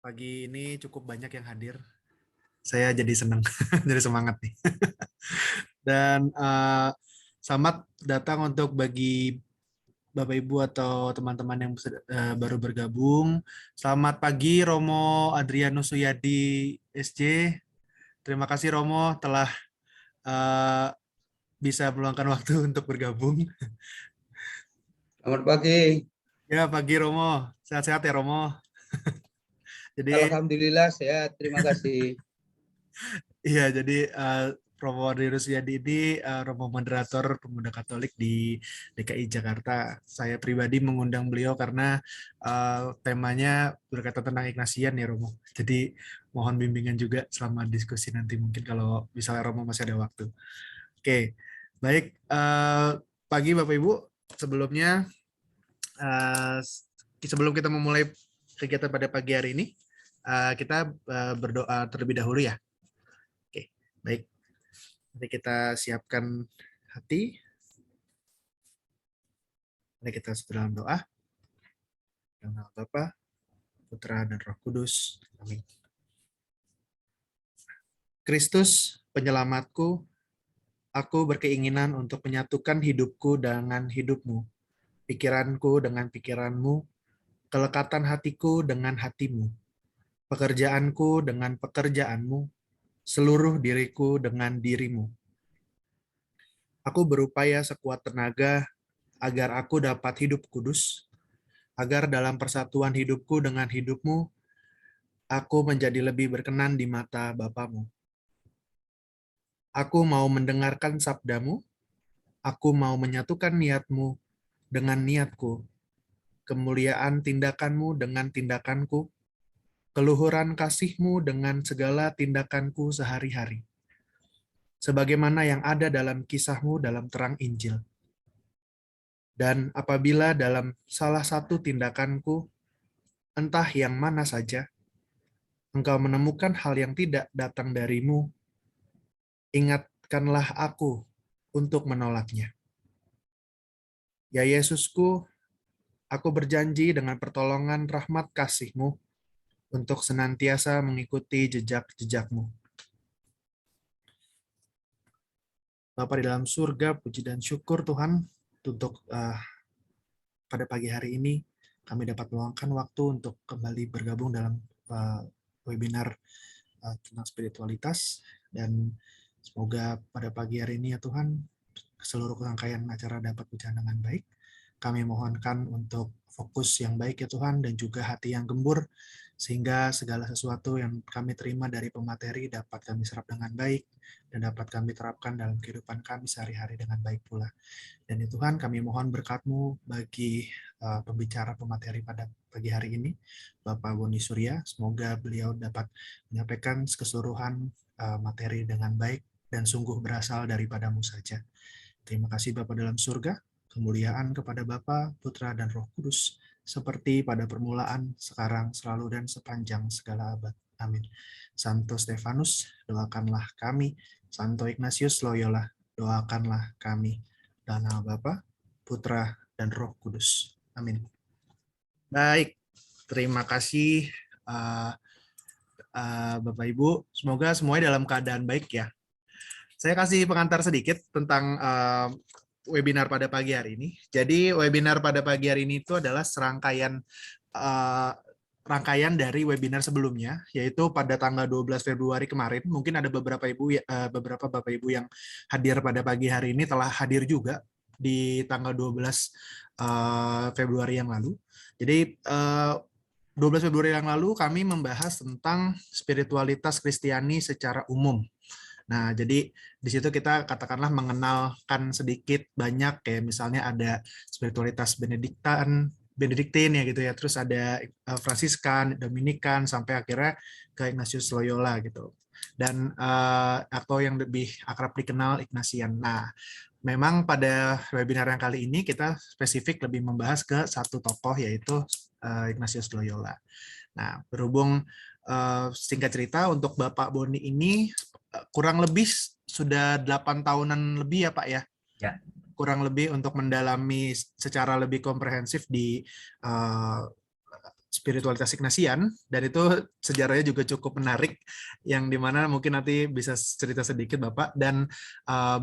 Pagi ini cukup banyak yang hadir. Saya jadi senang, jadi semangat nih. Dan selamat datang untuk bagi Bapak Ibu atau teman-teman yang baru bergabung. Selamat pagi Romo Adrianus Suyadi SJ. Terima kasih Romo telah eh, bisa meluangkan waktu untuk bergabung. Selamat pagi. Ya pagi Romo, sehat-sehat ya Romo. Jadi Alhamdulillah sehat. Terima kasih. iya, jadi Romo Adri Rusyadi ini Romo Moderator Pemuda Katolik di DKI Jakarta. Saya pribadi mengundang beliau karena temanya berkaitan tentang Ignatian ya Romo. Jadi mohon bimbingan juga selama diskusi nanti mungkin kalau misalnya Romo masih ada waktu. Oke, baik. Pagi Bapak Ibu, sebelumnya eh, sebelum kita memulai kegiatan pada pagi hari ini, kita berdoa terlebih dahulu ya. Oke, baik. Mari kita siapkan hati. Mari kita dalam doa. Dalam nama Bapa, Putra, dan Roh Kudus. Amin. Kristus, penyelamatku, aku berkeinginan untuk menyatukan hidupku dengan hidupmu, pikiranku dengan pikiranmu, kelekatan hatiku dengan hatimu, pekerjaanku dengan pekerjaanmu, seluruh diriku dengan dirimu. Aku berupaya sekuat tenaga agar aku dapat hidup kudus, agar dalam persatuan hidupku dengan hidupmu, aku menjadi lebih berkenan di mata Bapamu. Aku mau mendengarkan sabdamu, aku mau menyatukan niatmu dengan niatku, kemuliaan tindakanmu dengan tindakanku, keluhuran kasihmu dengan segala tindakanku sehari-hari. Sebagaimana yang ada dalam kisahmu dalam terang Injil. Dan apabila dalam salah satu tindakanku, entah yang mana saja, engkau menemukan hal yang tidak datang darimu, ingatkanlah aku untuk menolaknya. Ya Yesusku, aku berjanji dengan pertolongan rahmat kasih-Mu untuk senantiasa mengikuti jejak-jejak-Mu. Bapa di dalam surga, puji dan syukur Tuhan untuk pada pagi hari ini kami dapat meluangkan waktu untuk kembali bergabung dalam webinar tentang spiritualitas, dan semoga pada pagi hari ini ya Tuhan seluruh rangkaian acara dapat berjalan dengan baik. Kami mohonkan untuk fokus yang baik ya Tuhan, dan juga hati yang gembur, sehingga segala sesuatu yang kami terima dari pemateri dapat kami serap dengan baik, dan dapat kami terapkan dalam kehidupan kami sehari-hari dengan baik pula. Dan ya Tuhan, kami mohon berkat-Mu bagi pembicara pemateri pada pagi hari ini, Bapak Boni Surya. Semoga beliau dapat menyampaikan keseluruhan materi dengan baik dan sungguh berasal daripada-Mu saja. Terima kasih Bapa dalam surga, kemuliaan kepada Bapa, Putra, dan Roh Kudus, seperti pada permulaan, sekarang, selalu, dan sepanjang segala abad. Amin. Santo Stefanus, doakanlah kami. Santo Ignatius Loyola, doakanlah kami. Dalam nama Bapa, Putra, dan Roh Kudus. Amin. Baik, terima kasih Bapak Ibu. Semoga semuanya dalam keadaan baik ya. Saya kasih pengantar sedikit tentang webinar pada pagi hari ini. Jadi webinar pada pagi hari ini itu adalah serangkaian rangkaian dari webinar sebelumnya, yaitu pada tanggal 12 Februari kemarin. Mungkin ada beberapa beberapa Bapak Ibu yang hadir pada pagi hari ini telah hadir juga di tanggal 12 Februari yang lalu. Jadi 12 Februari yang lalu kami membahas tentang spiritualitas Kristiani secara umum. Nah, jadi di situ kita katakanlah mengenalkan sedikit banyak, kayak misalnya ada spiritualitas Benediktin ya gitu ya, terus ada Fransiskan, Dominikan, sampai akhirnya ke Ignatius Loyola gitu. Dan atau yang lebih akrab dikenal Ignatian. Nah, memang pada webinar yang kali ini kita spesifik lebih membahas ke satu tokoh, yaitu Ignatius Loyola. Nah, berhubung singkat cerita untuk Bapak Boni ini kurang lebih sudah 8 tahunan lebih ya Pak ya? Ya. Kurang lebih untuk mendalami secara lebih komprehensif di spiritualitas Ignatian, dan itu sejarahnya juga cukup menarik, yang dimana mungkin nanti bisa cerita sedikit Bapak. Dan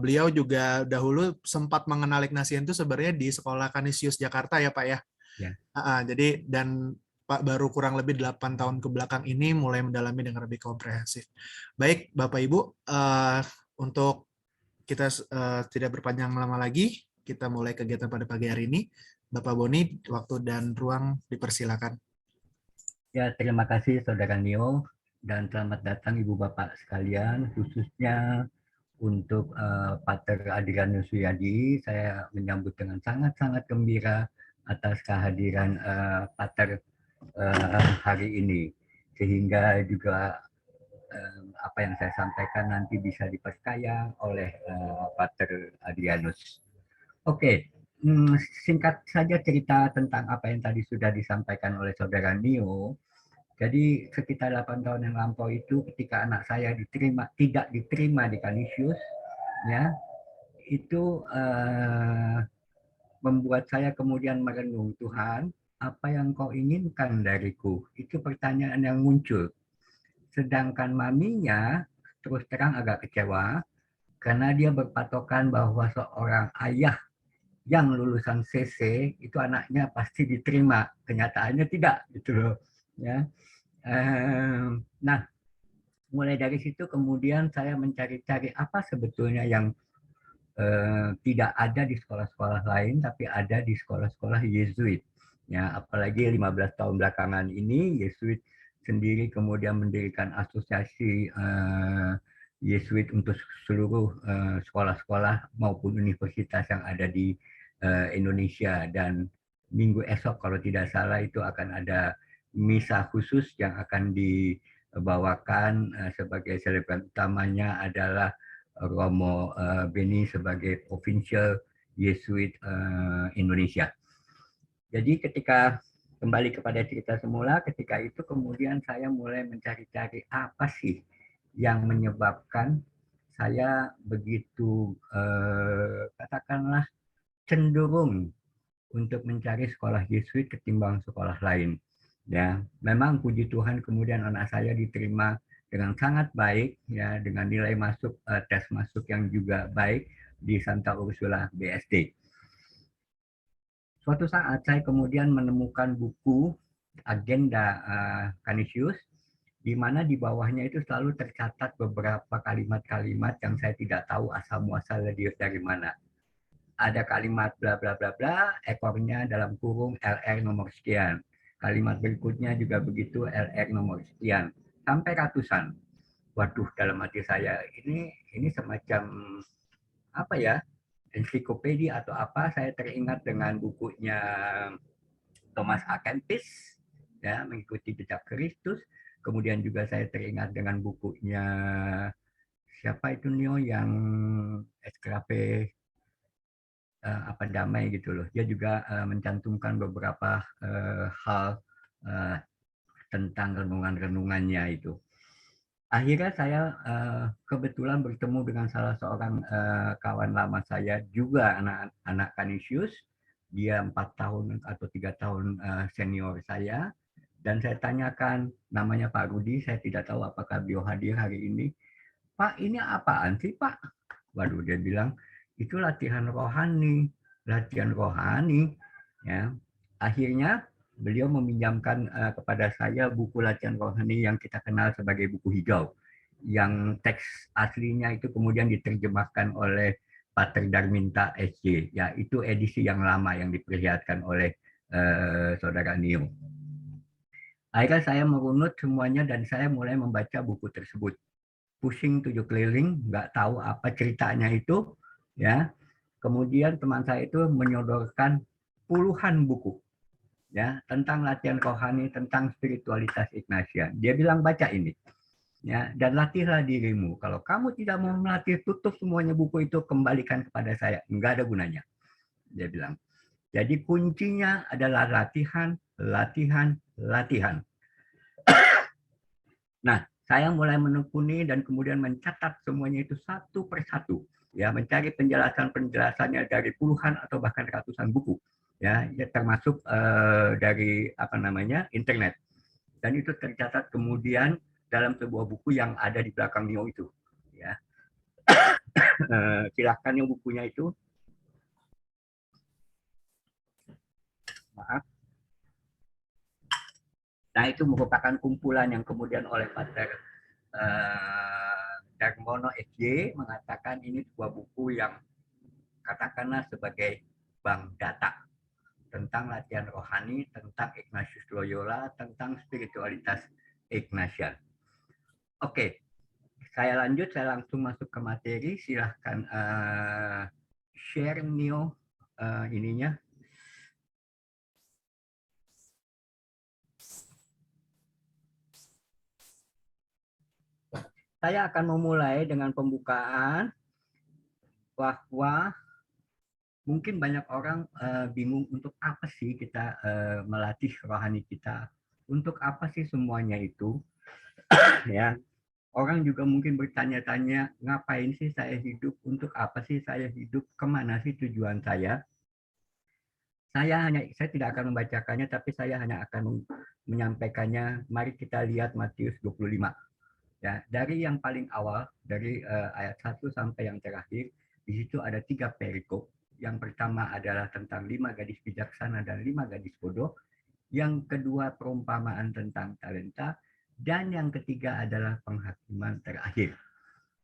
beliau juga dahulu sempat mengenal Ignatian itu sebenarnya di Sekolah Canisius Jakarta ya Pak ya. Ya. Jadi dan Pak baru kurang lebih 8 tahun ke belakang ini mulai mendalami dengan lebih komprehensif. Baik Bapak Ibu, untuk kita tidak berpanjang lama lagi, kita mulai kegiatan pada pagi hari ini. Bapak Boni, waktu dan ruang dipersilakan. Ya, terima kasih Saudara Nio, dan selamat datang Ibu Bapak sekalian, khususnya untuk Pater Adrianus Suyadi. Saya menyambut dengan sangat-sangat gembira atas kehadiran Pater hari ini, sehingga juga apa yang saya sampaikan nanti bisa diperkaya oleh Pater Adrianus. Oke, singkat saja cerita tentang apa yang tadi sudah disampaikan oleh Saudara Nio. Jadi sekitar 8 tahun yang lampau itu, ketika anak saya tidak diterima di Canisius, ya, itu membuat saya kemudian merenung, Tuhan, apa yang kau inginkan dariku? Itu pertanyaan yang muncul. Sedangkan maminya terus terang agak kecewa, karena dia berpatokan bahwa seorang ayah yang lulusan CC itu anaknya pasti diterima. Kenyataannya tidak, gitu loh. Ya. Nah, mulai dari situ kemudian saya mencari-cari apa sebetulnya yang tidak ada di sekolah-sekolah lain, tapi ada di sekolah-sekolah Yesuit. Ya, apalagi 15 tahun belakangan ini Yesuit sendiri kemudian mendirikan asosiasi Yesuit untuk seluruh sekolah-sekolah maupun universitas yang ada di Indonesia. Dan minggu esok kalau tidak salah itu akan ada misa khusus yang akan dibawakan sebagai selebrant utamanya adalah Romo Beni sebagai Provincial Yesuit Indonesia. Jadi ketika kembali kepada cerita semula, ketika itu kemudian saya mulai mencari-cari apa sih yang menyebabkan saya begitu katakanlah cenderung untuk mencari sekolah Yesuit ketimbang sekolah lain. Ya, memang puji Tuhan kemudian anak saya diterima dengan sangat baik, ya, dengan nilai masuk tes masuk yang juga baik di Santa Ursula BSD. Suatu saat saya kemudian menemukan buku agenda Canisius, di mana di bawahnya itu selalu tercatat beberapa kalimat-kalimat yang saya tidak tahu asal muasalnya dari mana. Ada kalimat bla bla bla bla, ekornya dalam kurung LR nomor sekian. Kalimat berikutnya juga begitu, LR nomor sekian. Sampai ratusan. Waduh, dalam hati saya ini semacam apa ya? Ensiklopedia atau apa? Saya teringat dengan bukunya Thomas A. Kempis, ya, Mengikuti Jejak Kristus. Kemudian juga saya teringat dengan bukunya siapa itu Nio yang SKP apa damai gitu loh. Dia juga mencantumkan beberapa hal tentang renungan-renungannya itu. Akhirnya saya kebetulan bertemu dengan salah seorang kawan lama saya juga anak Canisius. Dia 4 tahun atau 3 tahun senior saya. Dan saya tanyakan, namanya Pak Rudi, saya tidak tahu apakah beliau hadir hari ini. Pak, ini apaan sih Pak? Waduh, dia bilang, itu latihan rohani. Latihan rohani. Ya. Akhirnya beliau meminjamkan kepada saya buku latihan rohani yang kita kenal sebagai buku hijau. Yang teks aslinya itu kemudian diterjemahkan oleh Pater Darminta SJ. Ya, itu edisi yang lama yang diperlihatkan oleh Saudara Nio. Akhirnya saya merunut semuanya dan saya mulai membaca buku tersebut. Pusing 7 keliling, nggak tahu apa ceritanya itu, ya. Kemudian teman saya itu menyodorkan puluhan buku, ya, tentang latihan rohani, tentang spiritualitas Ignatian. Dia bilang baca ini, ya, dan latihlah dirimu. Kalau kamu tidak mau melatih, tutup semuanya buku itu, kembalikan kepada saya. Nggak ada gunanya, dia bilang. Jadi kuncinya adalah latihan, latihan, latihan. Nah, saya mulai menekuni dan kemudian mencatat semuanya itu satu persatu, ya, mencari penjelasan-penjelasannya dari puluhan atau bahkan ratusan buku. ya termasuk dari apa namanya internet, dan itu tercatat kemudian dalam sebuah buku yang ada di belakang Nio itu, ya. Silakan yang bukunya itu, maaf. Nah, itu merupakan kumpulan yang kemudian oleh Pater Darmono SJ mengatakan ini sebuah buku yang katakanlah sebagai bank data tentang latihan rohani, tentang Ignatius Loyola, tentang spiritualitas Ignatian. Oke, saya lanjut, saya langsung masuk ke materi. Silahkan share Nio ininya. Saya akan memulai dengan pembukaan bahwa mungkin banyak orang bingung untuk apa sih kita melatih rohani kita, untuk apa sih semuanya itu, ya. Orang juga mungkin bertanya-tanya, ngapain sih saya hidup, untuk apa sih saya hidup, kemana sih tujuan saya. Saya tidak akan membacakannya, tapi saya hanya akan menyampaikannya. Mari kita lihat Matius 25. Ya, dari yang paling awal, dari ayat 1 sampai yang terakhir, di situ ada 3 perikop. Yang pertama adalah tentang 5 gadis bijaksana dan 5 gadis bodoh. Yang kedua perumpamaan tentang talenta. Dan yang ketiga adalah penghakiman terakhir.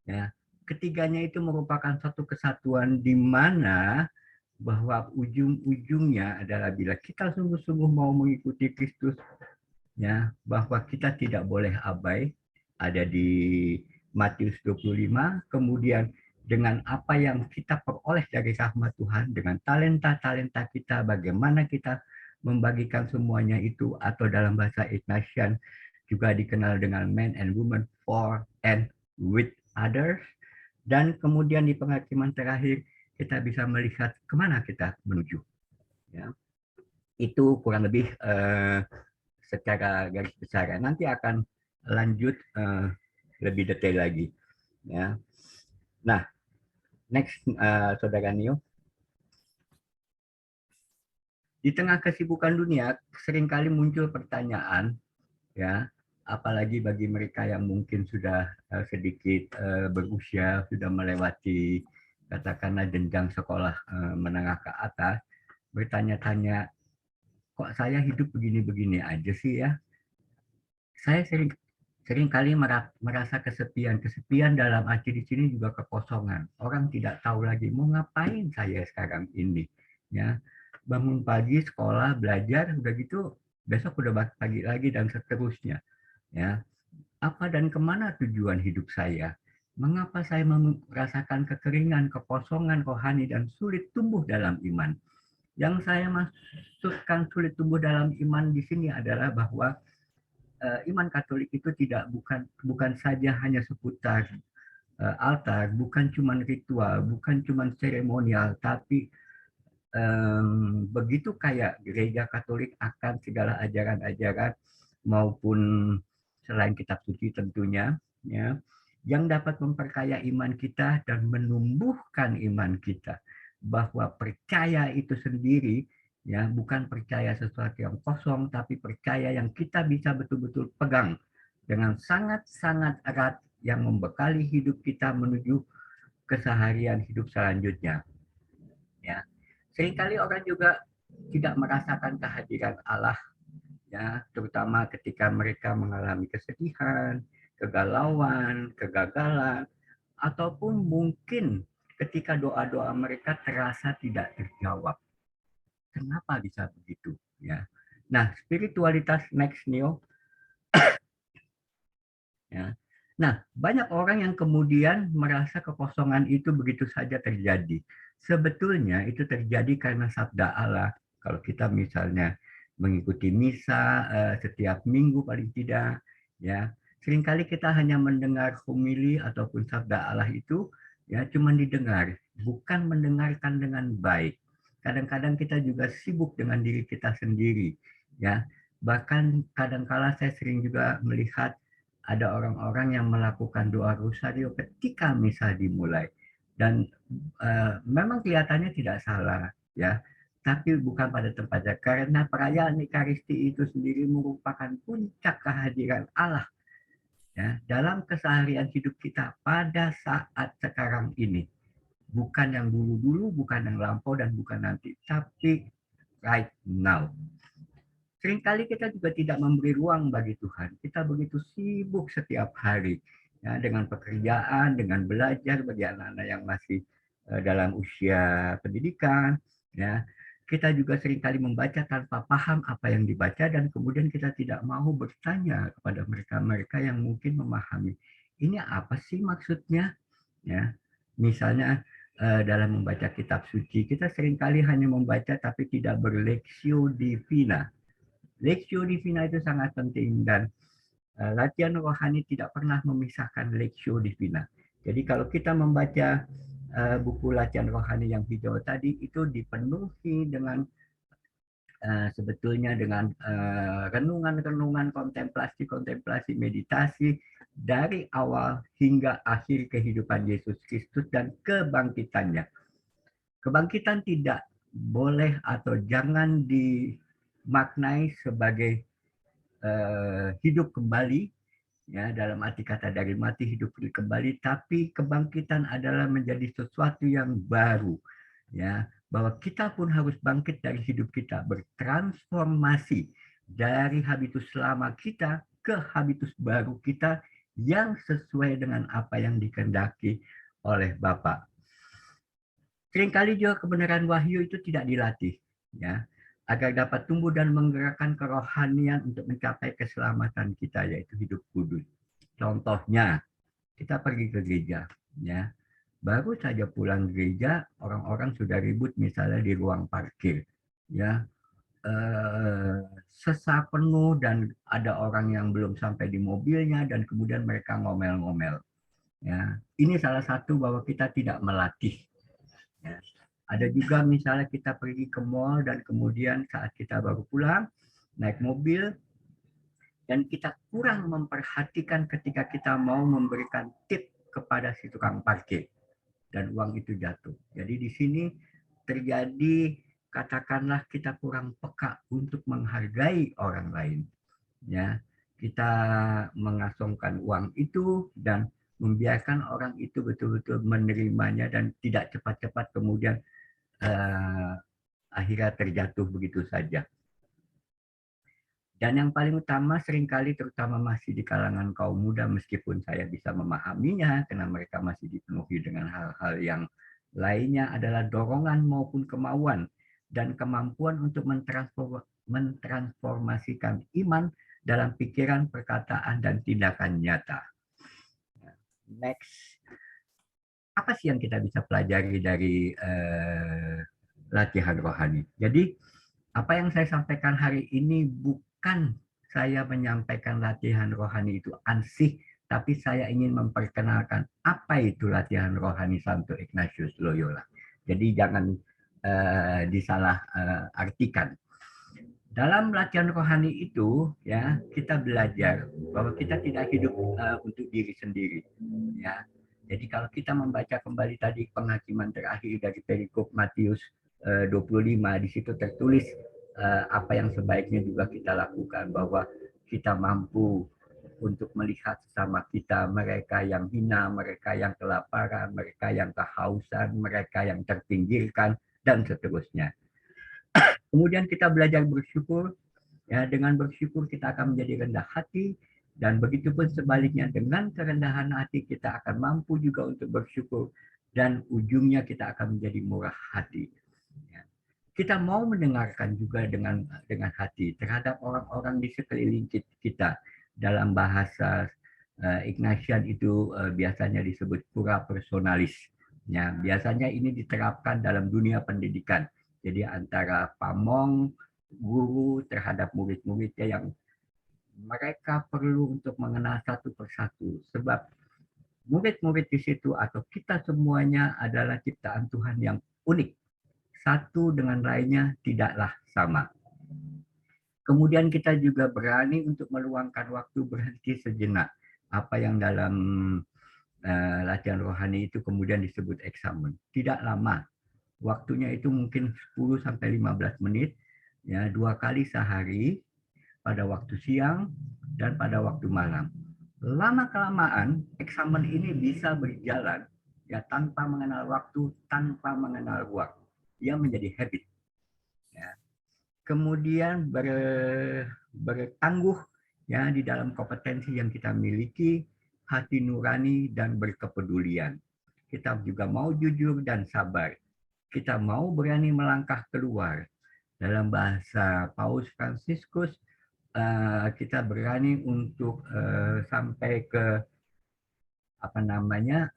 Ya, ketiganya itu merupakan satu kesatuan di mana bahwa ujung-ujungnya adalah bila kita sungguh-sungguh mau mengikuti Kristus, ya, bahwa kita tidak boleh abai. Ada di Matius 25, kemudian dengan apa yang kita peroleh dari rahmat Tuhan, dengan talenta-talenta kita, bagaimana kita membagikan semuanya itu, atau dalam bahasa Ignatian juga dikenal dengan men and women for and with others. Dan kemudian di penghakiman terakhir kita bisa melihat kemana kita menuju. Ya. Itu kurang lebih secara garis besar. Nanti akan lanjut lebih detail lagi. Ya. Nah, next, Saudara Nio. Di tengah kesibukan dunia, seringkali muncul pertanyaan, ya, apalagi bagi mereka yang mungkin sudah sedikit berusia, sudah melewati katakanlah jenjang sekolah menengah ke atas, bertanya-tanya, kok saya hidup begini-begini aja sih ya? Saya sering kali merasa kesepian. Kesepian dalam arti di sini juga kekosongan. Orang tidak tahu lagi mau ngapain saya sekarang ini. Ya, bangun pagi, sekolah, belajar, udah gitu besok udah pagi lagi dan seterusnya. Ya, apa dan kemana tujuan hidup saya? Mengapa saya merasakan kekeringan, kekosongan rohani dan sulit tumbuh dalam iman? Yang saya maksudkan sulit tumbuh dalam iman di sini adalah bahwa iman Katolik itu bukan saja hanya seputar altar, bukan cuma ritual, bukan cuma seremonial, tapi begitu kayak gereja Katolik akan segala ajaran-ajaran maupun selain kitab suci tentunya, ya, yang dapat memperkaya iman kita dan menumbuhkan iman kita, bahwa percaya itu sendiri, ya, bukan percaya sesuatu yang kosong, tapi percaya yang kita bisa betul-betul pegang dengan sangat-sangat erat, yang membekali hidup kita menuju keseharian hidup selanjutnya. Ya, seringkali orang juga tidak merasakan kehadiran Allah, ya, terutama ketika mereka mengalami kesedihan, kegalauan, kegagalan, ataupun mungkin ketika doa-doa mereka terasa tidak terjawab. Kenapa bisa begitu? Ya. Nah, spiritualitas next Neo. Ya. Nah, banyak orang yang kemudian merasa kekosongan itu begitu saja terjadi. Sebetulnya itu terjadi karena sabda Allah. Kalau kita misalnya mengikuti misa setiap minggu paling tidak, ya, seringkali kita hanya mendengar homili ataupun sabda Allah itu, ya, cuma didengar, bukan mendengarkan dengan baik. Kadang-kadang kita juga sibuk dengan diri kita sendiri, ya. Bahkan kadang-kala saya sering juga melihat ada orang-orang yang melakukan doa rosario ketika misa dimulai, dan memang kelihatannya tidak salah, ya, tapi bukan pada tempatnya. Karena perayaan Ekaristi itu sendiri merupakan puncak kehadiran Allah ya dalam keseharian hidup kita pada saat sekarang ini. Bukan yang dulu-dulu, bukan yang lampau, dan bukan nanti, tapi right now. Seringkali kita juga tidak memberi ruang bagi Tuhan. Kita begitu sibuk setiap hari ya, dengan pekerjaan, dengan belajar bagi anak-anak yang masih dalam usia pendidikan. Ya, kita juga seringkali membaca tanpa paham apa yang dibaca dan kemudian kita tidak mau bertanya kepada mereka-mereka yang mungkin memahami. Ini apa sih maksudnya? Ya, misalnya dalam membaca kitab suci kita seringkali hanya membaca tapi tidak berlexio divina. Lexio divina itu sangat penting dan latihan rohani tidak pernah memisahkan lexio divina. Jadi kalau kita membaca buku latihan rohani yang hijau tadi itu dipenuhi dengan sebetulnya dengan renungan-renungan, kontemplasi-kontemplasi, meditasi dari awal hingga akhir kehidupan Yesus Kristus dan kebangkitannya. Kebangkitan tidak boleh atau jangan dimaknai sebagai hidup kembali, ya dalam arti kata dari mati hidup kembali, tapi kebangkitan adalah menjadi sesuatu yang baru, ya bahwa kita pun harus bangkit dari hidup kita, bertransformasi dari habitus lama kita ke habitus baru kita yang sesuai dengan apa yang dikehendaki oleh Bapa. Seringkali juga kebenaran wahyu itu tidak dilatih, ya, agar dapat tumbuh dan menggerakkan kerohanian untuk mencapai keselamatan kita, yaitu hidup kudus. Contohnya, kita pergi ke gereja, ya, baru saja pulang gereja, orang-orang sudah ribut misalnya di ruang parkir, ya, sesak penuh dan ada orang yang belum sampai di mobilnya dan kemudian mereka ngomel-ngomel. Ya, ini salah satu bahwa kita tidak melatih. Ya. Ada juga misalnya kita pergi ke mall dan kemudian saat kita baru pulang, naik mobil, dan kita kurang memperhatikan ketika kita mau memberikan tip kepada si tukang parkir. Dan uang itu jatuh. Jadi di sini terjadi, katakanlah kita kurang peka untuk menghargai orang lain. Ya, kita mengasongkan uang itu dan membiarkan orang itu betul-betul menerimanya dan tidak cepat-cepat kemudian akhirnya terjatuh begitu saja. Dan yang paling utama seringkali terutama masih di kalangan kaum muda, meskipun saya bisa memahaminya karena mereka masih dipenuhi dengan hal-hal yang lainnya, adalah dorongan maupun kemauan dan kemampuan untuk mentransformasikan iman dalam pikiran, perkataan, dan tindakan nyata. Next. Apa sih yang kita bisa pelajari dari latihan rohani? Jadi, apa yang saya sampaikan hari ini bukan saya menyampaikan latihan rohani itu ansih, tapi saya ingin memperkenalkan apa itu latihan rohani Santo Ignatius Loyola. Jadi jangan disalah artikan. Dalam latihan rohani itu, ya kita belajar bahwa kita tidak hidup untuk diri sendiri. Ya, jadi kalau kita membaca kembali tadi penghakiman terakhir dari perikop Matius 25, di situ tertulis apa yang sebaiknya juga kita lakukan, bahwa kita mampu untuk melihat sesama kita, mereka yang hina, mereka yang kelaparan, mereka yang kehausan, mereka yang terpinggirkan, dan seterusnya. Kemudian kita belajar bersyukur, ya dengan bersyukur kita akan menjadi rendah hati, dan begitu pun sebaliknya dengan kerendahan hati kita akan mampu juga untuk bersyukur, dan ujungnya kita akan menjadi murah hati. Kita mau mendengarkan juga dengan hati terhadap orang-orang di sekeliling kita. Dalam bahasa Ignatian itu biasanya disebut cura personalis. Ya, biasanya ini diterapkan dalam dunia pendidikan. Jadi antara pamong, guru terhadap murid-muridnya yang mereka perlu untuk mengenal satu persatu. Sebab murid-murid di situ atau kita semuanya adalah ciptaan Tuhan yang unik. Satu dengan lainnya tidaklah sama. Kemudian kita juga berani untuk meluangkan waktu berhenti sejenak. Apa yang dalam latihan rohani itu kemudian disebut eksamen. Tidak lama. Waktunya itu mungkin 10 sampai 15 menit, ya, 2 kali sehari, pada waktu siang dan pada waktu malam. Lama-kelamaan, eksamen ini bisa berjalan ya tanpa mengenal waktu, tanpa mengenal ruang. Dia menjadi habit. Ya. Kemudian bertangguh ya di dalam kompetensi yang kita miliki, hati nurani dan berkepedulian. Kita juga mau jujur dan sabar. Kita mau berani melangkah keluar. Dalam bahasa Paus Fransiskus, kita berani untuk sampai ke apa namanya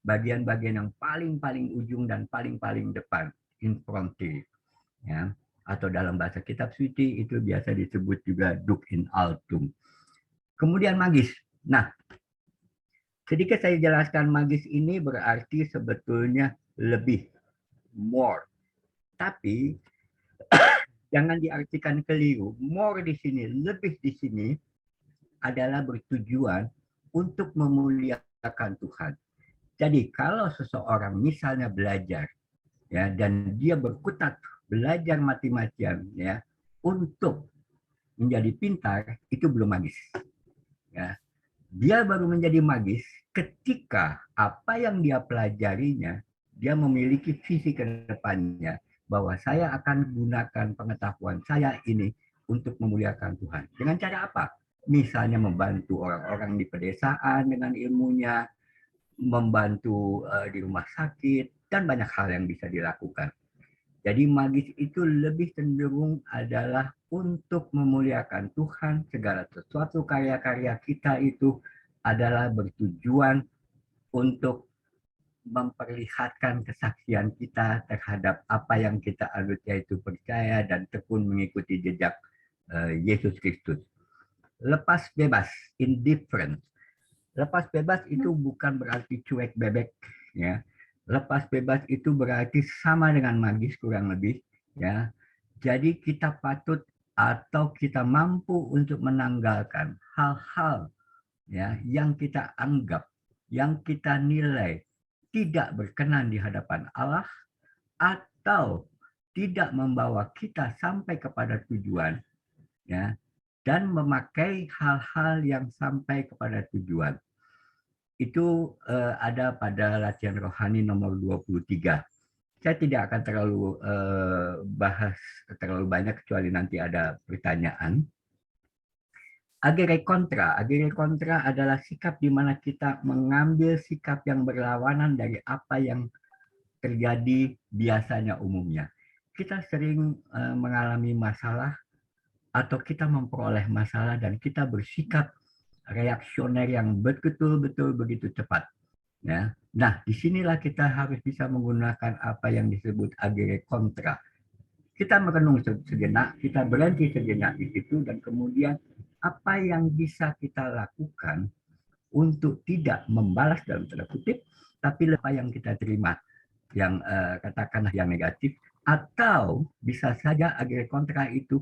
bagian-bagian yang paling ujung dan paling depan, in fronte, ya. Atau dalam bahasa kitab suci itu biasa disebut juga duc in altum. Kemudian magis. Nah, sedikit saya jelaskan, magis ini berarti sebetulnya lebih, more. Tapi jangan diartikan keliru. More di sini, lebih di sini adalah bertujuan untuk memuliakan Tuhan. Jadi kalau seseorang misalnya belajar ya dan dia berkutat belajar mati-matian ya untuk menjadi pintar, itu belum magis. Ya. Dia baru menjadi magis ketika apa yang dia pelajarinya, dia memiliki visi ke depannya bahwa saya akan gunakan pengetahuan saya ini untuk memuliakan Tuhan. Dengan cara apa? Misalnya membantu orang-orang di pedesaan dengan ilmunya, membantu di rumah sakit, dan banyak hal yang bisa dilakukan. Jadi magis itu lebih cenderung adalah untuk memuliakan Tuhan. Segala sesuatu karya-karya kita itu adalah bertujuan untuk memperlihatkan kesaksian kita terhadap apa yang kita anut, yaitu percaya dan tekun mengikuti jejak Yesus Kristus. Lepas bebas, indifferent. Lepas bebas itu bukan berarti cuek bebek, ya. Lepas bebas itu berarti sama dengan magis kurang lebih, ya. Jadi kita patut atau kita mampu untuk menanggalkan hal-hal ya yang kita anggap, yang kita nilai tidak berkenan di hadapan Allah atau tidak membawa kita sampai kepada tujuan, ya, dan memakai hal-hal yang sampai kepada tujuan. Itu ada pada latihan rohani nomor 23. Saya tidak akan terlalu bahas terlalu banyak kecuali nanti ada pertanyaan. Agere kontra. Agere kontra adalah sikap di mana kita mengambil sikap yang berlawanan dari apa yang terjadi biasanya umumnya. Kita sering mengalami masalah atau kita memperoleh masalah dan kita bersikap reaksioner yang betul-betul begitu cepat. Ya. Nah, disinilah kita harus bisa menggunakan apa yang disebut agere kontra. Kita merenung sejenak, kita berhenti sejenak di situ, dan kemudian apa yang bisa kita lakukan untuk tidak membalas dalam tanda kutip, tapi apa yang kita terima, yang katakanlah yang negatif, atau bisa saja agere kontra itu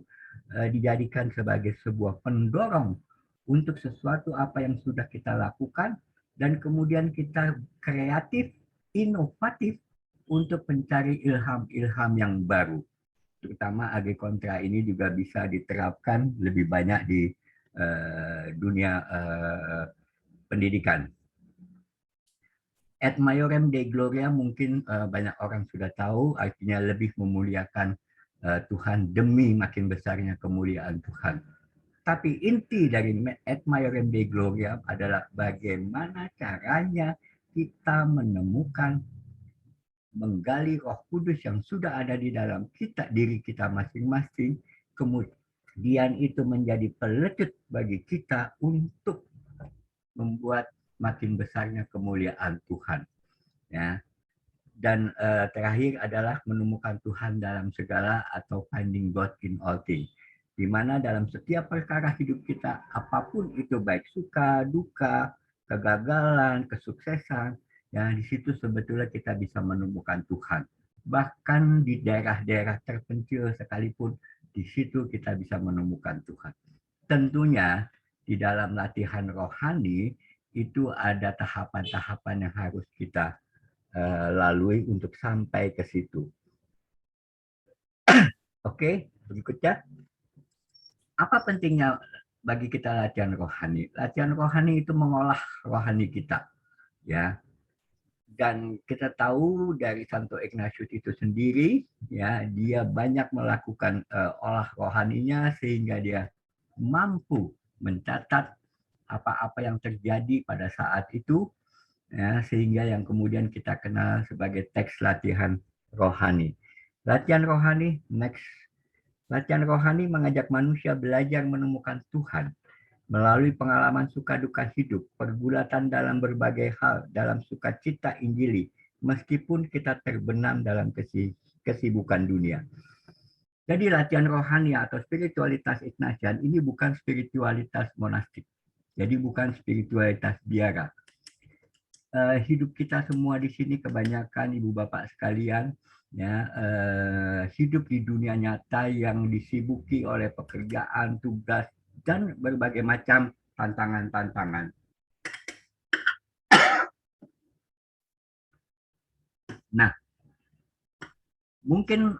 dijadikan sebagai sebuah pendorong untuk sesuatu apa yang sudah kita lakukan, dan kemudian kita kreatif, inovatif untuk mencari ilham-ilham yang baru. Terutama agere kontra ini juga bisa diterapkan lebih banyak di dunia pendidikan. Et maiorem Dei gloria mungkin banyak orang sudah tahu, artinya lebih memuliakan Tuhan demi makin besarnya kemuliaan Tuhan. Tapi inti dari Et maiorem Dei gloria adalah bagaimana caranya kita menemukan, menggali Roh Kudus yang sudah ada di dalam diri kita masing-masing, kemudian itu menjadi pelecut bagi kita untuk membuat makin besarnya kemuliaan Tuhan. Ya. Dan terakhir adalah menemukan Tuhan dalam segala, atau finding God in all things. Di mana dalam setiap perkara hidup kita, apapun itu, baik suka, duka, kegagalan, kesuksesan, ya di situ sebetulnya kita bisa menemukan Tuhan. Bahkan di daerah-daerah terpencil sekalipun, di situ kita bisa menemukan Tuhan. Tentunya di dalam latihan rohani itu ada tahapan-tahapan yang harus kita lalui untuk sampai ke situ. Oke, berikutnya. Apa pentingnya bagi kita latihan rohani? Latihan rohani itu mengolah rohani kita, ya. Dan kita tahu dari Santo Ignatius itu sendiri, ya, dia banyak melakukan olah rohaninya sehingga dia mampu mencatat apa-apa yang terjadi pada saat itu, ya, sehingga yang kemudian kita kenal sebagai teks latihan rohani. Latihan rohani, next. Latihan rohani mengajak manusia belajar menemukan Tuhan melalui pengalaman suka duka hidup, pergulatan dalam berbagai hal, dalam sukacita Injili, meskipun kita terbenam dalam kesibukan dunia. Jadi latihan rohani atau spiritualitas Ignatian ini bukan spiritualitas monastik. Jadi bukan spiritualitas biara. Hidup kita semua di sini kebanyakan ibu bapak sekalian, ya, hidup di dunia nyata yang disibuki oleh pekerjaan, tugas, dan berbagai macam tantangan-tantangan. Nah, mungkin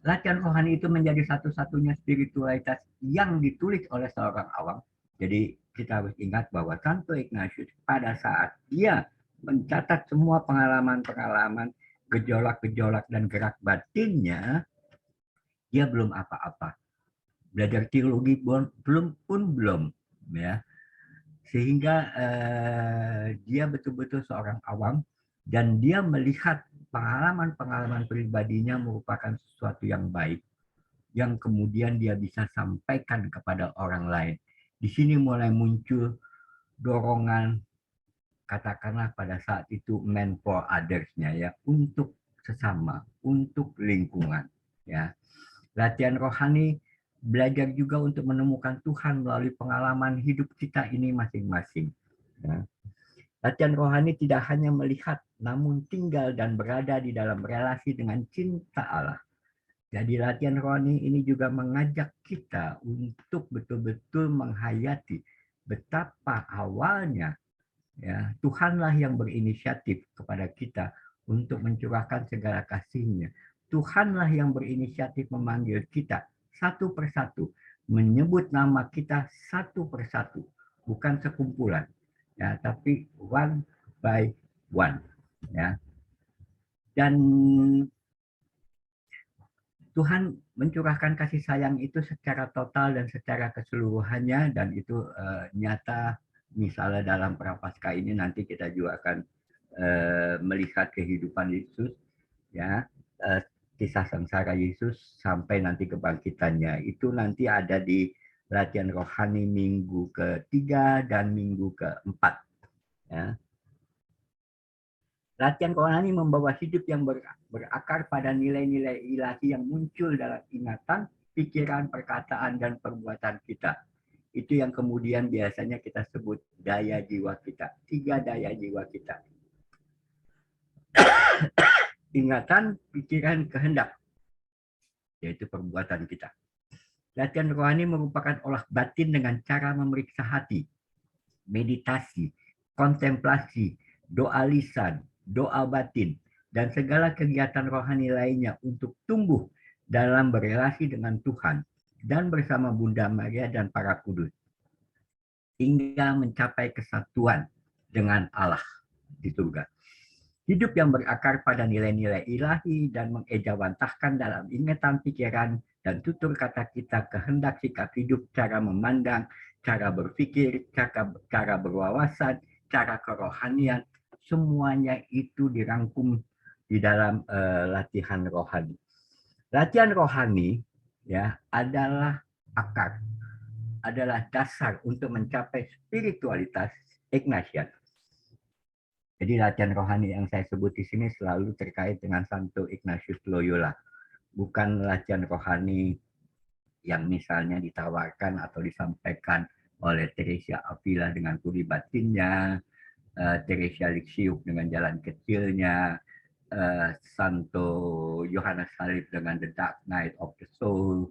latihan rohani itu menjadi satu-satunya spiritualitas yang ditulis oleh seorang awam. Jadi kita harus ingat bahwa Santo Ignatius pada saat dia mencatat semua pengalaman-pengalaman, gejolak-gejolak dan gerak batinnya, dia belum apa-apa. Belajar teologi belum, ya. Sehingga dia betul-betul seorang awam dan dia melihat pengalaman-pengalaman pribadinya merupakan sesuatu yang baik yang kemudian dia bisa sampaikan kepada orang lain. Di sini mulai muncul dorongan, katakanlah pada saat itu meant for others-nya, ya, untuk sesama, untuk lingkungan, ya. Latihan rohani belajar juga untuk menemukan Tuhan melalui pengalaman hidup kita ini masing-masing, ya. Latihan rohani tidak hanya melihat, namun tinggal dan berada di dalam relasi dengan cinta Allah. Jadi latihan rohani ini juga mengajak kita untuk betul-betul menghayati betapa awalnya, ya, Tuhanlah yang berinisiatif kepada kita untuk mencurahkan segala kasih-Nya. Tuhanlah yang berinisiatif memanggil kita satu persatu, menyebut nama kita satu persatu, bukan sekumpulan, ya, tapi one by one, ya. Dan Tuhan mencurahkan kasih sayang itu secara total dan secara keseluruhannya, dan itu nyata. Misalnya dalam Prapaskah ini nanti kita juga akan melihat kehidupan Yesus, ya, kisah sengsara Yesus sampai nanti kebangkitannya. Itu nanti ada di latihan rohani minggu ketiga dan minggu keempat, ya. Latihan rohani membawa hidup yang berakar pada nilai-nilai ilahi yang muncul dalam ingatan, pikiran, perkataan, dan perbuatan kita. Itu yang kemudian biasanya kita sebut daya jiwa kita. 3 daya jiwa kita. Ingatan, pikiran, kehendak. Yaitu perbuatan kita. Latihan rohani merupakan olah batin dengan cara memeriksa hati, meditasi, kontemplasi, doa lisan, doa batin, dan segala kegiatan rohani lainnya untuk tumbuh dalam berelasi dengan Tuhan dan bersama Bunda Maria dan para kudus, hingga mencapai kesatuan dengan Allah di surga. Hidup yang berakar pada nilai-nilai ilahi dan mengejawantahkan dalam ingatan, pikiran, dan tutur kata kita kehendak, sikap hidup, cara memandang, cara berpikir, cara berwawasan, cara kerohanian, semuanya itu dirangkum di dalam latihan rohani. Latihan rohani, ya, adalah akar, adalah dasar untuk mencapai spiritualitas Ignatian. Jadi latihan rohani yang saya sebut di sini selalu terkait dengan Santo Ignatius Loyola. Bukan latihan rohani yang misalnya ditawarkan atau disampaikan oleh Teresia Avila dengan kuri batinnya, Teresia Lixiuk dengan jalan kecilnya, Santo Yohanes Salib dengan The Dark Night of the Soul,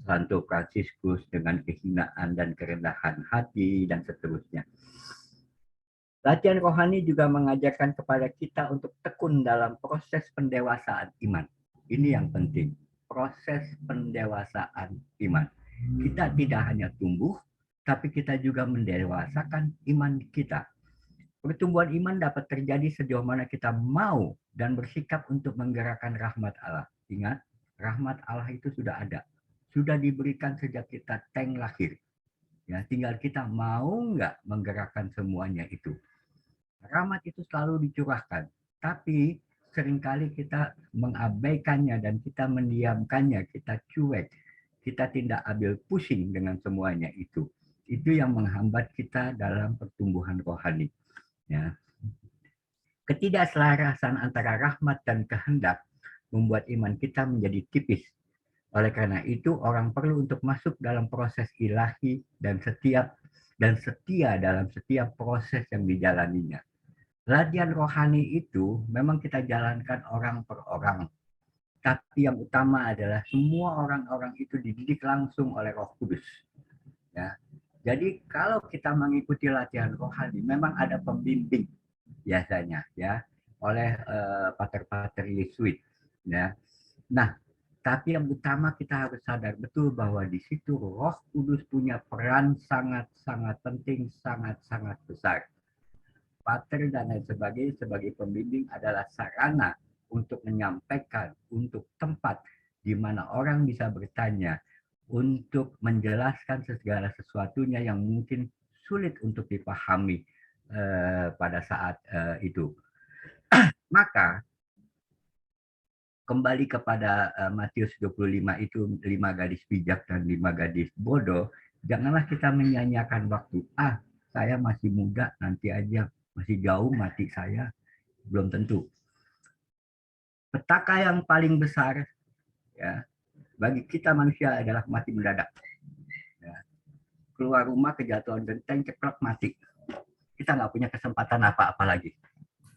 Santo Franciscus dengan kehinaan dan kerendahan hati, dan seterusnya. Latihan rohani juga mengajarkan kepada kita untuk tekun dalam proses pendewasaan iman. Ini yang penting, proses pendewasaan iman. Kita tidak hanya tumbuh, tapi kita juga mendewasakan iman kita. Pertumbuhan iman dapat terjadi sejauh mana kita mau dan bersikap untuk menggerakkan rahmat Allah. Ingat, rahmat Allah itu sudah ada. Sudah diberikan sejak kita lahir. Ya, tinggal kita mau nggak menggerakkan semuanya itu. Rahmat itu selalu dicurahkan. Tapi seringkali kita mengabaikannya dan kita mendiamkannya, kita cuek. Kita tidak ambil pusing dengan semuanya itu. Itu yang menghambat kita dalam pertumbuhan rohani. Ya. Ketidakselarasan antara rahmat dan kehendak membuat iman kita menjadi tipis. Oleh karena itu, orang perlu untuk masuk dalam proses ilahi dan setia dalam setiap proses yang dijalaninya. Latihan rohani itu memang kita jalankan orang per orang. Tapi yang utama adalah semua orang-orang itu dididik langsung oleh Roh Kudus. Ya. Jadi kalau kita mengikuti latihan rohani, memang ada pembimbing biasanya ya oleh pater-pater Yesuit ya. Nah, tapi yang utama kita harus sadar betul bahwa di situ Roh Kudus punya peran sangat-sangat penting, sangat-sangat besar. Pater dan lain sebagainya sebagai pembimbing adalah sarana untuk menyampaikan, untuk tempat di mana orang bisa bertanya, untuk menjelaskan segala sesuatunya yang mungkin sulit untuk dipahami pada saat itu. Maka kembali kepada Matius 25 itu 5 gadis bijak dan 5 gadis bodoh, janganlah kita menyanyiakan waktu. Saya masih muda, nanti aja, masih jauh mati saya, belum tentu. Petaka yang paling besar ya bagi kita manusia adalah mati mendadak. Ya. Keluar rumah kejatuhan genteng, ceklek, mati. Kita nggak punya kesempatan apa-apa lagi.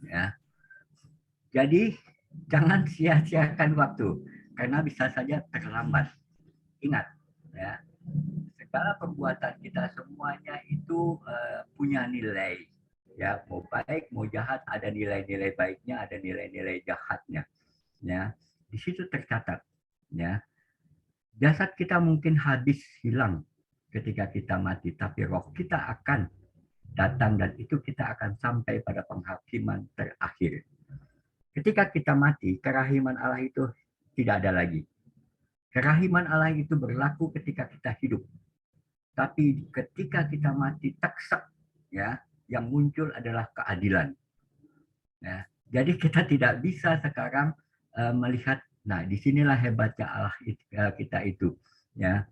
Ya. Jadi jangan sia-siakan waktu karena bisa saja terlambat. Ingat, ya, segala perbuatan kita semuanya itu punya nilai. Ya, mau baik, mau jahat, ada nilai-nilai baiknya, ada nilai-nilai jahatnya. Ya, di situ tercatat. Ya, jasad kita mungkin habis hilang ketika kita mati, tapi roh kita akan datang dan itu kita akan sampai pada penghakiman terakhir. Ketika kita mati, kerahiman Allah itu tidak ada lagi. Kerahiman Allah itu berlaku ketika kita hidup. Tapi ketika kita mati teksek, ya, yang muncul adalah keadilan. Ya, jadi kita tidak bisa sekarang melihat, nah disinilah hebatnya Allah kita itu, ya,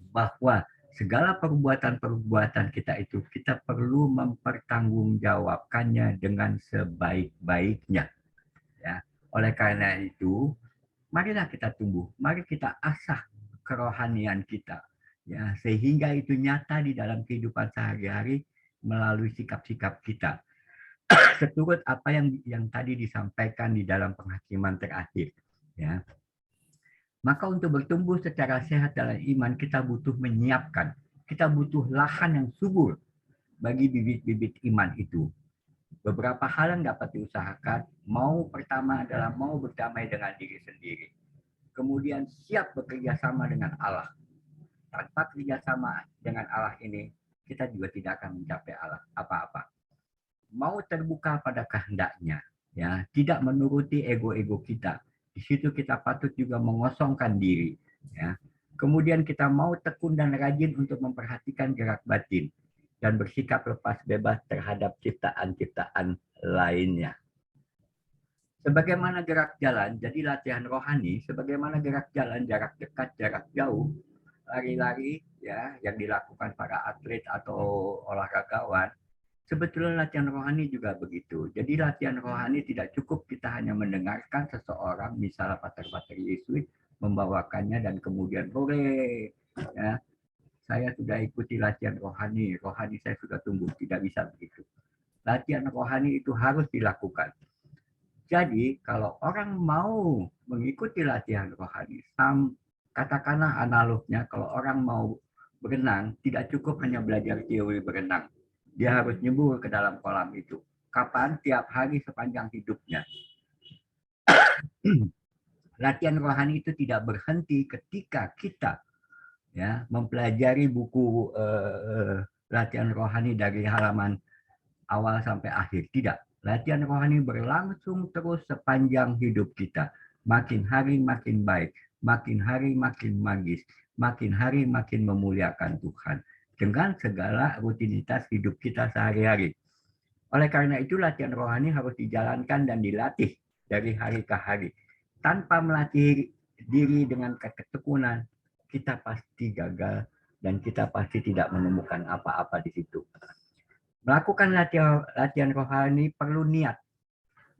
bahwa segala perbuatan-perbuatan kita itu kita perlu mempertanggungjawabkannya dengan sebaik-baiknya. Ya, oleh karena itu, marilah kita tumbuh, mari kita asah kerohanian kita, ya, sehingga itu nyata di dalam kehidupan sehari-hari melalui sikap-sikap kita. Seturut apa yang tadi disampaikan di dalam penghakiman terakhir, ya. Maka untuk bertumbuh secara sehat dalam iman kita butuh menyiapkan, kita butuh lahan yang subur bagi bibit-bibit iman itu. Beberapa hal yang dapat diusahakan, pertama adalah mau berdamai dengan diri sendiri. Kemudian siap bekerja sama dengan Allah. Tanpa kerjasama dengan Allah ini, kita juga tidak akan mencapai Allah apa-apa. Mau terbuka pada kehendaknya, ya, tidak menuruti ego-ego kita. Di situ kita patut juga mengosongkan diri, ya. Kemudian kita mau tekun dan rajin untuk memperhatikan gerak batin dan bersikap lepas bebas terhadap ciptaan-ciptaan lainnya. Sebagaimana gerak jalan, jadi latihan rohani, sebagaimana gerak jalan, jarak dekat, jarak jauh, lari-lari, ya, yang dilakukan para atlet atau olahragawan, sebetulnya latihan rohani juga begitu. Jadi latihan rohani tidak cukup kita hanya mendengarkan seseorang, misalnya pater-pater Yesuit, membawakannya dan kemudian, hore, ya, saya sudah ikuti latihan rohani saya sudah tumbuh. Tidak bisa begitu. Latihan rohani itu harus dilakukan. Jadi kalau orang mau mengikuti latihan rohani, katakanlah analognya, kalau orang mau berenang, tidak cukup hanya belajar teori berenang. Dia harus nyebur ke dalam kolam itu. Kapan? Tiap hari sepanjang hidupnya. Latihan rohani itu tidak berhenti ketika kita ya mempelajari buku latihan rohani dari halaman awal sampai akhir. Tidak. Latihan rohani berlangsung terus sepanjang hidup kita. Makin hari makin baik, makin hari makin magis, makin hari makin memuliakan Tuhan dengan segala rutinitas hidup kita sehari-hari. Oleh karena itu latihan rohani harus dijalankan dan dilatih dari hari ke hari. Tanpa melatih diri dengan ketekunan, kita pasti gagal dan kita pasti tidak menemukan apa-apa di situ. Melakukan latihan rohani perlu niat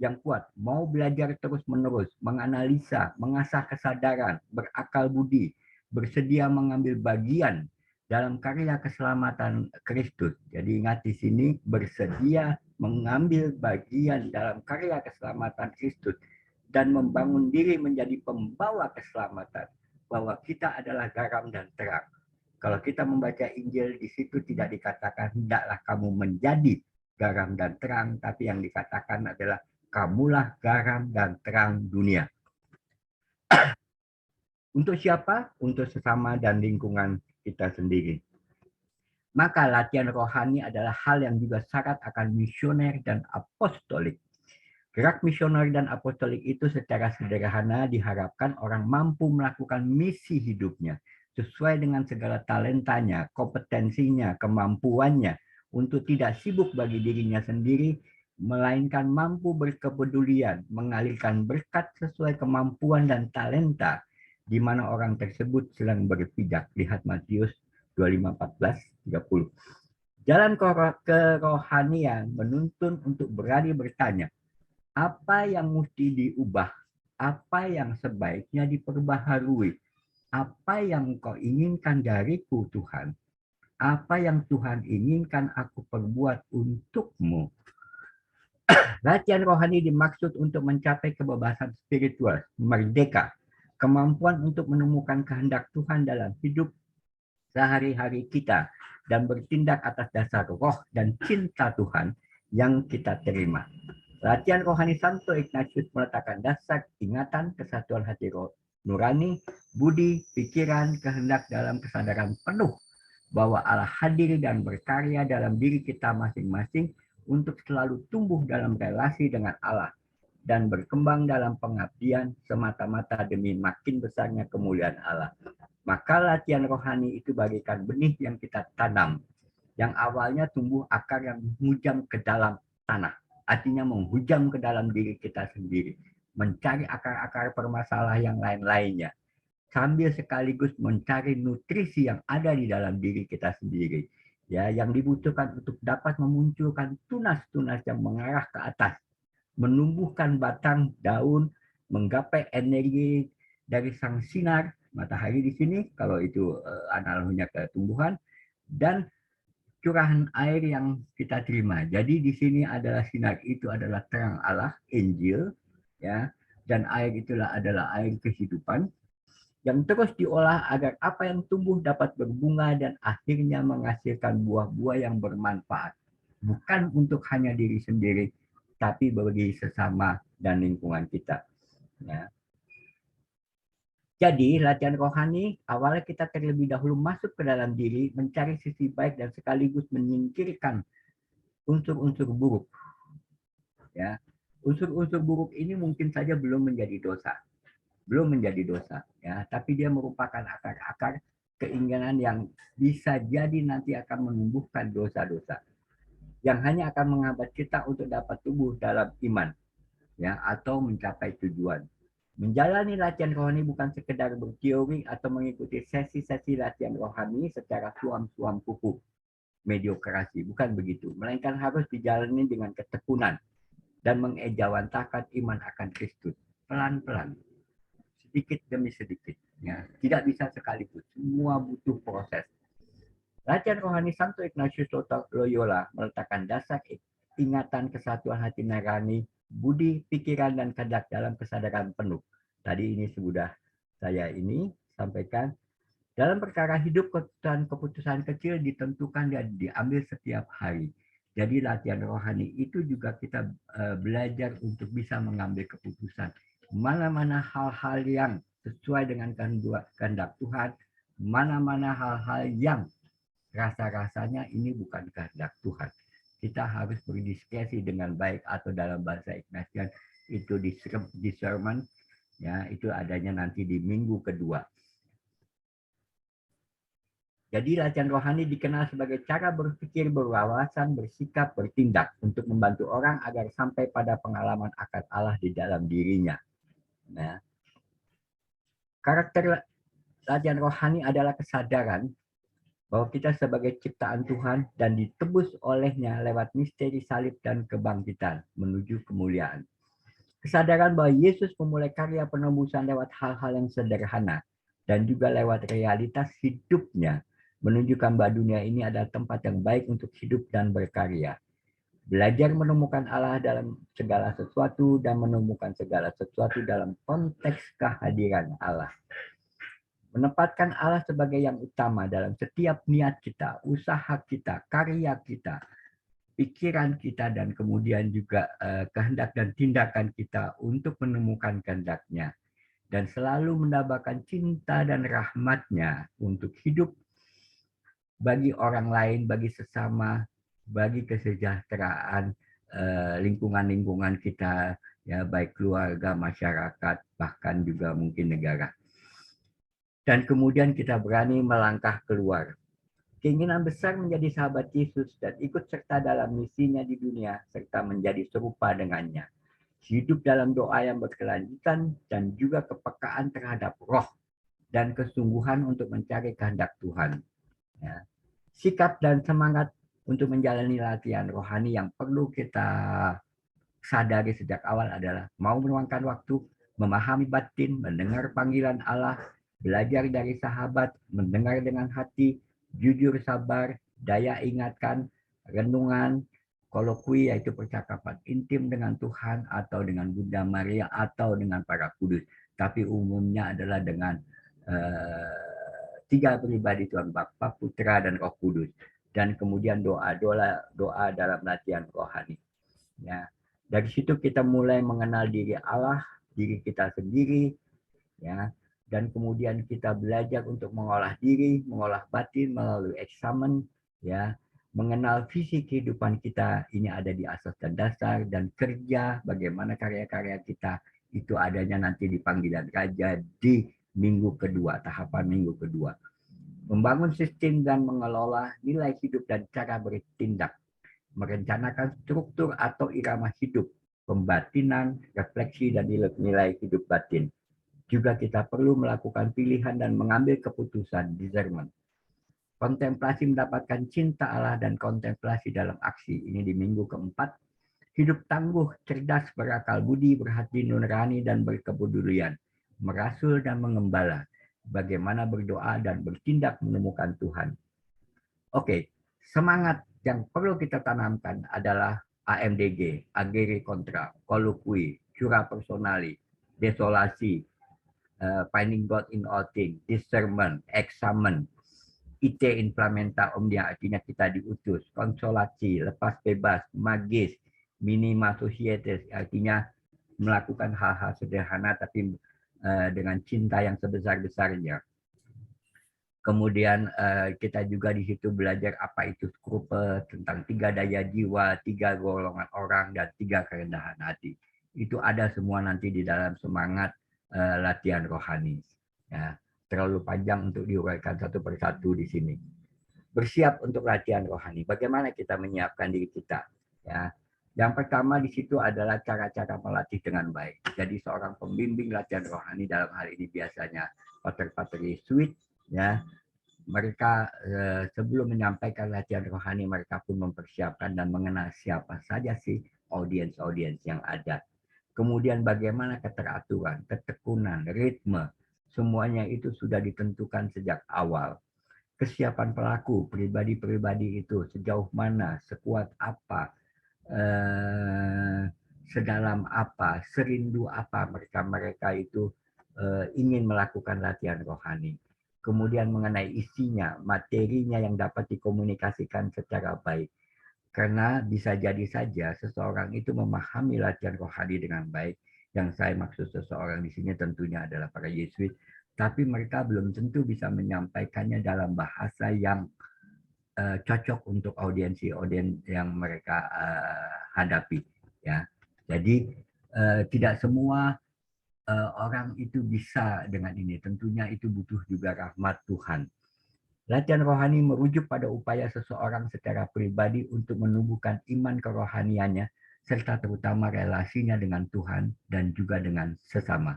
yang kuat, mau belajar terus-menerus, menganalisa, mengasah kesadaran, berakal budi, bersedia mengambil bagian dalam karya keselamatan Kristus. Jadi ingat di sini, bersedia mengambil bagian dalam karya keselamatan Kristus dan membangun diri menjadi pembawa keselamatan, bahwa kita adalah garam dan terang. Kalau kita membaca Injil, di situ tidak dikatakan hendaklah kamu menjadi garam dan terang, tapi yang dikatakan adalah kamulah garam dan terang dunia. Untuk siapa? Untuk sesama dan lingkungan kita sendiri. Maka latihan rohani adalah hal yang juga syarat akan misioner dan apostolik. Gerak misioner dan apostolik itu secara sederhana diharapkan orang mampu melakukan misi hidupnya sesuai dengan segala talentanya, kompetensinya, kemampuannya untuk tidak sibuk bagi dirinya sendiri, melainkan mampu berkepedulian, mengalirkan berkat sesuai kemampuan dan talenta di mana orang tersebut sedang berpijak. Lihat Matius 25:14-30. Jalan kerohanian menuntun untuk berani bertanya, apa yang mesti diubah? Apa yang sebaiknya diperbaharui? Apa yang Engkau inginkan dariku, Tuhan? Apa yang Tuhan inginkan aku perbuat untukmu? Latihan rohani dimaksud untuk mencapai kebebasan spiritual, merdeka, kemampuan untuk menemukan kehendak Tuhan dalam hidup sehari-hari kita, dan bertindak atas dasar roh dan cinta Tuhan yang kita terima. Latihan rohani Santo Ignatius meletakkan dasar ingatan, kesatuan hati nurani, budi, pikiran, kehendak dalam kesadaran penuh bahwa Allah hadir dan berkarya dalam diri kita masing-masing untuk selalu tumbuh dalam relasi dengan Allah dan berkembang dalam pengabdian semata-mata demi makin besarnya kemuliaan Allah. Maka latihan rohani itu bagaikan benih yang kita tanam, yang awalnya tumbuh akar yang menghujam ke dalam tanah. Artinya menghujam ke dalam diri kita sendiri, mencari akar-akar permasalahan yang lain-lainnya, sambil sekaligus mencari nutrisi yang ada di dalam diri kita sendiri, ya, yang dibutuhkan untuk dapat memunculkan tunas-tunas yang mengarah ke atas, menumbuhkan batang, daun, menggapai energi dari sang sinar matahari di sini, kalau itu analoginya ke tumbuhan, dan curahan air yang kita terima. Jadi di sini adalah sinar itu adalah terang Allah, Injil, ya, dan air itulah adalah air kehidupan yang terus diolah agar apa yang tumbuh dapat berbunga dan akhirnya menghasilkan buah-buah yang bermanfaat, bukan untuk hanya diri sendiri, tapi bagi sesama dan lingkungan kita. Ya. Jadi latihan rohani awalnya kita terlebih dahulu masuk ke dalam diri, mencari sisi baik dan sekaligus menyingkirkan unsur-unsur buruk. Ya, unsur-unsur buruk ini mungkin saja belum menjadi dosa, ya, tapi dia merupakan akar-akar keinginan yang bisa jadi nanti akan menumbuhkan dosa-dosa yang hanya akan menghambat kita untuk dapat tumbuh dalam iman, ya, atau mencapai tujuan. Menjalani latihan rohani bukan sekedar berteori atau mengikuti sesi-sesi latihan rohani secara suam-suam kuku, mediokrasi, bukan begitu. Melainkan harus dijalani dengan ketekunan dan mengejawantahkan iman akan Kristus, pelan-pelan, sedikit demi sedikit. Ya. Tidak bisa sekaligus, semua butuh proses. Latihan rohani Santo Ignatius Loyola meletakkan dasar ingatan kesatuan hati nurani, budi, pikiran, dan kehendak dalam kesadaran penuh. Tadi ini sudah saya ini sampaikan. Dalam perkara hidup, keputusan-keputusan kecil ditentukan dan diambil setiap hari. Jadi latihan rohani itu juga kita belajar untuk bisa mengambil keputusan. Mana-mana hal-hal yang sesuai dengan kehendak Tuhan, mana-mana hal-hal yang rasa-rasanya ini bukan kehendak Tuhan. Kita harus berdiskresi dengan baik, atau dalam bahasa Ignatian itu discernment, ya, itu adanya nanti di minggu kedua. Jadi latihan rohani dikenal sebagai cara berpikir, berwawasan, bersikap, bertindak untuk membantu orang agar sampai pada pengalaman akan Allah di dalam dirinya. Nah, karakter latihan rohani adalah kesadaran bahwa kita sebagai ciptaan Tuhan dan ditebus olehnya lewat misteri salib dan kebangkitan menuju kemuliaan. Kesadaran bahwa Yesus memulai karya penebusan lewat hal-hal yang sederhana dan juga lewat realitas hidupnya menunjukkan bahwa dunia ini adalah tempat yang baik untuk hidup dan berkarya. Belajar menemukan Allah dalam segala sesuatu dan menemukan segala sesuatu dalam konteks kehadiran Allah. Menempatkan Allah sebagai yang utama dalam setiap niat kita, usaha kita, karya kita, pikiran kita, dan kemudian juga kehendak dan tindakan kita untuk menemukan kehendaknya. Dan selalu mendapatkan cinta dan rahmatnya untuk hidup bagi orang lain, bagi sesama, bagi kesejahteraan lingkungan-lingkungan kita, ya, baik keluarga, masyarakat, bahkan juga mungkin negara. Dan kemudian kita berani melangkah keluar. Keinginan besar menjadi sahabat Yesus dan ikut serta dalam misinya di dunia, serta menjadi serupa dengannya. Hidup dalam doa yang berkelanjutan dan juga kepekaan terhadap roh dan kesungguhan untuk mencari kehendak Tuhan. Ya. Sikap dan semangat untuk menjalani latihan rohani yang perlu kita sadari sejak awal adalah mau meluangkan waktu, memahami batin, mendengar panggilan Allah, belajar dari sahabat, mendengar dengan hati, jujur sabar, daya ingatkan, renungan, kolokwi yaitu percakapan intim dengan Tuhan atau dengan Bunda Maria atau dengan para kudus. Tapi umumnya adalah dengan tiga pribadi Tuhan, Bapa, Putra, dan Roh Kudus. Dan kemudian doa dalam latihan rohani. Ya. Dari situ kita mulai mengenal diri Allah, diri kita sendiri, ya. Dan kemudian kita belajar untuk mengolah diri, mengolah batin melalui eksamen, ya. Mengenal visi kehidupan kita, ini ada di asas dan dasar, dan kerja, bagaimana karya-karya kita, itu adanya nanti di panggilan raja di minggu kedua, tahapan minggu kedua. Membangun sistem dan mengelola nilai hidup dan cara bertindak. Merencanakan struktur atau irama hidup, pembatinan, refleksi, dan nilai hidup batin. Juga kita perlu melakukan pilihan dan mengambil keputusan, discernment. Kontemplasi mendapatkan cinta Allah dan kontemplasi dalam aksi. Ini di minggu keempat. Hidup tangguh, cerdas, berakal budi, berhati nurani, dan berkepedulian. Merasul dan mengembala. Bagaimana berdoa dan bertindak menemukan Tuhan. Oke, semangat yang perlu kita tanamkan adalah AMDG, agere contra, kolokwi, cura personali, desolasi, finding God in all things, discernment, examen, ite implementa omnia, artinya kita diutus, konsolasi, lepas bebas, magis, minima societas, artinya melakukan hal-hal sederhana tapi dengan cinta yang sebesar-besarnya. Kemudian kita juga di situ belajar apa itu skrupe, tentang 3 daya jiwa, 3 golongan orang, dan 3 kerendahan hati. Itu ada semua nanti di dalam semangat latihan rohani. Ya, terlalu panjang untuk diuraikan satu persatu di sini. Bersiap untuk latihan rohani. Bagaimana kita menyiapkan diri kita? Ya, yang pertama di situ adalah cara-cara melatih dengan baik. Jadi seorang pembimbing latihan rohani dalam hal ini biasanya pater-pater Yesuit, ya, mereka sebelum menyampaikan latihan rohani, mereka pun mempersiapkan dan mengenal siapa saja sih audiens-audiens yang ada. Kemudian bagaimana keteraturan, ketekunan, ritme, semuanya itu sudah ditentukan sejak awal. Kesiapan pelaku, pribadi-pribadi itu sejauh mana, sekuat apa, sedalam apa, serindu apa mereka itu ingin melakukan latihan rohani. Kemudian mengenai isinya, materinya yang dapat dikomunikasikan secara baik. Karena bisa jadi saja seseorang itu memahami latihan rohani dengan baik. Yang saya maksud seseorang di sini tentunya adalah para Yesuit, tapi mereka belum tentu bisa menyampaikannya dalam bahasa yang cocok untuk audiens yang mereka hadapi. Ya, jadi tidak semua orang itu bisa dengan ini. Tentunya itu butuh juga rahmat Tuhan. Latihan rohani merujuk pada upaya seseorang secara pribadi untuk menumbuhkan iman kerohaniannya, serta terutama relasinya dengan Tuhan dan juga dengan sesama.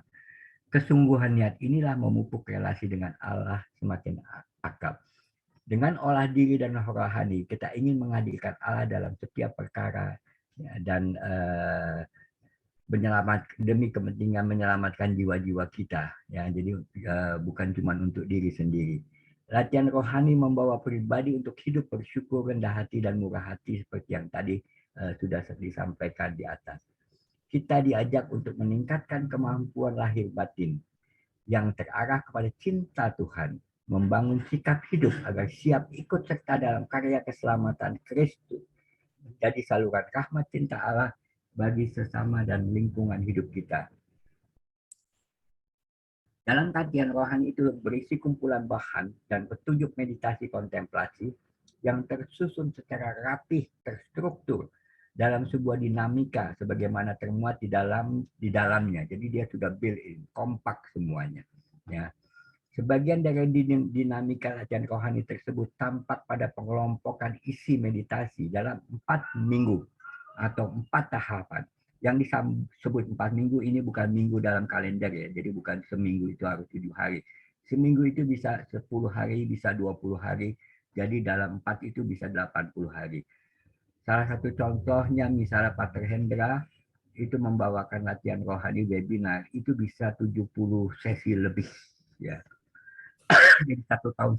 Kesungguhan niat inilah memupuk relasi dengan Allah semakin akrab. Dengan olah diri dan rohani, kita ingin menghadirkan Allah dalam setiap perkara ya, dan demi kepentingan menyelamatkan jiwa-jiwa kita. Ya, jadi bukan cuma untuk diri sendiri. Latihan rohani membawa pribadi untuk hidup bersyukur, rendah hati, dan murah hati seperti yang tadi sudah disampaikan di atas. Kita diajak untuk meningkatkan kemampuan lahir batin yang terarah kepada cinta Tuhan, membangun sikap hidup agar siap ikut serta dalam karya keselamatan Kristus, menjadi saluran rahmat cinta Allah bagi sesama dan lingkungan hidup kita. Dalam kajian rohani itu berisi kumpulan bahan dan petunjuk meditasi kontemplasi yang tersusun secara rapih, terstruktur dalam sebuah dinamika sebagaimana termuat di dalamnya. Jadi dia sudah built-in, kompak semuanya. Ya. Sebagian dari dinamika latihan rohani tersebut tampak pada pengelompokan isi meditasi dalam 4 minggu atau 4 tahapan. Yang disebut 4 minggu ini bukan minggu dalam kalender ya, jadi bukan seminggu itu harus 7 hari. Seminggu itu bisa 10 hari, bisa 20 hari, jadi dalam 4 itu bisa 80 hari. Salah satu contohnya misalnya Pater Hendra itu membawakan latihan rohani webinar, itu bisa 70 sesi lebih ya. Jadi 1,5 tahun.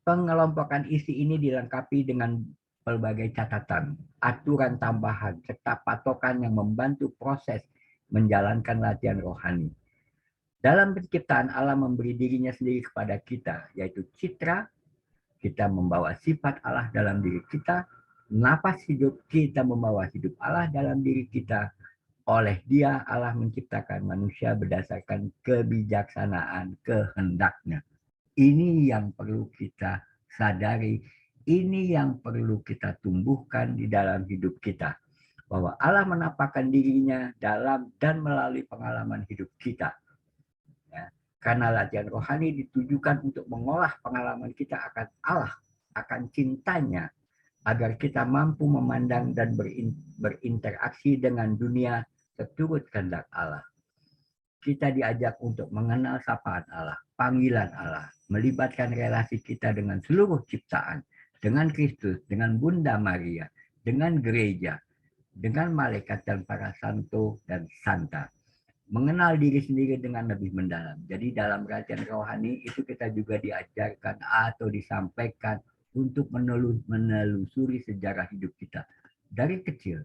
Pengelompokan isi ini dilengkapi dengan berbagai catatan, aturan tambahan, serta patokan yang membantu proses menjalankan latihan rohani. Dalam penciptaan Allah memberi dirinya sendiri kepada kita, yaitu citra, kita membawa sifat Allah dalam diri kita, napas hidup kita membawa hidup Allah dalam diri kita. Oleh Dia Allah menciptakan manusia berdasarkan kebijaksanaan kehendaknya. Ini yang perlu kita sadari, ini yang perlu kita tumbuhkan di dalam hidup kita. Bahwa Allah menampakkan dirinya dalam dan melalui pengalaman hidup kita. Ya, karena latihan rohani ditujukan untuk mengolah pengalaman kita akan Allah, akan cintanya, agar kita mampu memandang dan berinteraksi dengan dunia seturut kehendak Allah. Kita diajak untuk mengenal sapaan Allah, panggilan Allah, melibatkan relasi kita dengan seluruh ciptaan, dengan Kristus, dengan Bunda Maria, dengan gereja, dengan malaikat dan para santo dan santa. Mengenal diri sendiri dengan lebih mendalam. Jadi dalam latihan rohani itu kita juga diajarkan atau disampaikan untuk menelusuri sejarah hidup kita. Dari kecil,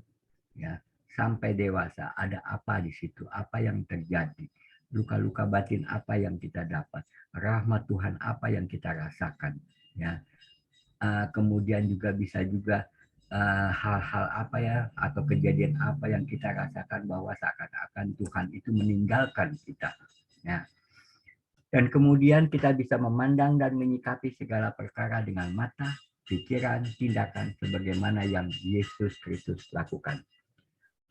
ya, sampai dewasa, ada apa di situ, apa yang terjadi, luka-luka batin apa yang kita dapat, rahmat Tuhan apa yang kita rasakan, ya. Kemudian juga bisa juga hal-hal apa ya, atau kejadian apa yang kita rasakan bahwa seakan-akan Tuhan itu meninggalkan kita, ya. Dan kemudian kita bisa memandang dan menyikapi segala perkara dengan mata, pikiran, tindakan sebagaimana yang Yesus Kristus lakukan.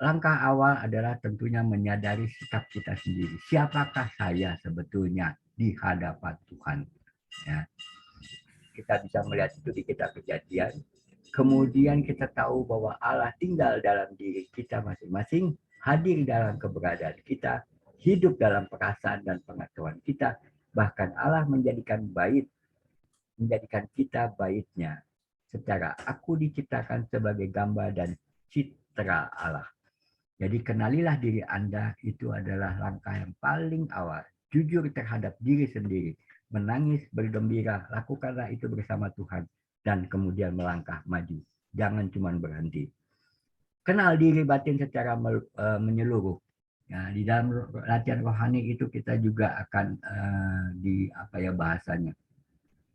Langkah awal adalah tentunya menyadari sikap kita sendiri. Siapakah saya sebetulnya di hadapan Tuhan? Ya. Kita bisa melihat itu di kitab Kejadian. Kemudian kita tahu bahwa Allah tinggal dalam diri kita masing-masing, hadir dalam keberadaan kita, hidup dalam perasaan dan pengetahuan kita. Bahkan Allah menjadikan kita baitnya. Secara aku diciptakan sebagai gambar dan citra Allah. Jadi kenalilah diri Anda, itu adalah langkah yang paling awal. Jujur terhadap diri sendiri, menangis, bergembira, lakukanlah itu bersama Tuhan, dan kemudian melangkah maju. Jangan cuma berhenti. Kenal diri batin secara menyeluruh. Ya, di dalam latihan rohani itu kita juga akan bahasanya,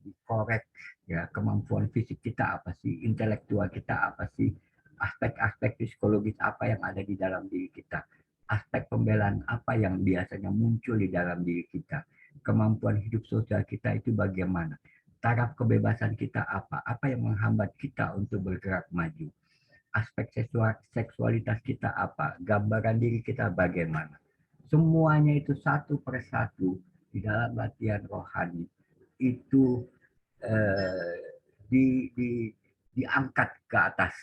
dikorek, Ya, kemampuan fisik kita apa sih, intelektual kita apa sih, aspek-aspek psikologis apa yang ada di dalam diri kita, aspek pembelaan apa yang biasanya muncul di dalam diri kita, kemampuan hidup sosial kita itu bagaimana, taraf kebebasan kita apa yang menghambat kita untuk bergerak maju, aspek seksualitas kita apa, gambaran diri kita bagaimana. Semuanya itu satu persatu di dalam latihan rohani itu diangkat ke atas,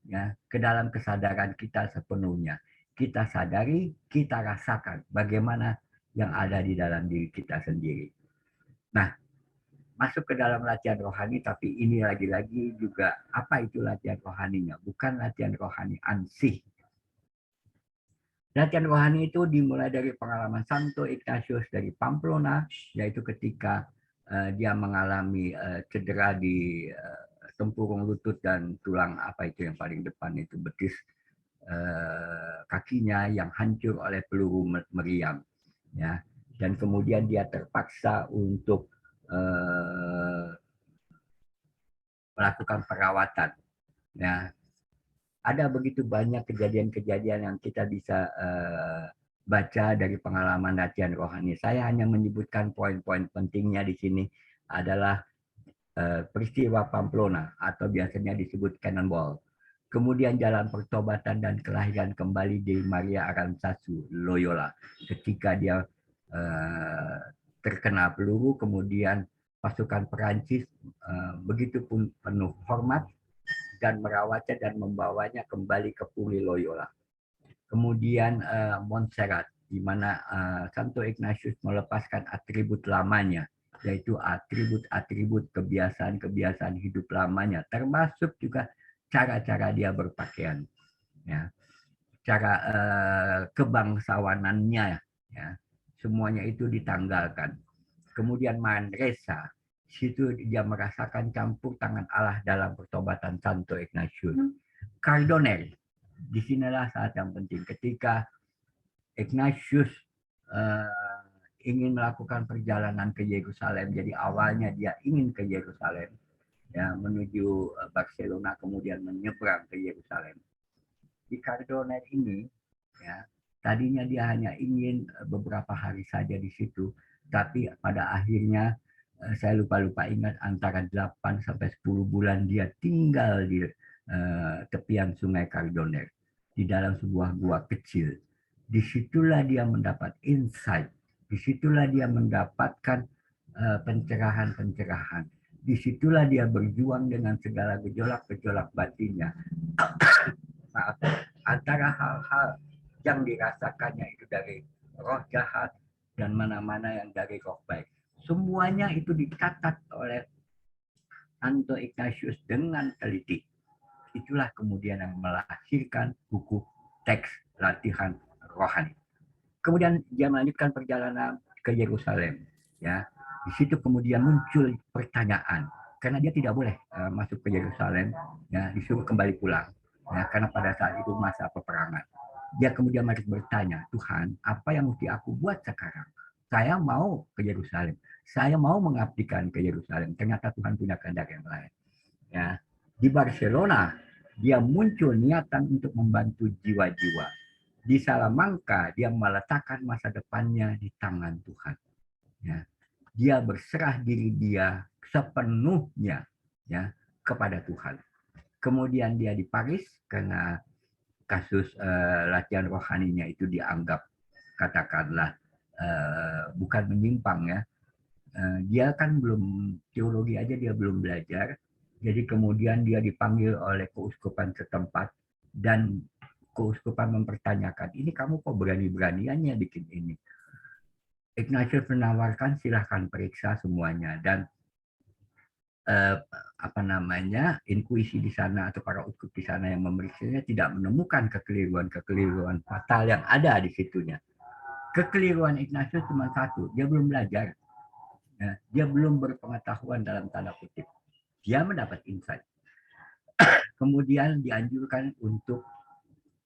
ya, ke dalam kesadaran kita sepenuhnya. Kita sadari, kita rasakan bagaimana yang ada di dalam diri kita sendiri. Nah, masuk ke dalam latihan rohani, tapi ini lagi-lagi juga apa itu latihan rohaninya? Bukan latihan rohani ansih. Latihan rohani itu dimulai dari pengalaman Santo Ignatius dari Pamplona, yaitu ketika dia mengalami cedera di tempurung lutut dan tulang apa itu yang paling depan itu betis kakinya yang hancur oleh peluru meriam, ya. Dan kemudian dia terpaksa untuk melakukan perawatan, ya. Ada begitu banyak kejadian-kejadian yang kita bisa baca dari pengalaman latihan rohani. Saya hanya menyebutkan poin-poin pentingnya di sini adalah peristiwa Pamplona atau biasanya disebut Cannonball. Kemudian jalan pertobatan dan kelahiran kembali di Maria Aranzazu Loyola ketika dia terkena peluru, kemudian pasukan Perancis begitu pun penuh hormat dan merawatnya dan membawanya kembali ke Puri Loyola. Kemudian Montserrat, di mana Santo Ignatius melepaskan atribut lamanya, yaitu atribut-atribut kebiasaan-kebiasaan hidup lamanya, termasuk juga cara-cara dia berpakaian, ya, cara kebangsawanannya, ya, semuanya itu ditanggalkan. Kemudian Manresa, situ dia merasakan campur tangan Allah dalam pertobatan Santo Ignatius. Cardonel, disinilah saat yang penting ketika Ignatius ingin melakukan perjalanan ke Yerusalem. Jadi awalnya dia ingin ke Yerusalem, ya, menuju Barcelona, kemudian menyeberang ke Yerusalem. Di Cardonel ini, ya, tadinya dia hanya ingin beberapa hari saja di situ, tapi pada akhirnya saya lupa ingat antara 8 sampai 10 bulan dia tinggal di tepian sungai Cardonel di dalam sebuah gua kecil. Disitulah dia mendapat insight, disitulah dia mendapatkan pencerahan-pencerahan. Disitulah dia berjuang dengan segala gejolak-gejolak batinnya. Antara hal-hal yang dirasakannya itu dari roh jahat dan mana-mana yang dari roh baik. Semuanya itu dicatat oleh Santo Ignatius dengan teliti. Itulah kemudian yang melahirkan buku teks latihan rohani. Kemudian dia melanjutkan perjalanan ke Yerusalem. Ya, di situ kemudian muncul pertanyaan, karena dia tidak boleh masuk ke Yerusalem, ya, disuruh kembali pulang, ya, karena pada saat itu masa peperangan. Dia kemudian harus bertanya, Tuhan, apa yang mesti aku buat sekarang? Saya mau ke Yerusalem, saya mau mengabdikan ke Yerusalem. Ternyata Tuhan punya kehendak yang lain. Ya, di Barcelona dia muncul niatan untuk membantu jiwa-jiwa. Di Salamanca dia meletakkan masa depannya di tangan Tuhan. Ya, dia berserah diri dia sepenuhnya, ya, kepada Tuhan. Kemudian dia di Paris karena kasus latihan rohaninya itu dianggap katakanlah bukan menyimpang, ya. Dia kan belum teologi aja dia belum belajar. Jadi kemudian dia dipanggil oleh keuskupan setempat dan keuskupan mempertanyakan, ini kamu kok berani-beraniannya bikin ini? Ignatius menawarkan silahkan periksa semuanya, dan inkuisi di sana atau para uskup di sana yang memeriksanya tidak menemukan kekeliruan fatal yang ada di situnya. Kekeliruan Ignatius cuma satu, dia belum belajar, ya, dia belum berpengetahuan dalam tanda kutip. Dia mendapat insight. Kemudian dianjurkan untuk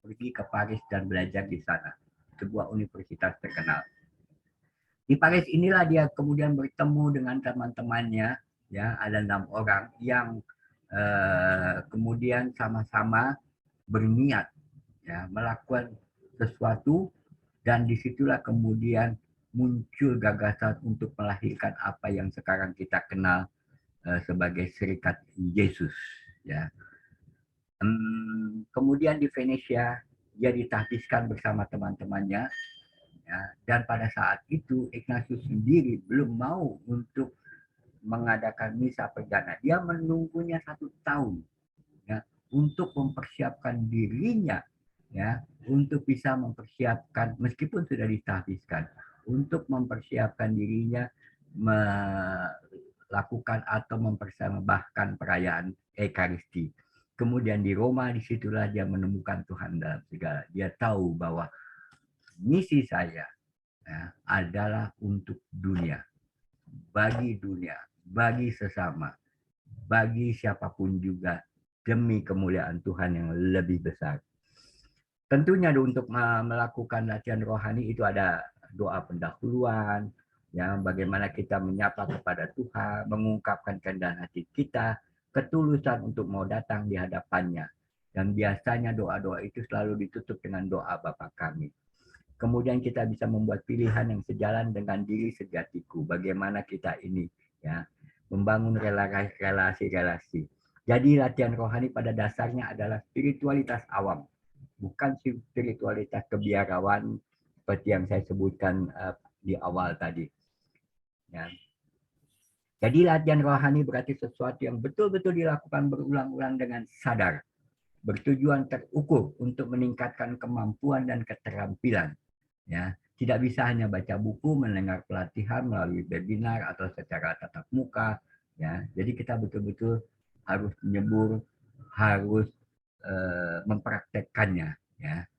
pergi ke Paris dan belajar di sana, sebuah universitas terkenal. Di Paris inilah dia kemudian bertemu dengan teman-temannya ya, ada 6 orang yang kemudian sama-sama berniat ya melakukan sesuatu, dan disitulah kemudian muncul gagasan untuk melahirkan apa yang sekarang kita kenal sebagai Serikat Yesus ya. Kemudian di Venesia dia ditahbiskan bersama teman-temannya ya, dan pada saat itu Ignatius sendiri belum mau untuk mengadakan misa perdana. Dia menunggunya 1 tahun ya untuk mempersiapkan dirinya ya untuk bisa mempersiapkan meskipun sudah ditahbiskan untuk mempersiapkan dirinya melakukan atau mempersembahkan perayaan Ekaristi. Kemudian di Roma disitulah dia menemukan Tuhan dalam segala. Dia tahu bahwa misi saya ya, adalah untuk dunia, bagi sesama, bagi siapapun juga, demi kemuliaan Tuhan yang lebih besar. Tentunya untuk melakukan latihan rohani itu ada doa pendahuluan, ya, bagaimana kita menyapa kepada Tuhan, mengungkapkan kehendak hati kita, ketulusan untuk mau datang di hadapannya. Dan biasanya doa-doa itu selalu ditutup dengan doa Bapa kami. Kemudian kita bisa membuat pilihan yang sejalan dengan diri sejatiku. Bagaimana kita ini ya membangun relasi-relasi. Jadi latihan rohani pada dasarnya adalah spiritualitas awam, bukan spiritualitas kebiarawan seperti yang saya sebutkan di awal tadi. Ya. Jadi latihan rohani berarti sesuatu yang betul-betul dilakukan berulang-ulang dengan sadar, bertujuan terukur untuk meningkatkan kemampuan dan keterampilan. Ya, tidak bisa hanya baca buku, mendengar pelatihan melalui webinar atau secara tatap muka. Ya, jadi kita betul-betul harus menyebur, harus mempraktekkannya. Ya,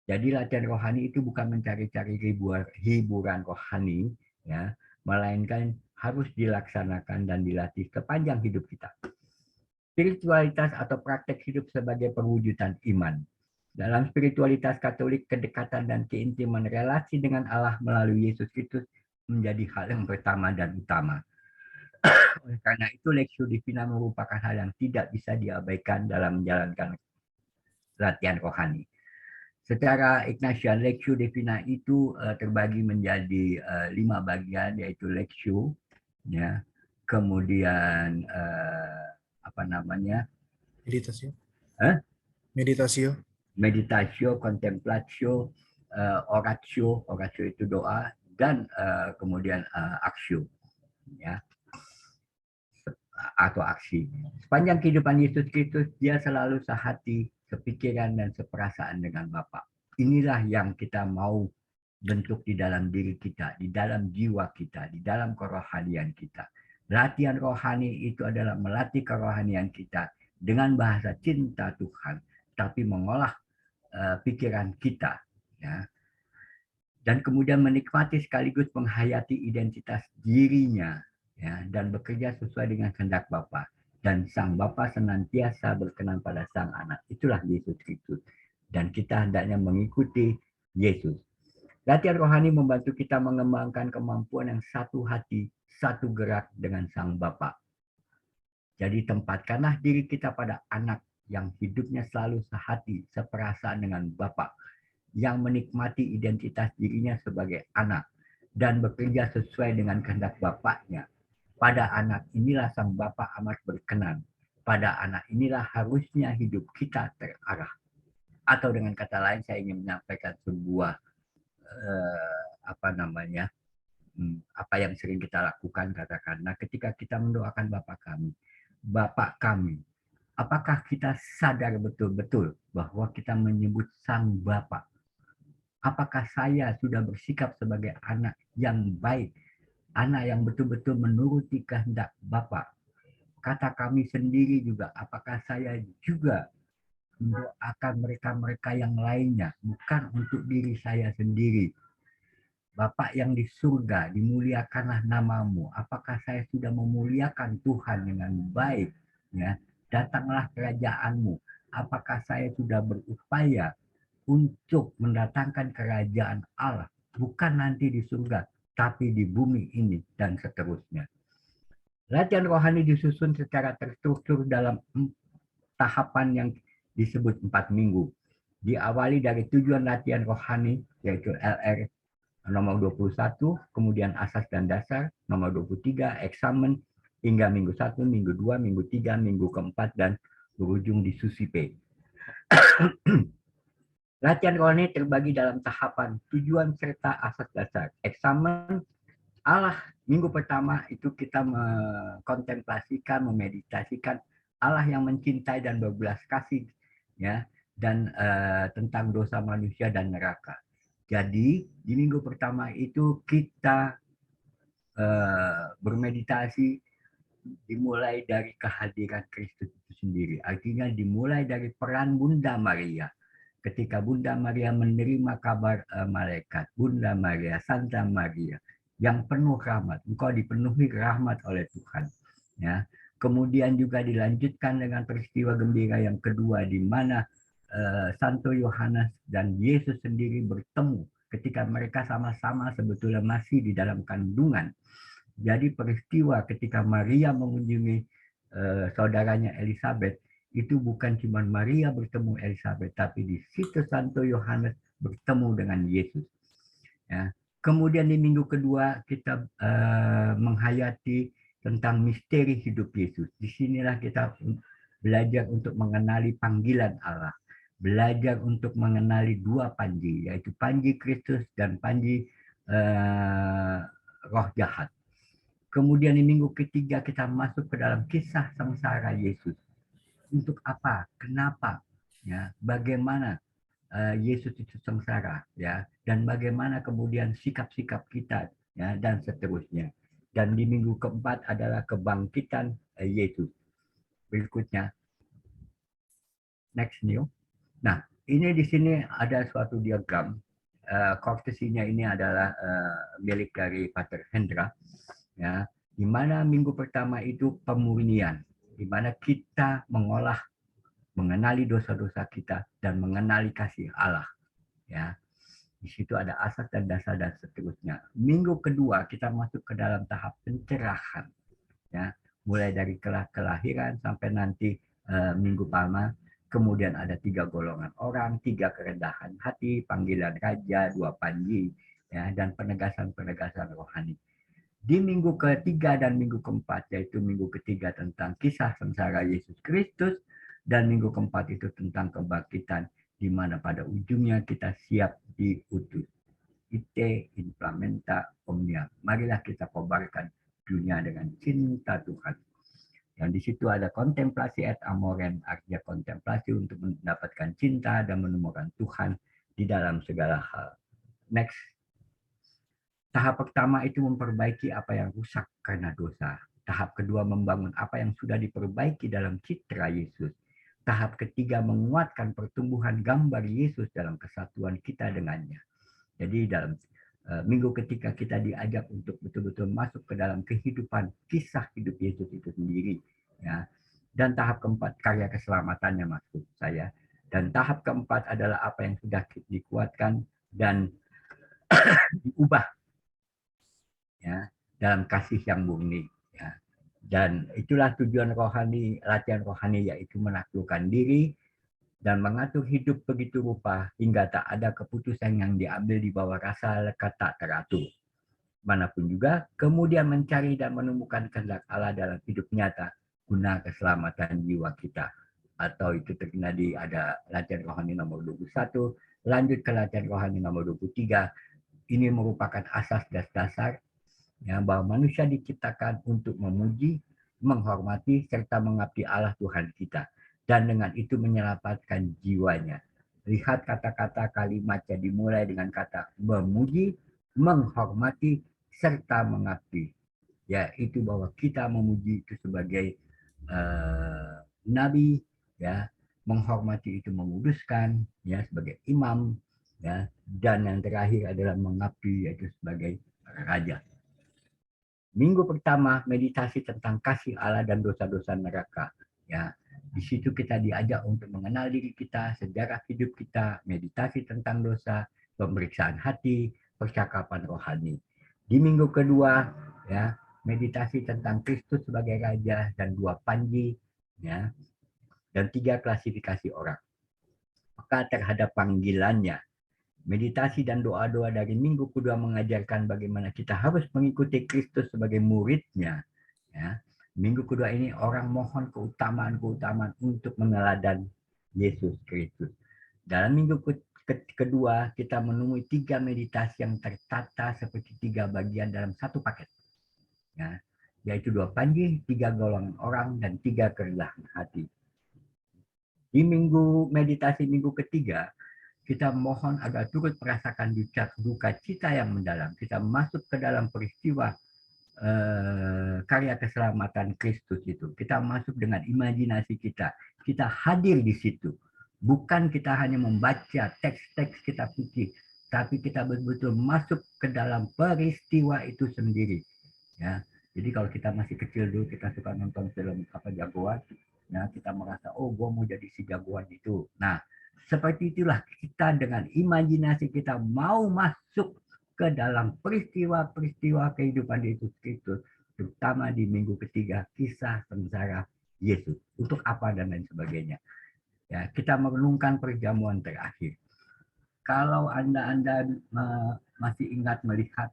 jadi latihan rohani itu bukan mencari-cari hiburan rohani, ya, melainkan harus dilaksanakan dan dilatih sepanjang hidup kita. Spiritualitas atau praktek hidup sebagai perwujudan iman. Dalam spiritualitas Katolik, kedekatan dan keintiman relasi dengan Allah melalui Yesus Kristus menjadi hal yang pertama dan utama. Oleh karena itu, Lectio Divina merupakan hal yang tidak bisa diabaikan dalam menjalankan latihan rohani. Secara Ignatian, Lectio Divina itu terbagi menjadi 5 bagian, yaitu Lectio, ya, kemudian Meditasio. Meditasio, Contemplatio, Oratio itu doa, dan kemudian aksio, ya, atau aksi. Sepanjang kehidupan Yesus Kristus, dia selalu sehati, sepikiran, dan seperasaan dengan Bapa. Inilah yang kita mau bentuk di dalam diri kita, di dalam jiwa kita, di dalam kerohanian kita. Latihan rohani itu adalah melatih kerohanian kita dengan bahasa cinta Tuhan, tapi mengolah pikiran kita, ya, dan kemudian menikmati sekaligus menghayati identitas dirinya, ya, dan bekerja sesuai dengan kehendak Bapa. Dan Sang Bapa senantiasa berkenan pada Sang Anak. Itulah Yesus Kristus. Dan kita hendaknya mengikuti Yesus. Latihan rohani membantu kita mengembangkan kemampuan yang satu hati, satu gerak dengan Sang Bapa. Jadi tempatkanlah diri kita pada anak yang hidupnya selalu sehati, seperasaan dengan Bapa, yang menikmati identitas dirinya sebagai anak dan bekerja sesuai dengan kehendak Bapaknya. Pada anak inilah Sang Bapa amat berkenan. Pada anak inilah harusnya hidup kita terarah. Atau dengan kata lain, saya ingin menyampaikan sebuah apa yang sering kita lakukan, katakanlah ketika kita mendoakan Bapa kami, apakah kita sadar betul-betul bahwa kita menyebut Sang Bapa? Apakah saya sudah bersikap sebagai anak yang baik, anak yang betul-betul menuruti kehendak Bapa? Kata kami sendiri juga, apakah saya juga mendoakan mereka-mereka yang lainnya, bukan untuk diri saya sendiri? Bapa yang di surga, dimuliakanlah namamu. Apakah saya sudah memuliakan Tuhan dengan baik? Ya, datanglah kerajaanmu. Apakah saya sudah berupaya untuk mendatangkan kerajaan Allah, bukan nanti di surga, tapi di bumi ini, dan seterusnya. Latihan rohani disusun secara terstruktur dalam tahapan yang disebut 4 minggu. Diawali dari tujuan latihan rohani, yaitu LR nomor 21, kemudian asas dan dasar, nomor 23, eksamen, hingga minggu 1, minggu 2, minggu 3, minggu keempat, dan berujung di Susi P. Latihan rohani terbagi dalam tahapan tujuan serta asas dasar. Eksamen Allah, minggu pertama itu kita mengkontemplasikan, memeditasikan Allah yang mencintai dan berbelas kasih, ya, dan tentang dosa manusia dan neraka. Jadi di minggu pertama itu kita bermeditasi dimulai dari kehadiran Kristus itu sendiri. Artinya dimulai dari peran Bunda Maria. Ketika Bunda Maria menerima kabar malaikat, Bunda Maria, Santa Maria, yang penuh rahmat, engkau dipenuhi rahmat oleh Tuhan. Ya. Kemudian juga dilanjutkan dengan peristiwa gembira yang kedua, di mana Santo Yohanes dan Yesus sendiri bertemu ketika mereka sama-sama sebetulnya masih di dalam kandungan. Jadi peristiwa ketika Maria mengunjungi saudaranya Elizabeth, itu bukan cuma Maria bertemu Elizabeth, tapi di situ Santo Yohanes bertemu dengan Yesus. Ya. Kemudian di minggu kedua kita menghayati tentang misteri hidup Yesus. Disinilah kita belajar untuk mengenali panggilan Allah, belajar untuk mengenali dua panji, yaitu panji Kristus dan panji roh jahat. Kemudian di minggu ketiga kita masuk ke dalam kisah sengsara Yesus. Untuk apa? Kenapa? Ya, bagaimana Yesus itu sengsara, ya, dan bagaimana kemudian sikap-sikap kita, ya, dan seterusnya. Dan di minggu keempat adalah kebangkitan Yesus. Berikutnya, next new. Nah, ini di sini ada suatu diagram. Kortesinya ini adalah milik dari Pater Hendra, ya, di mana minggu pertama itu pemurnian, di mana kita mengenali dosa-dosa kita dan mengenali kasih Allah, ya. Di situ ada asas dan dasar dan seterusnya. Minggu kedua kita masuk ke dalam tahap pencerahan, ya, mulai dari kelahiran sampai nanti minggu palma. Kemudian ada 3 golongan orang, 3 kerendahan hati, panggilan raja, 2 panji, ya, dan penegasan-penegasan rohani. Di minggu ketiga dan minggu keempat, yaitu minggu ketiga tentang kisah sengsara Yesus Kristus, dan minggu keempat itu tentang kebangkitan, di mana pada ujungnya kita siap diutus. Ite implementa omnia. Marilah kita kobarkan dunia dengan cinta Tuhan. Dan di situ ada kontemplasi et amorem, artinya kontemplasi untuk mendapatkan cinta dan menemukan Tuhan di dalam segala hal. Next. Tahap pertama itu memperbaiki apa yang rusak karena dosa. Tahap kedua membangun apa yang sudah diperbaiki dalam citra Yesus. Tahap ketiga menguatkan pertumbuhan gambar Yesus dalam kesatuan kita dengannya. Jadi dalam minggu ketika kita diajak untuk betul-betul masuk ke dalam kehidupan kisah hidup Yesus itu sendiri, ya. Dan tahap keempat karya keselamatannya maksud saya. Dan tahap keempat adalah apa yang sudah dikuatkan dan diubah, ya, dalam kasih yang murni, ya. Dan itulah tujuan rohani, latihan rohani, yaitu menaklukkan diri dan mengatur hidup begitu rupa hingga tak ada keputusan yang diambil di bawah rasa lekat tak teratur. Manapun juga, kemudian mencari dan menemukan kehendak Allah dalam hidup nyata guna keselamatan jiwa kita. Atau itu terkena di ada latihan rohani nomor 21, lanjut ke latihan rohani nomor 23. Ini merupakan asas dan dasar, ya, bahwa manusia diciptakan untuk memuji, menghormati, serta mengabdi Allah Tuhan kita. Dan dengan itu menyelamatkan jiwanya. Lihat kata-kata kalimatnya dimulai dengan kata memuji, menghormati, serta mengabdi. Yaitu bahwa kita memuji itu sebagai nabi, ya, menghormati itu menguduskan, ya, sebagai imam, ya, dan yang terakhir adalah mengabdi, yaitu sebagai raja. Minggu pertama meditasi tentang kasih Allah dan dosa-dosa neraka, ya. Di situ kita diajak untuk mengenal diri kita, sejarah hidup kita, meditasi tentang dosa, pemeriksaan hati, percakapan rohani. Di minggu kedua, ya, meditasi tentang Kristus sebagai Raja, dan 2 panji, ya, dan 3 klasifikasi orang. Maka terhadap panggilannya, meditasi dan doa-doa dari minggu kedua mengajarkan bagaimana kita harus mengikuti Kristus sebagai muridnya. Ya. Minggu kedua ini orang mohon keutamaan-keutamaan untuk meneladan Yesus Kristus. Dalam minggu kedua kita menemui 3 meditasi yang tertata seperti 3 bagian dalam satu paket. Ya, yaitu 2 panji, 3 golongan orang, dan 3 kerendahan hati. Di meditasi minggu ketiga, kita mohon agar turut merasakan duka cita yang mendalam. Kita masuk ke dalam peristiwa karya keselamatan Kristus itu. Kita masuk dengan imajinasi kita. Kita hadir di situ. Bukan kita hanya membaca teks-teks kitab suci, tapi kita betul-betul masuk ke dalam peristiwa itu sendiri. Ya. Jadi kalau kita masih kecil dulu, kita suka nonton film jagoan, ya, kita merasa, oh gue mau jadi si jagoan itu. Nah, seperti itulah kita dengan imajinasi kita mau masuk ke dalam peristiwa-peristiwa kehidupan Yesus Kristus, terutama di minggu ketiga, kisah sengsara Yesus. Untuk apa dan lain sebagainya. Ya, kita merenungkan perjamuan terakhir. Kalau Anda masih ingat melihat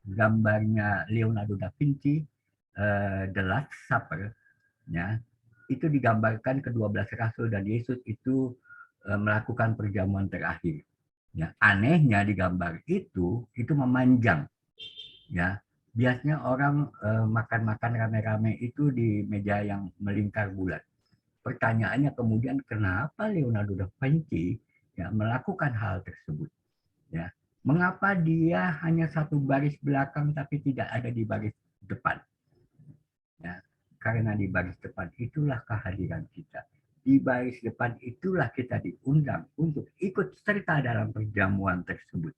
gambarnya Leonardo da Vinci, The Last Supper, ya, itu digambarkan ke-12 rasul dan Yesus itu melakukan perjamuan terakhir. Ya, anehnya di gambar itu memanjang. Ya, biasanya orang makan-makan rame-rame itu di meja yang melingkar bulat. Pertanyaannya kemudian kenapa Leonardo da Vinci ya melakukan hal tersebut? Ya, mengapa dia hanya satu baris belakang tapi tidak ada di baris depan? Ya, karena di baris depan itulah kehadiran kita. Di baris depan itulah kita diundang untuk ikut serta dalam perjamuan tersebut.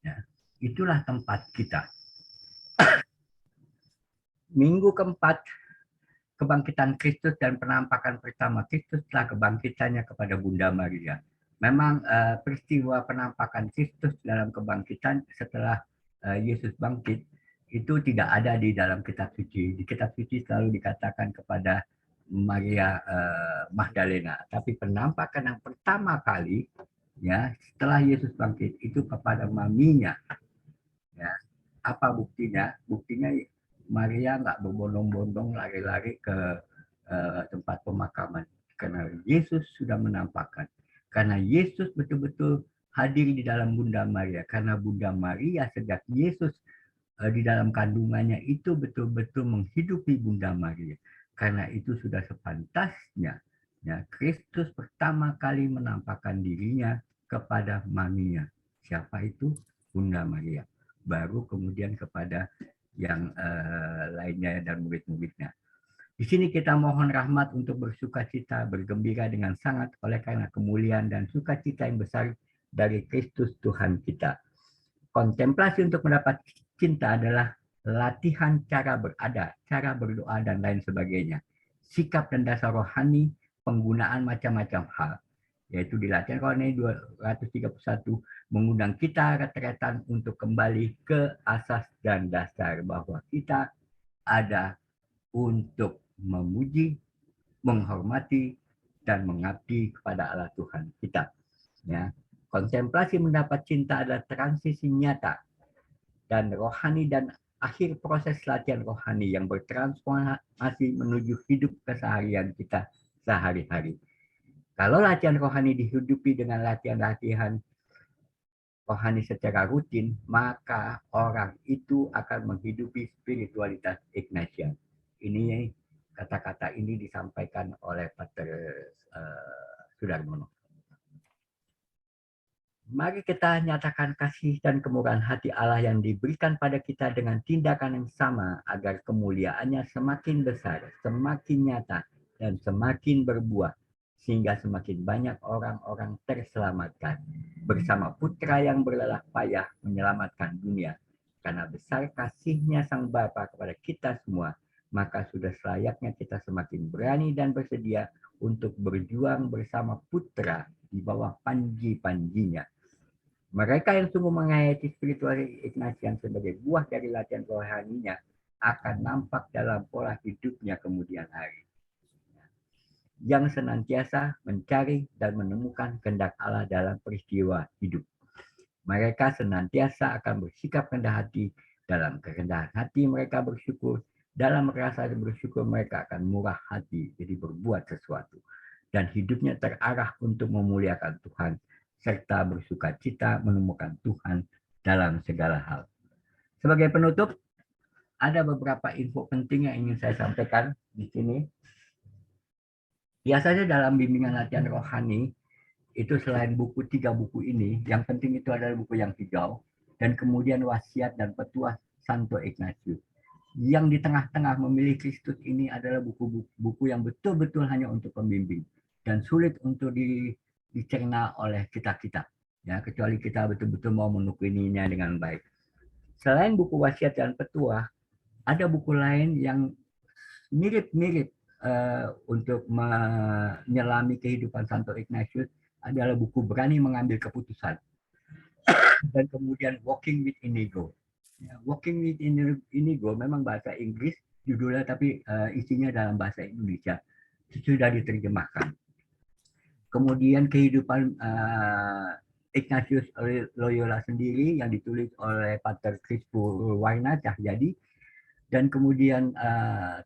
Ya, itulah tempat kita. Minggu keempat, kebangkitan Kristus dan penampakan pertama Kristus setelah kebangkitannya kepada Bunda Maria. Memang peristiwa penampakan Kristus dalam kebangkitan setelah Yesus bangkit itu tidak ada di dalam kitab suci. Di kitab suci selalu dikatakan kepada Maria Magdalena. Tapi penampakan yang pertama kali, ya, setelah Yesus bangkit itu kepada maminya. Ya, apa buktinya? Buktinya Maria nggak berbondong-bondong lari-lari ke tempat pemakaman. Karena Yesus sudah menampakkan. Karena Yesus betul-betul hadir di dalam Bunda Maria. Karena Bunda Maria sejak Yesus di dalam kandungannya itu betul-betul menghidupi Bunda Maria. Karena itu sudah sepantasnya ya, Kristus pertama kali menampakkan dirinya kepada maminya. Siapa itu? Bunda Maria. Baru kemudian kepada yang lainnya dan murid-muridnya. Di sini kita mohon rahmat untuk bersukacita, bergembira dengan sangat oleh karena kemuliaan dan sukacita yang besar dari Kristus Tuhan kita. Kontemplasi untuk mendapat cinta adalah latihan cara berada, cara berdoa, dan lain sebagainya. Sikap dan dasar rohani, penggunaan macam-macam hal. Yaitu di latihan rohani 231, mengundang kita retretan untuk kembali ke asas dan dasar bahwa kita ada untuk memuji, menghormati, dan mengabdi kepada Allah Tuhan kita. Ya. Kontemplasi mendapat cinta adalah transisi nyata dan rohani dan akhir proses latihan rohani yang bertransformasi menuju hidup keseharian kita sehari-hari. Kalau latihan rohani dihidupi dengan latihan-latihan rohani secara rutin, maka orang itu akan menghidupi spiritualitas Ignatian. Ini kata-kata ini disampaikan oleh Pater Sudarmono. Mari kita nyatakan kasih dan kemurahan hati Allah yang diberikan pada kita dengan tindakan yang sama agar kemuliaannya semakin besar, semakin nyata, dan semakin berbuah, sehingga semakin banyak orang-orang terselamatkan bersama Putra yang berlelah payah menyelamatkan dunia. Karena besar kasihnya Sang Bapa kepada kita semua, maka sudah selayaknya kita semakin berani dan bersedia untuk berjuang bersama Putra di bawah panji-panjinya. Mereka yang sungguh menghayati spiritual Ignatian sebagai buah dari latihan rohaninya akan nampak dalam pola hidupnya kemudian hari. Yang senantiasa mencari dan menemukan kehendak Allah dalam peristiwa hidup. Mereka senantiasa akan bersikap rendah hati, dalam kerendahan hati mereka bersyukur, dalam rasa bersyukur mereka akan murah hati, jadi berbuat sesuatu. Dan hidupnya terarah untuk memuliakan Tuhan, serta bersuka cita menemukan Tuhan dalam segala hal. Sebagai penutup, ada beberapa info penting yang ingin saya sampaikan di sini. Biasanya dalam bimbingan latihan rohani, itu selain buku 3 buku ini, yang penting itu adalah buku yang hijau, dan kemudian wasiat dan petuah Santo Ignatius. Yang di tengah-tengah memilih Kristus ini adalah buku-buku yang betul-betul hanya untuk pembimbing, dan sulit untuk dicerna oleh kita-kita. Ya, kecuali kita betul-betul mau menekuninya dengan baik. Selain buku wasiat dan petuah, ada buku lain yang mirip-mirip untuk menyelami kehidupan Santo Ignatius, adalah buku Berani Mengambil Keputusan, dan kemudian Walking with Inigo. Ya, Walking with Inigo memang bahasa Inggris judulnya, tapi isinya dalam bahasa Indonesia sudah diterjemahkan. Kemudian kehidupan Ignatius Loyola sendiri yang ditulis oleh Pater Crispus Warna Cahyadi, dan kemudian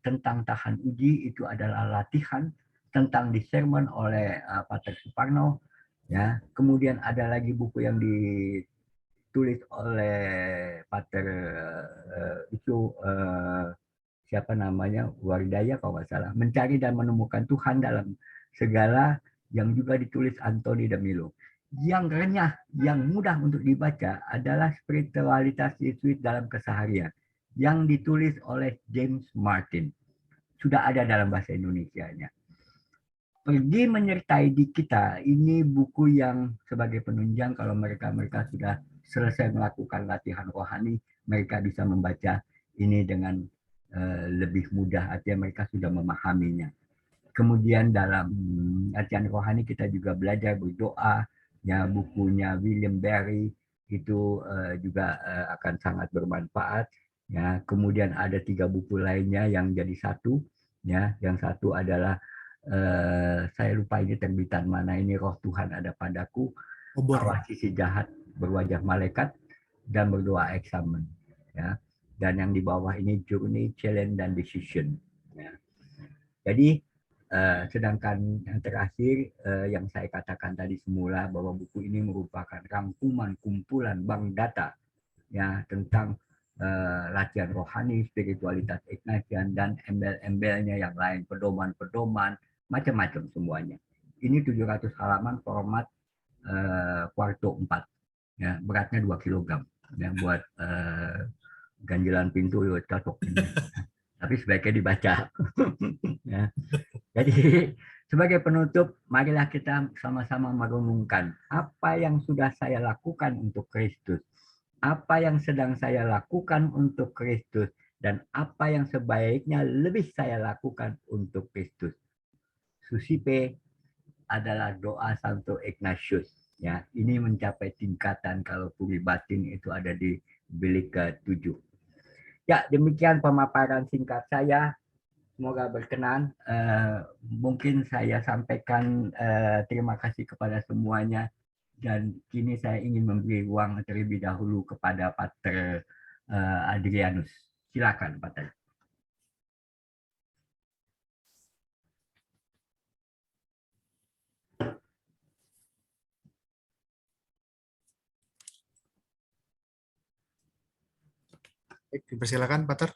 tentang tahan uji itu adalah latihan, tentang discernment oleh Pater Suparno. Ya, kemudian ada lagi buku yang ditulis oleh Pater siapa namanya, Wardaya kalau nggak salah, Mencari dan Menemukan Tuhan dalam Segala, yang juga ditulis Anthony de Milo. Yang renyah, yang mudah untuk dibaca adalah Spiritualitas Yesuit dalam Keseharian, yang ditulis oleh James Martin. Sudah ada dalam bahasa Indonesianya. Pergi Menyertai di Kita, ini buku yang sebagai penunjang kalau mereka sudah selesai melakukan latihan rohani, mereka bisa membaca ini dengan lebih mudah, artinya mereka sudah memahaminya. Kemudian dalam latihan rohani kita juga belajar berdoa, ya, bukunya William Barry itu juga akan sangat bermanfaat. Ya, kemudian ada 3 buku lainnya yang jadi satu, ya, yang satu adalah saya lupa ini terbitan mana ini, Roh Tuhan Ada Padaku, Awasi Si Jahat Berwajah Malaikat, dan Berdoa Eksamen. Ya. Dan yang di bawah ini Journey, Challenge, dan Decision. Ya. Jadi sedangkan yang terakhir yang saya katakan tadi semula, bahwa buku ini merupakan rangkuman kumpulan bank data, ya, tentang latihan rohani, spiritualitas Ignatian, dan embel-embelnya yang lain, pedoman-pedoman, macam-macam semuanya. Ini 700 halaman, format kuarto 4. Ya, beratnya 2 kg. Ya, buat ganjilan pintu ya cocok. Tapi sebaiknya dibaca. Ya. Jadi sebagai penutup, marilah kita sama-sama merenungkan apa yang sudah saya lakukan untuk Kristus, apa yang sedang saya lakukan untuk Kristus, dan apa yang sebaiknya lebih saya lakukan untuk Kristus. Susipe adalah doa Santo Ignatius. Ya, ini mencapai tingkatan kalau puri batin itu ada di bilik ke-7. Ya, demikian pemaparan singkat saya. Semoga berkenan. Mungkin saya sampaikan terima kasih kepada semuanya. Dan kini saya ingin memberi ruang terlebih dahulu kepada Pater Adrianus. Silakan, Pater. Dipersilakan, Pater.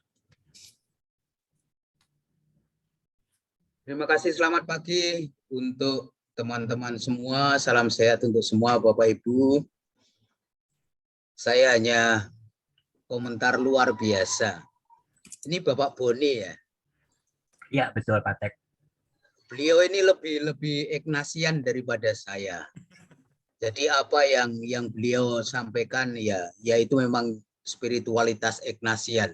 Terima kasih, selamat pagi untuk teman-teman semua. Salam sehat untuk semua Bapak Ibu. Saya hanya komentar luar biasa. Ini Bapak Boni ya? Ya, betul, Pater. Beliau ini lebih Ignatian daripada saya. Jadi apa yang beliau sampaikan ya itu memang spiritualitas Ignatian.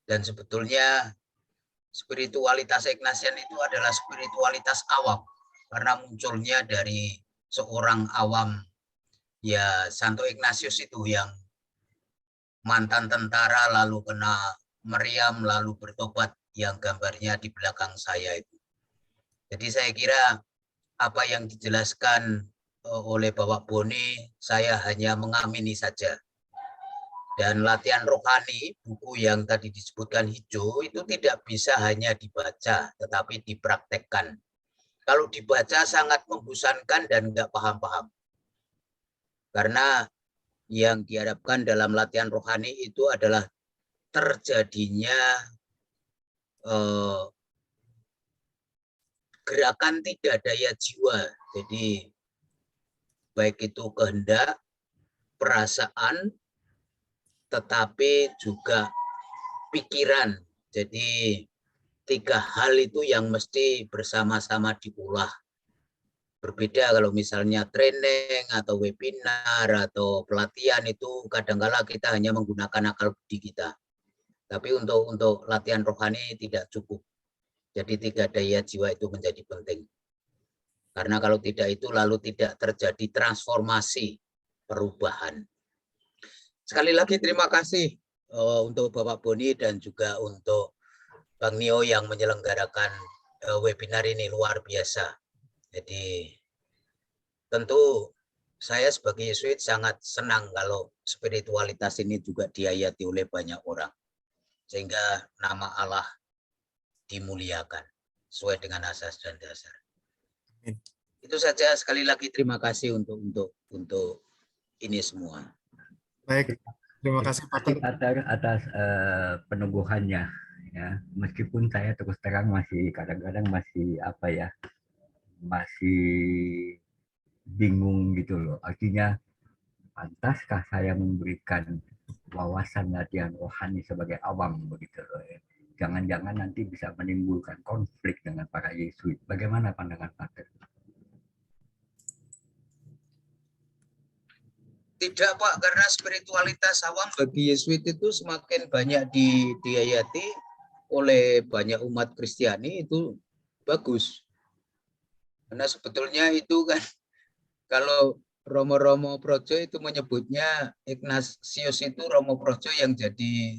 Dan sebetulnya spiritualitas Ignatian itu adalah spiritualitas awam, karena munculnya dari seorang awam, ya Santo Ignatius itu yang mantan tentara lalu kena meriam lalu bertobat yang gambarnya di belakang saya itu. Jadi saya kira apa yang dijelaskan oleh Bapak Boni, saya hanya mengamini saja. Dan latihan rohani, buku yang tadi disebutkan hijau, itu tidak bisa hanya dibaca, tetapi dipraktekkan. Kalau dibaca sangat membosankan dan nggak paham-paham. Karena yang diharapkan dalam latihan rohani itu adalah terjadinya gerakan tidak daya jiwa. Jadi baik itu kehendak, perasaan, tetapi juga pikiran. Jadi 3 hal itu yang mesti bersama-sama diolah. Berbeda kalau misalnya training atau webinar atau pelatihan itu kadang-kala kita hanya menggunakan akal budi kita. Tapi untuk latihan rohani tidak cukup. Jadi 3 daya jiwa itu menjadi penting. Karena kalau tidak itu lalu tidak terjadi transformasi, perubahan. Sekali lagi terima kasih untuk Bapak Boni dan juga untuk Bang Nio yang menyelenggarakan webinar ini, luar biasa. Jadi tentu saya sebagai Yesuit sangat senang kalau spiritualitas ini juga dihayati oleh banyak orang. Sehingga nama Allah dimuliakan sesuai dengan asas dan dasar. Amin. Itu saja, sekali lagi terima kasih untuk ini semua. Baik, terima kasih Pater. Pater atas peneguhannya. Ya, meskipun saya terus terang masih kadang-kadang masih apa ya, masih bingung gitu loh. Artinya, pantaskah saya memberikan wawasan latihan rohani sebagai awam begitu loh ya. Jangan-jangan nanti bisa menimbulkan konflik dengan para Yesuit. Bagaimana pandangan Pater? Tidak Pak, karena spiritualitas awam bagi Yesuit itu semakin banyak dihayati oleh banyak umat Kristiani itu bagus. Karena sebetulnya itu kan kalau Romo Projo itu menyebutnya Ignatius itu Romo Projo yang jadi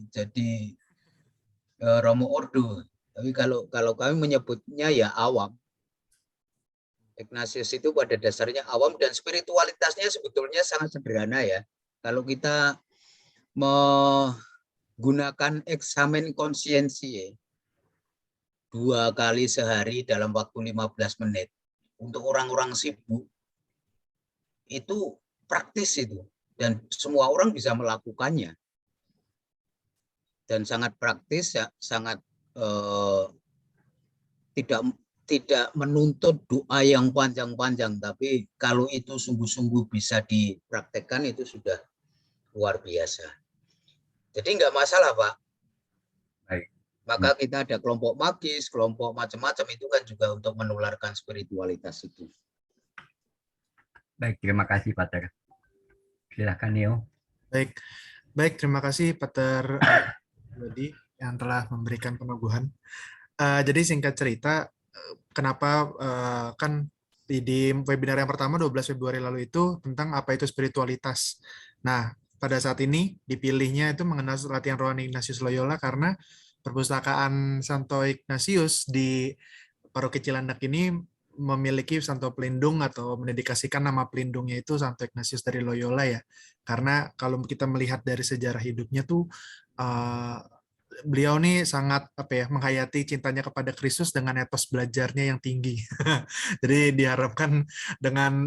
Romo Ordo. Tapi kalau kami menyebutnya ya awam. Ignatius itu pada dasarnya awam dan spiritualitasnya sebetulnya sangat sederhana ya. Kalau kita menggunakan eksamen konsiensi 2 kali sehari dalam waktu 15 menit untuk orang-orang sibuk itu praktis itu dan semua orang bisa melakukannya dan sangat praktis ya, sangat tidak menuntut doa yang panjang-panjang, tapi kalau itu sungguh-sungguh bisa dipraktekkan itu sudah luar biasa. Jadi nggak masalah Pak. Baik. Maka kita ada kelompok magis, kelompok macam-macam itu kan juga untuk menularkan spiritualitas itu. Baik, terima kasih Pater. Silakan Neo. Baik, terima kasih Pater Budi yang telah memberikan peneguhan. Jadi singkat cerita, kenapa kan di webinar yang pertama 12 Februari lalu itu tentang apa itu spiritualitas. Nah, pada saat ini dipilihnya itu mengenal latihan rohani Ignatius Loyola karena perpustakaan Santo Ignatius di Paroki Cilandak ini memiliki Santo Pelindung atau mendedikasikan nama pelindungnya itu Santo Ignatius dari Loyola ya. Karena kalau kita melihat dari sejarah hidupnya tuh beliau nih sangat menghayati cintanya kepada Kristus dengan etos belajarnya yang tinggi. Jadi diharapkan dengan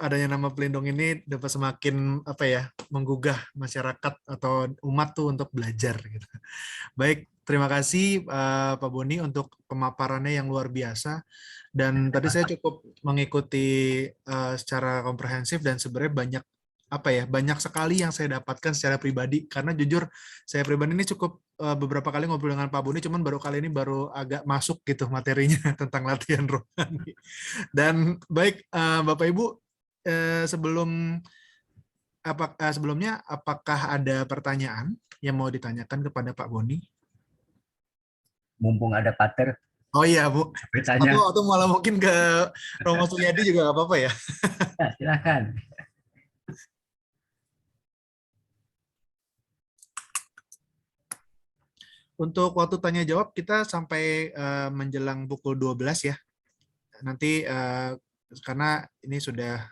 adanya nama pelindung ini dapat semakin menggugah masyarakat atau umat tuh untuk belajar gitu. Baik, terima kasih Pak Boni untuk pemaparannya yang luar biasa. Dan tadi saya cukup mengikuti secara komprehensif dan sebenarnya banyak sekali yang saya dapatkan secara pribadi karena jujur saya pribadi ini cukup beberapa kali ngobrol dengan Pak Boni, cuman kali ini baru agak masuk gitu materinya tentang latihan rohani. Dan baik Bapak Ibu, sebelumnya apakah ada pertanyaan yang mau ditanyakan kepada Pak Boni? Mumpung ada Pater. Oh iya Bu, bertanya. Atau malah mungkin ke Romo Suryadi juga nggak apa-apa ya? Ya, silakan. untuk waktu tanya jawab kita sampai menjelang pukul 12 ya. Nanti karena ini sudah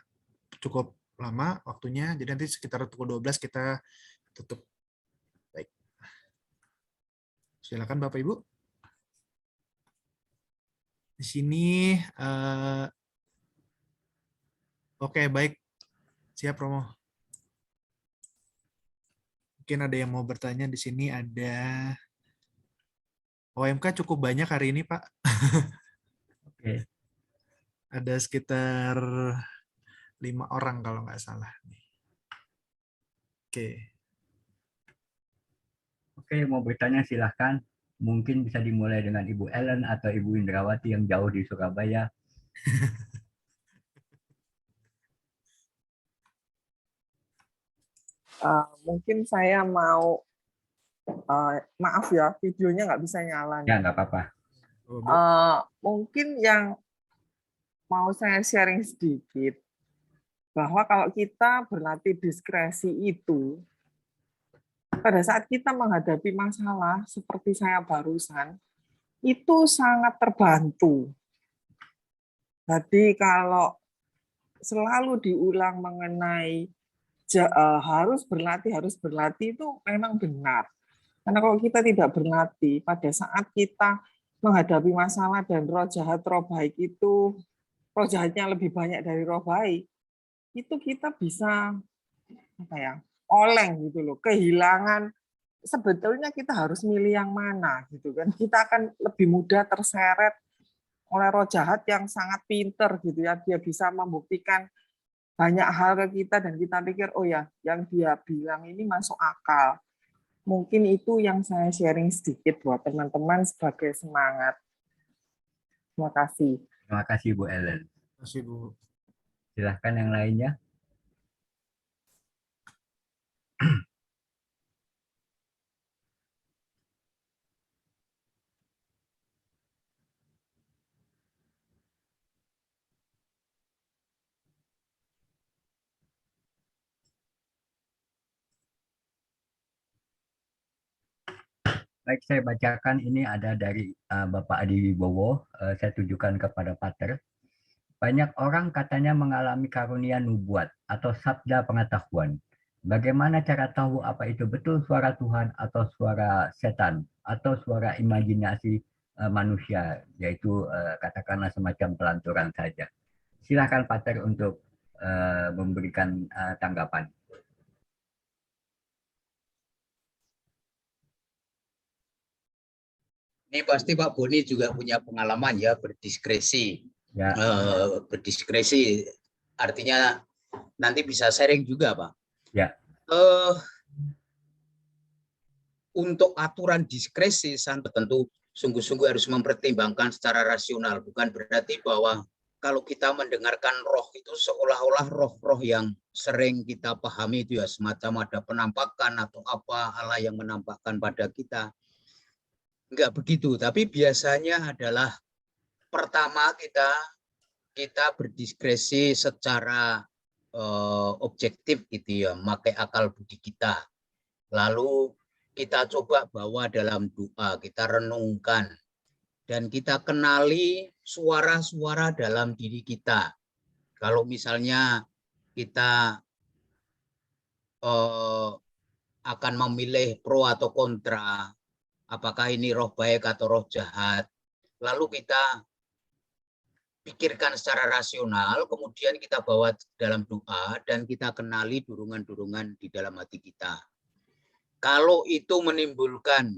cukup lama waktunya, jadi nanti sekitar pukul 12 kita tutup. Baik. Silakan Bapak Ibu. Di sini oke, baik. Siap Romo. Mungkin ada yang mau bertanya di sini, ada OMK cukup banyak hari ini, Pak. Oke. Ada sekitar 5 orang kalau nggak salah. Oke. Oke, mau bertanya silahkan. Mungkin bisa dimulai dengan Ibu Ellen atau Ibu Indrawati yang jauh di Surabaya. Mungkin saya mau, maaf ya, videonya nggak bisa nyala Ya, nih. nggak apa-apa. Mungkin yang mau saya sharing sedikit, bahwa kalau kita berlatih diskresi itu, pada saat kita menghadapi masalah seperti saya barusan, itu sangat terbantu. Jadi kalau selalu diulang mengenai harus berlatih itu memang benar. Karena kalau kita tidak berlatih, pada saat kita menghadapi masalah dan roh jahat, roh baik itu, roh jahatnya lebih banyak dari roh baik, itu kita bisa oleng gitu loh, kehilangan. Sebetulnya kita harus milih yang mana gitu kan. Kita akan lebih mudah terseret oleh roh jahat yang sangat pinter gitu ya. Dia bisa membuktikan banyak hal ke kita dan kita pikir, oh ya, yang dia bilang ini masuk akal. Mungkin itu yang saya sharing sedikit buat teman-teman sebagai semangat. Terima kasih. Terima kasih Bu Ellen. Terima kasih Bu. Silahkan yang lainnya. Baik, saya bacakan ini ada dari Bapak Adi Wibowo. Saya tujukan kepada Pater. Banyak orang katanya mengalami karunia nubuat atau sabda pengetahuan. Bagaimana cara tahu apa itu betul suara Tuhan atau suara setan atau suara imajinasi manusia, yaitu katakanlah semacam pelanturan saja. Silakan Pater untuk memberikan tanggapan. Ini pasti Pak Boni juga punya pengalaman ya berdiskresi. Ya. Berdiskresi artinya nanti bisa sharing juga Pak. Ya. Untuk aturan diskresi tentu sungguh-sungguh harus mempertimbangkan secara rasional. Bukan berarti bahwa kalau kita mendengarkan roh itu seolah-olah roh-roh yang sering kita pahami itu ya semacam ada penampakan atau apa Allah yang menampakkan pada kita. Enggak begitu, tapi biasanya adalah pertama kita berdiskresi secara objektif gitu ya, memakai akal budi kita. Lalu kita coba bawa dalam doa, kita renungkan dan kita kenali suara-suara dalam diri kita. Kalau misalnya kita akan memilih pro atau kontra, apakah ini roh baik atau roh jahat, lalu kita pikirkan secara rasional, kemudian kita bawa dalam doa dan kita kenali dorongan-dorongan di dalam hati kita. Kalau itu menimbulkan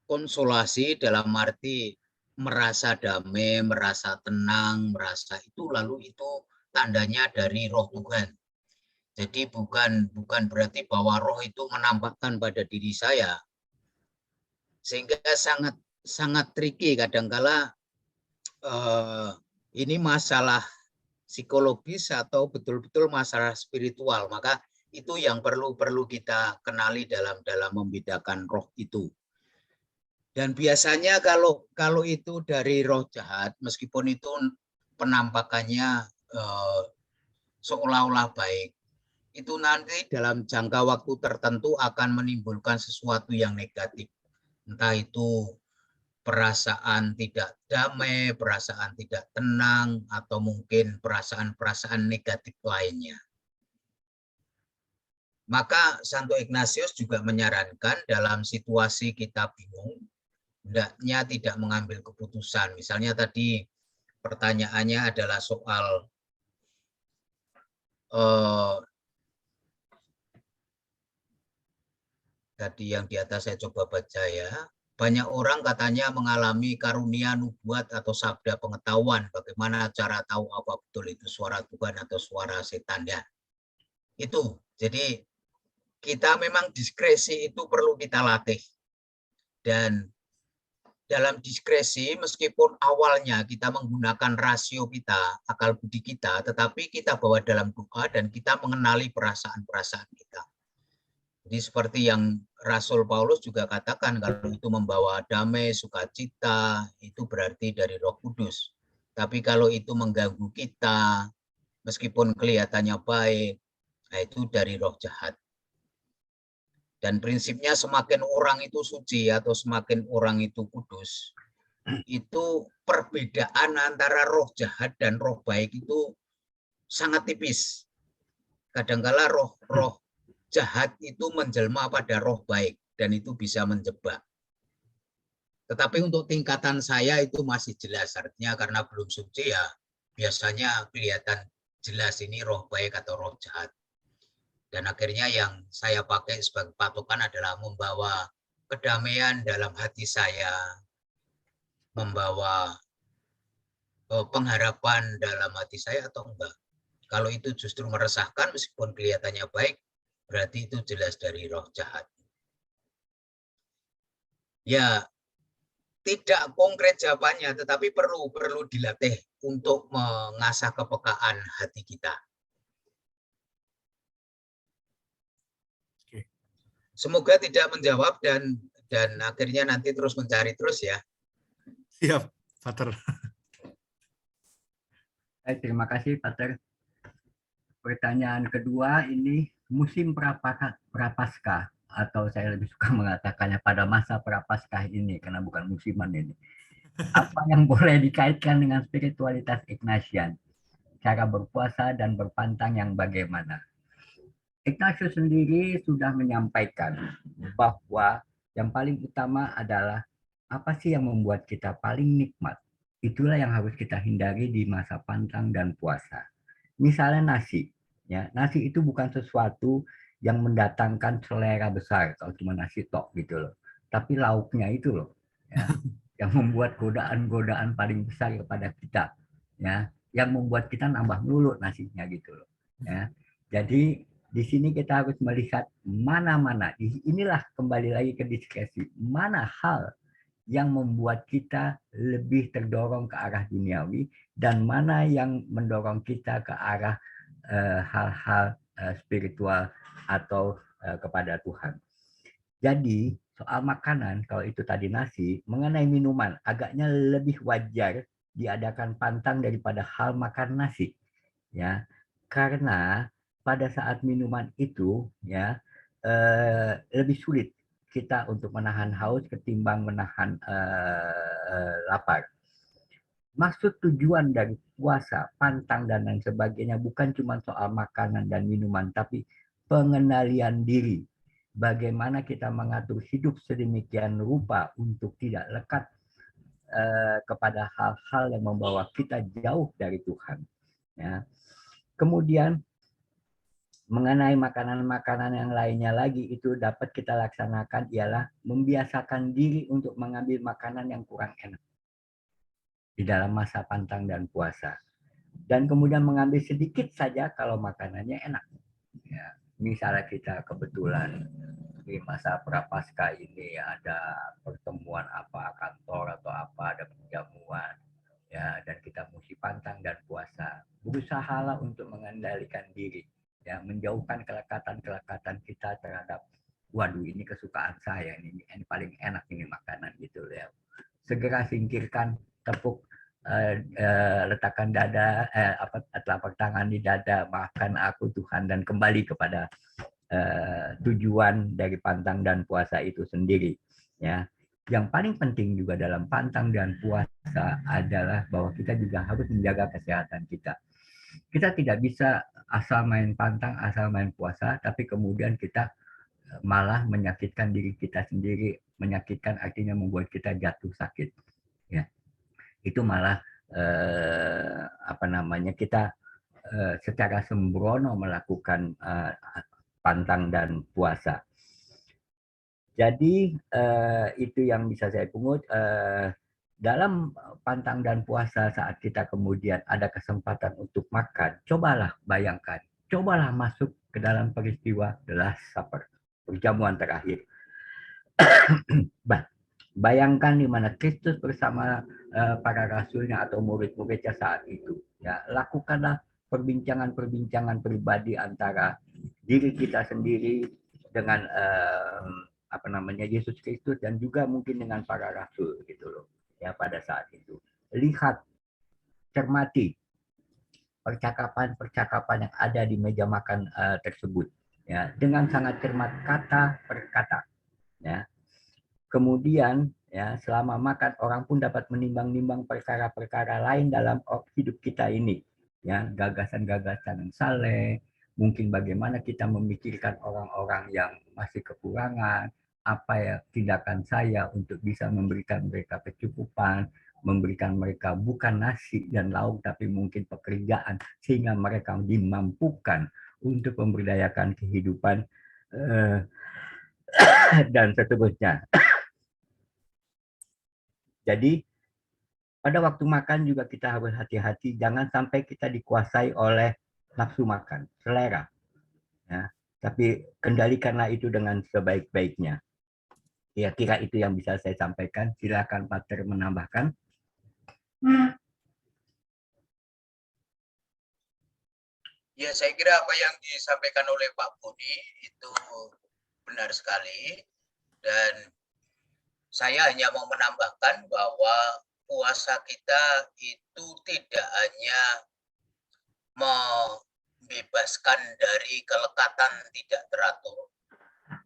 konsolasi dalam arti merasa damai, merasa tenang, merasa itu, lalu itu tandanya dari roh Tuhan. Jadi bukan berarti bahwa roh itu menampakkan pada diri saya. Sehingga sangat tricky kadangkala ini masalah psikologis atau betul-betul masalah spiritual. Maka itu yang perlu kita kenali dalam membedakan roh itu. Dan biasanya kalau itu dari roh jahat, meskipun itu penampakannya seolah-olah baik, itu nanti dalam jangka waktu tertentu akan menimbulkan sesuatu yang negatif. Entah itu perasaan tidak damai, perasaan tidak tenang, atau mungkin perasaan-perasaan negatif lainnya. Maka Santo Ignatius juga menyarankan dalam situasi kita bingung, hendaknya tidak mengambil keputusan. Misalnya tadi pertanyaannya adalah soal tadi yang di atas saya coba baca ya. Banyak orang katanya mengalami karunia nubuat atau sabda pengetahuan. Bagaimana cara tahu apa betul itu suara Tuhan atau suara setan ya. Itu. Jadi kita memang diskresi itu perlu kita latih. Dan dalam diskresi meskipun awalnya kita menggunakan rasio kita, akal budi kita, tetapi kita bawa dalam doa dan kita mengenali perasaan-perasaan kita. Jadi seperti yang Rasul Paulus juga katakan, kalau itu membawa damai, sukacita, itu berarti dari Roh Kudus. Tapi kalau itu mengganggu kita, meskipun kelihatannya baik, nah itu dari roh jahat. Dan prinsipnya semakin orang itu suci atau semakin orang itu kudus, itu perbedaan antara roh jahat dan roh baik itu sangat tipis. Kadangkala roh jahat itu menjelma pada roh baik dan itu bisa menjebak. Tetapi untuk tingkatan saya itu masih jelas, artinya karena belum suci ya biasanya kelihatan jelas ini roh baik atau roh jahat. Dan akhirnya yang saya pakai sebagai patokan adalah membawa kedamaian dalam hati saya, membawa pengharapan dalam hati saya atau enggak. Kalau itu justru meresahkan meskipun kelihatannya baik, berarti itu jelas dari roh jahat. Ya, tidak konkret jawabannya, tetapi perlu dilatih untuk mengasah kepekaan hati kita. Semoga tidak menjawab dan akhirnya nanti terus mencari terus ya. Siap, Pater. Terima kasih, Pater. Pertanyaan kedua ini musim prapaskah atau saya lebih suka mengatakannya pada masa prapaskah ini karena bukan musiman ini. Apa yang boleh dikaitkan dengan spiritualitas Ignatian? Cara berpuasa dan berpantang yang bagaimana? Ignatius sendiri sudah menyampaikan bahwa yang paling utama adalah apa sih yang membuat kita paling nikmat. Itulah yang harus kita hindari di masa pantang dan puasa. Misalnya nasi. Ya, nasi itu bukan sesuatu yang mendatangkan selera besar kalau cuma nasi tok gitu loh. Tapi lauknya itu loh ya, yang membuat godaan-godaan paling besar kepada kita. Ya, yang membuat kita nambah melulu nasinya gitu loh. Ya. Jadi di sini kita harus melihat mana-mana. Inilah kembali lagi ke diskresi. Mana hal yang membuat kita lebih terdorong ke arah duniawi dan mana yang mendorong kita ke arah hal-hal spiritual atau kepada Tuhan. Jadi soal makanan, kalau itu tadi nasi, mengenai minuman, agaknya lebih wajar diadakan pantang daripada hal makan nasi. Ya, karena pada saat minuman itu ya lebih sulit kita untuk menahan haus ketimbang menahan lapar. Maksud tujuan dari puasa, pantang dan lain sebagainya bukan cuma soal makanan dan minuman, tapi pengendalian diri. Bagaimana kita mengatur hidup sedemikian rupa untuk tidak lekat kepada hal-hal yang membawa kita jauh dari Tuhan. Ya. Kemudian mengenai makanan-makanan yang lainnya lagi itu dapat kita laksanakan ialah membiasakan diri untuk mengambil makanan yang kurang enak di dalam masa pantang dan puasa. Dan kemudian mengambil sedikit saja kalau makanannya enak. Ya, misalnya kita kebetulan di masa prapaskah ini ada pertemuan apa kantor atau apa, ada perjamuan ya, dan kita mesti pantang dan puasa. Berusahalah untuk mengendalikan diri. Ya, menjauhkan kelekatan-kelekatan kita terhadap waduh ini kesukaan saya ini paling enak ini makanan gitu ya. Segera singkirkan, tepuk letakkan dada telapak tangan di dada, maafkan aku Tuhan, dan kembali kepada tujuan dari pantang dan puasa itu sendiri ya. Yang paling penting juga dalam pantang dan puasa adalah bahwa kita juga harus menjaga kesehatan kita. Kita tidak bisa asal main pantang, asal main puasa, tapi kemudian kita malah menyakitkan diri kita sendiri. Menyakitkan artinya membuat kita jatuh sakit. Ya, itu malah kita secara sembrono melakukan pantang dan puasa. Jadi itu yang bisa saya pungut. Dalam pantang dan puasa saat kita kemudian ada kesempatan untuk makan, cobalah bayangkan, cobalah masuk ke dalam peristiwa The Last Supper, perjamuan terakhir. Bayangkan di mana Kristus bersama para rasulnya atau murid-muridnya saat itu. Ya, lakukanlah perbincangan-perbincangan pribadi antara diri kita sendiri dengan Yesus Kristus dan juga mungkin dengan para rasul gitu loh. Ya, pada saat itu. Lihat, cermati percakapan-percakapan yang ada di meja makan tersebut. Ya, dengan sangat cermat kata per kata. Ya. Kemudian ya, selama makan orang pun dapat menimbang-nimbang perkara-perkara lain dalam hidup kita ini. Ya, gagasan-gagasan yang saleh, mungkin bagaimana kita memikirkan orang-orang yang masih kekurangan, apa ya tindakan saya untuk bisa memberikan mereka kecukupan, memberikan mereka bukan nasi dan lauk tapi mungkin pekerjaan sehingga mereka dimampukan untuk memberdayakan kehidupan dan seterusnya. Jadi pada waktu makan juga kita harus hati-hati, jangan sampai kita dikuasai oleh nafsu makan, selera. Ya, tapi kendalikanlah itu dengan sebaik-baiknya. Kira-kira itu yang bisa saya sampaikan. Silakan Pater menambahkan. Ya, saya kira apa yang disampaikan oleh Pak Budi itu benar sekali. Dan saya hanya mau menambahkan bahwa puasa kita itu tidak hanya membebaskan dari kelekatan tidak teratur,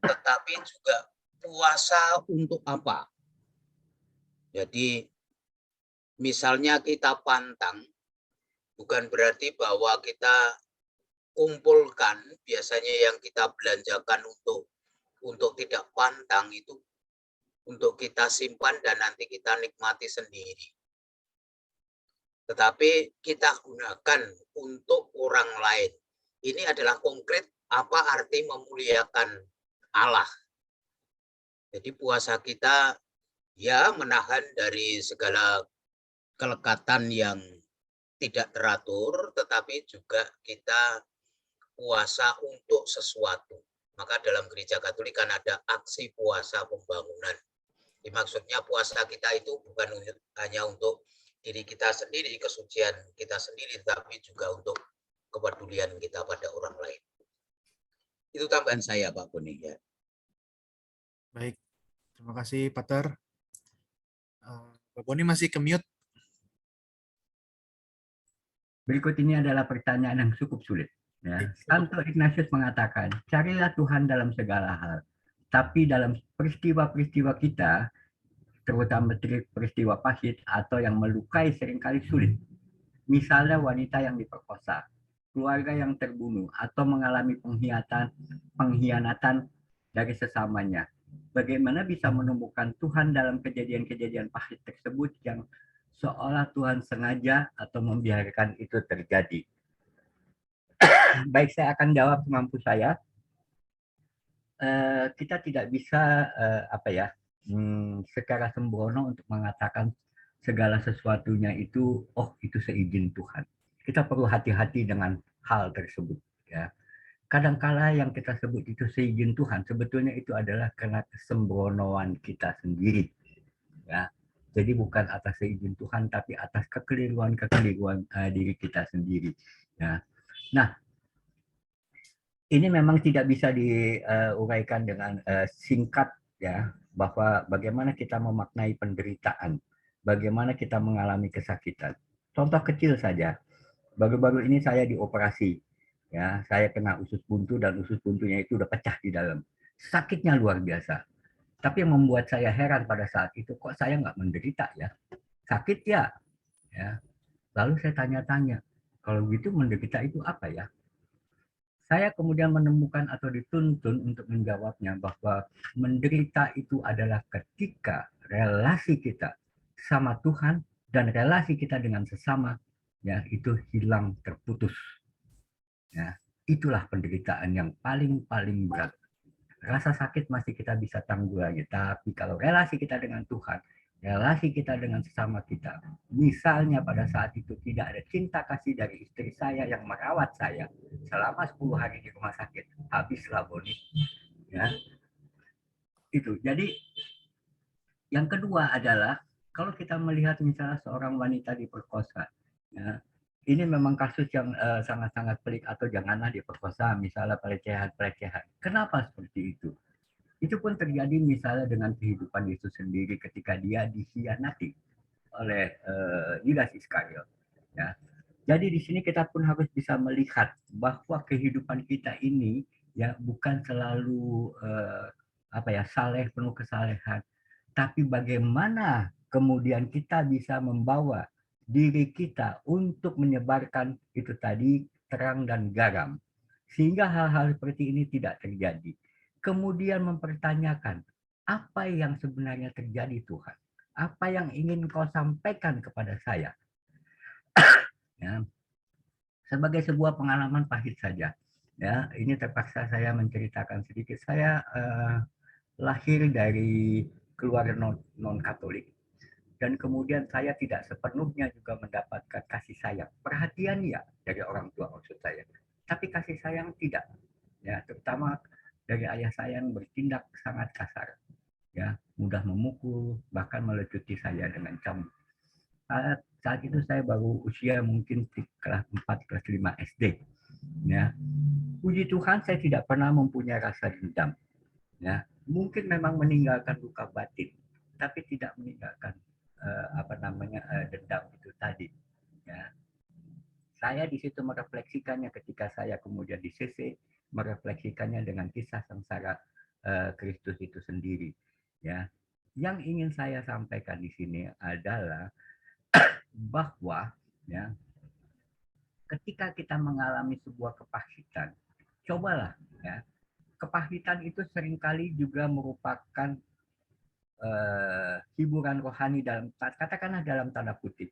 tetapi juga puasa untuk apa? Jadi misalnya kita pantang, bukan berarti bahwa kita kumpulkan biasanya yang kita belanjakan untuk tidak pantang itu untuk kita simpan dan nanti kita nikmati sendiri. Tetapi kita gunakan untuk orang lain. Ini adalah konkret apa arti memuliakan Allah. Jadi puasa kita ya menahan dari segala kelekatan yang tidak teratur, tetapi juga kita puasa untuk sesuatu. Maka dalam gereja Katolik kan ada aksi puasa pembangunan. Maksudnya puasa kita itu bukan hanya untuk diri kita sendiri, kesucian kita sendiri, tapi juga untuk kepedulian kita pada orang lain. Itu tambahan saya, Pak Boni. Ya. Baik, terima kasih Pater. Pak Boni masih ke-mute. Berikut ini adalah pertanyaan yang cukup sulit. Ya. Santo Ignatius mengatakan, carilah Tuhan dalam segala hal. Tapi dalam peristiwa-peristiwa kita, terutama peristiwa pahit atau yang melukai seringkali sulit. Misalnya wanita yang diperkosa, keluarga yang terbunuh, atau mengalami pengkhianatan dari sesamanya. Bagaimana bisa menemukan Tuhan dalam kejadian-kejadian pahit tersebut yang seolah Tuhan sengaja atau membiarkan itu terjadi? Baik, saya akan jawab semampu saya. Kita tidak bisa secara sembrono untuk mengatakan segala sesuatunya itu, oh itu seizin Tuhan. Kita perlu hati-hati dengan hal tersebut. Ya. Kadangkala yang kita sebut itu seizin Tuhan, sebetulnya itu adalah karena kesembronoan kita sendiri. Ya. Jadi bukan atas seizin Tuhan, tapi atas kekeliruan diri kita sendiri. Ya. Nah, ini memang tidak bisa diuraikan dengan singkat, ya, bahwa bagaimana kita memaknai penderitaan, bagaimana kita mengalami kesakitan. Contoh kecil saja, baru-baru ini saya dioperasi, ya, saya kena usus buntu dan usus buntunya itu udah pecah di dalam. Sakitnya luar biasa. Tapi yang membuat saya heran pada saat itu, kok saya nggak menderita ya? Sakit ya? Ya. Lalu saya tanya-tanya, kalau gitu menderita itu apa ya? Saya kemudian menemukan atau dituntun untuk menjawabnya bahwa menderita itu adalah ketika relasi kita sama Tuhan dan relasi kita dengan sesama ya itu hilang, terputus. Ya, itulah penderitaan yang paling berat. Rasa sakit masih kita bisa tanggulangi, tapi kalau relasi kita dengan Tuhan, relasi kita dengan sesama kita, misalnya pada saat itu tidak ada cinta kasih dari istri saya yang merawat saya selama 10 hari di rumah sakit, habislah Boni. Ya, itu. Jadi yang kedua adalah kalau kita melihat misalnya seorang wanita diperkosa, ya, ini memang kasus yang sangat-sangat pelik, atau janganlah diperkosa, misalnya pelecehan. Kenapa seperti itu? Itu pun terjadi misalnya dengan kehidupan Yesus sendiri ketika dia dikhianati oleh Yudas Iskariot. Ya. Jadi di sini kita pun harus bisa melihat bahwa kehidupan kita ini ya bukan selalu saleh, penuh kesalehan, tapi bagaimana kemudian kita bisa membawa diri kita untuk menyebarkan itu tadi terang dan garam, sehingga hal-hal seperti ini tidak terjadi. Kemudian mempertanyakan, apa yang sebenarnya terjadi Tuhan? Apa yang ingin kau sampaikan kepada saya? Ya, sebagai sebuah pengalaman pahit saja. Ya, ini terpaksa saya menceritakan sedikit. Saya lahir dari keluarga non-Katolik. Dan kemudian saya tidak sepenuhnya juga mendapatkan kasih sayang. Perhatian ya dari orang tua maksud saya. Tapi kasih sayang tidak. Ya, terutama dari ayah saya yang bertindak sangat kasar. Ya, mudah memukul, bahkan melecuti saya dengan cambuk. Saat itu saya baru usia mungkin kelas 4, kelas 5 SD. Ya. Puji Tuhan saya tidak pernah mempunyai rasa dendam. Ya. Mungkin memang meninggalkan luka batin, tapi tidak meninggalkan dendam itu tadi. Ya. Saya di situ merefleksikannya ketika saya kemudian di CC, merefleksikannya dengan kisah sengsara Kristus itu sendiri. Ya. Yang ingin saya sampaikan di sini adalah bahwa ya ketika kita mengalami sebuah kepahitan, cobalah ya, kepahitan itu seringkali juga merupakan hiburan rohani dalam, katakanlah dalam tanda kutip.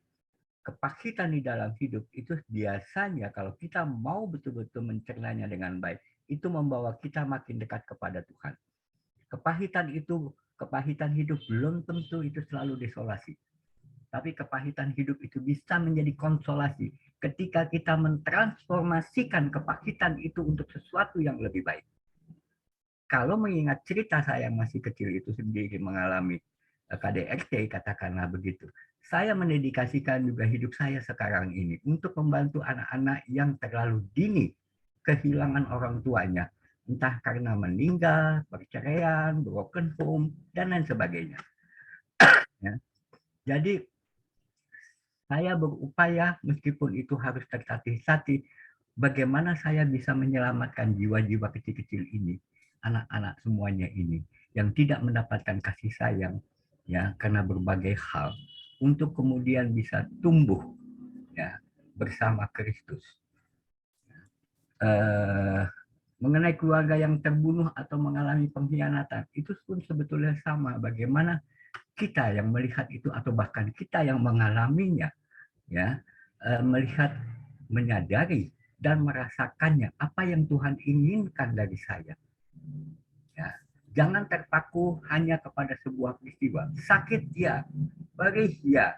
Kepahitan di dalam hidup itu biasanya kalau kita mau betul-betul mencernanya dengan baik, itu membawa kita makin dekat kepada Tuhan. Kepahitan hidup belum tentu itu selalu desolasi. Tapi kepahitan hidup itu bisa menjadi konsolasi ketika kita mentransformasikan kepahitan itu untuk sesuatu yang lebih baik. Kalau mengingat cerita saya yang masih kecil itu sendiri mengalami KDRT, katakanlah begitu. Saya mendedikasikan juga hidup saya sekarang ini untuk membantu anak-anak yang terlalu dini kehilangan orang tuanya. Entah karena meninggal, perceraian, broken home, dan lain sebagainya. Ya. Jadi, saya berupaya meskipun itu harus tertatih-tatih, bagaimana saya bisa menyelamatkan jiwa-jiwa kecil-kecil ini, anak-anak semuanya ini, yang tidak mendapatkan kasih sayang, ya karena berbagai hal, untuk kemudian bisa tumbuh ya bersama Kristus. Mengenai keluarga yang terbunuh atau mengalami pengkhianatan, itu pun sebetulnya sama. Bagaimana kita yang melihat itu atau bahkan kita yang mengalaminya, ya melihat, menyadari dan merasakannya apa yang Tuhan inginkan dari saya. Ya, jangan terpaku hanya kepada sebuah peristiwa. Sakit ya, perih ya,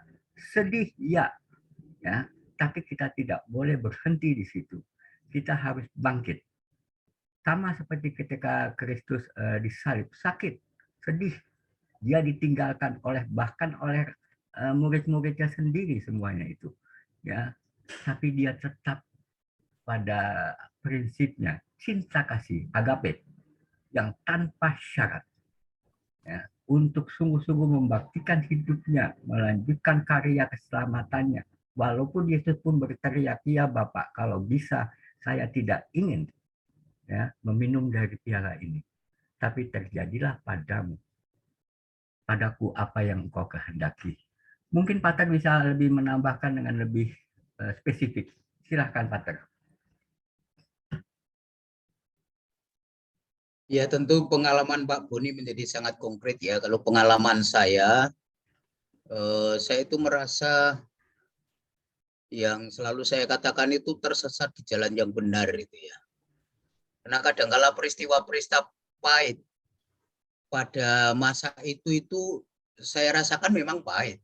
sedih ya, ya. Tapi kita tidak boleh berhenti di situ. Kita harus bangkit. Sama seperti ketika Kristus disalib, sakit, sedih, dia ditinggalkan bahkan oleh murid-muridnya sendiri semuanya itu, ya. Tapi dia tetap pada prinsipnya cinta kasih agape yang tanpa syarat, ya, untuk sungguh-sungguh membaktikan hidupnya, melanjutkan karya keselamatannya. Walaupun Yesus pun berteriak, ya Bapa, kalau bisa saya tidak ingin ya meminum dari piala ini, tapi terjadilah padamu padaku apa yang engkau kehendaki. Mungkin Pater bisa lebih menambahkan dengan lebih spesifik. Silahkan Pater. Ya, tentu pengalaman Pak Boni menjadi sangat konkret ya. Kalau pengalaman saya itu merasa yang selalu saya katakan itu tersesat di jalan yang benar itu ya. Karena kadangkala peristiwa-peristiwa pahit pada masa itu saya rasakan memang pahit.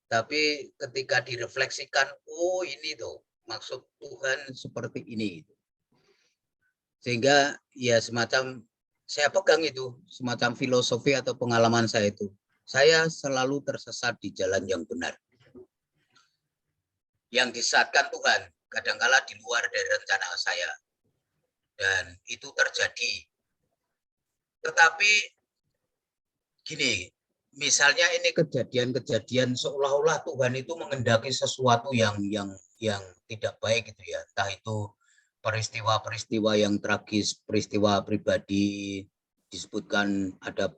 Tapi ketika direfleksikan, oh ini tuh maksud Tuhan seperti ini. Sehingga ya semacam saya pegang itu, semacam filosofi atau pengalaman saya itu. Saya selalu tersesat di jalan yang benar. Yang disesatkan Tuhan, kadangkala di luar dari rencana saya. Dan itu terjadi. Tetapi gini, misalnya ini kejadian-kejadian seolah-olah Tuhan itu mengendaki sesuatu yang tidak baik gitu ya. Entah itu peristiwa-peristiwa yang tragis, peristiwa pribadi, disebutkan ada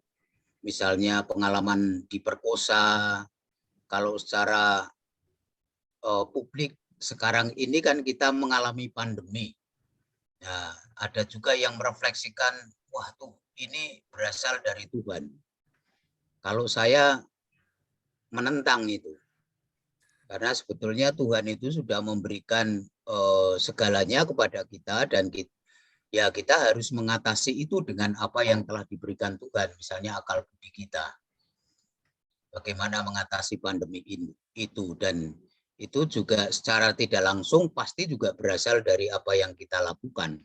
misalnya pengalaman diperkosa. Kalau secara publik sekarang ini kan kita mengalami pandemi. Nah, ada juga yang merefleksikan, wah tuh ini berasal dari Tuhan. Kalau saya menentang itu, karena sebetulnya Tuhan itu sudah memberikan segalanya kepada kita dan kita harus mengatasi itu dengan apa yang telah diberikan Tuhan, misalnya akal budi kita. Bagaimana mengatasi pandemi itu, dan itu juga secara tidak langsung pasti juga berasal dari apa yang kita lakukan.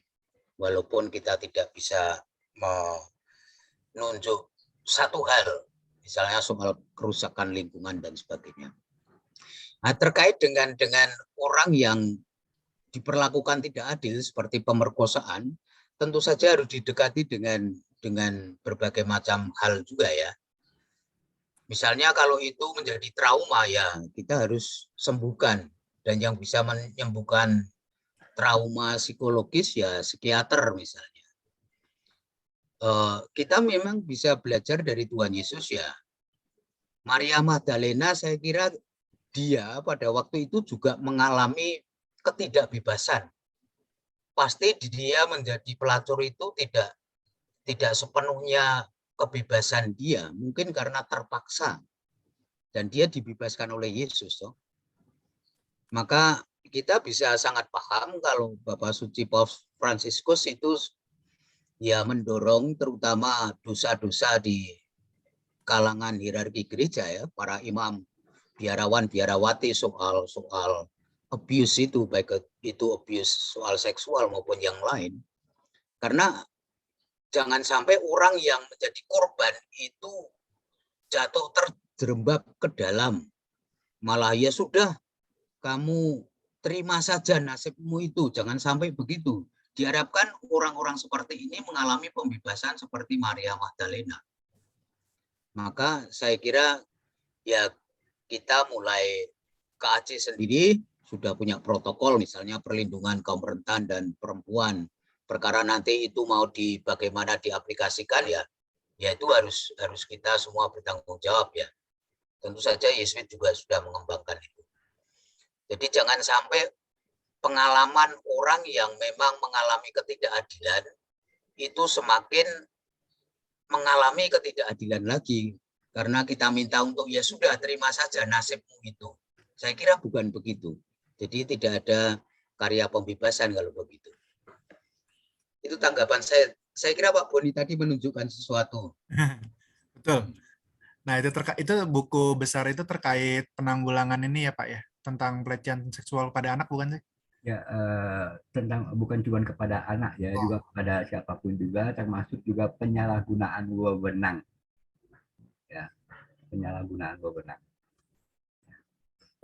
Walaupun kita tidak bisa menunjuk satu hal, misalnya soal kerusakan lingkungan dan sebagainya. Nah, terkait dengan orang yang diperlakukan tidak adil seperti pemerkosaan, tentu saja harus didekati dengan berbagai macam hal juga ya. Misalnya kalau itu menjadi trauma ya kita harus sembuhkan, dan yang bisa menyembuhkan trauma psikologis ya psikiater misalnya. Kita memang bisa belajar dari Tuhan Yesus ya. Maria Magdalena saya kira dia pada waktu itu juga mengalami ketidakbebasan. Pasti dia menjadi pelacur itu tidak sepenuhnya kebebasan dia, mungkin karena terpaksa, dan dia dibebaskan oleh Yesus. Maka kita bisa sangat paham kalau Bapak Suci Paus Fransiskus itu ya mendorong terutama dosa-dosa di kalangan hierarki gereja ya, para imam, biarawan, biarawati soal abuse itu, baik itu abuse soal seksual maupun yang lain. Karena jangan sampai orang yang menjadi korban itu jatuh terjerembab ke dalam. Malah ya sudah, kamu terima saja nasibmu itu. Jangan sampai begitu. Diharapkan orang-orang seperti ini mengalami pembebasan seperti Maria Magdalena. Maka saya kira ya kita mulai KAC sendiri sudah punya protokol, misalnya perlindungan kaum rentan dan perempuan. Perkara nanti itu mau bagaimana diaplikasikan ya itu harus kita semua bertanggung jawab ya. Tentu saja Yesuit juga sudah mengembangkan itu. Jadi jangan sampai pengalaman orang yang memang mengalami ketidakadilan itu semakin mengalami ketidakadilan lagi. Karena kita minta untuk ya sudah terima saja nasibmu itu. Saya kira bukan begitu. Jadi tidak ada karya pembebasan kalau begitu. Itu tanggapan saya. Saya kira Pak Boni tadi menunjukkan sesuatu. Betul. Nah, itu buku besar itu terkait penanggulangan ini ya Pak ya, tentang pelecehan seksual pada anak bukan sih? Ya, tentang bukan cuma kepada anak ya, juga kepada siapapun juga, termasuk juga penyalahgunaan wewenang. Ya, penyalahgunaan wewenang.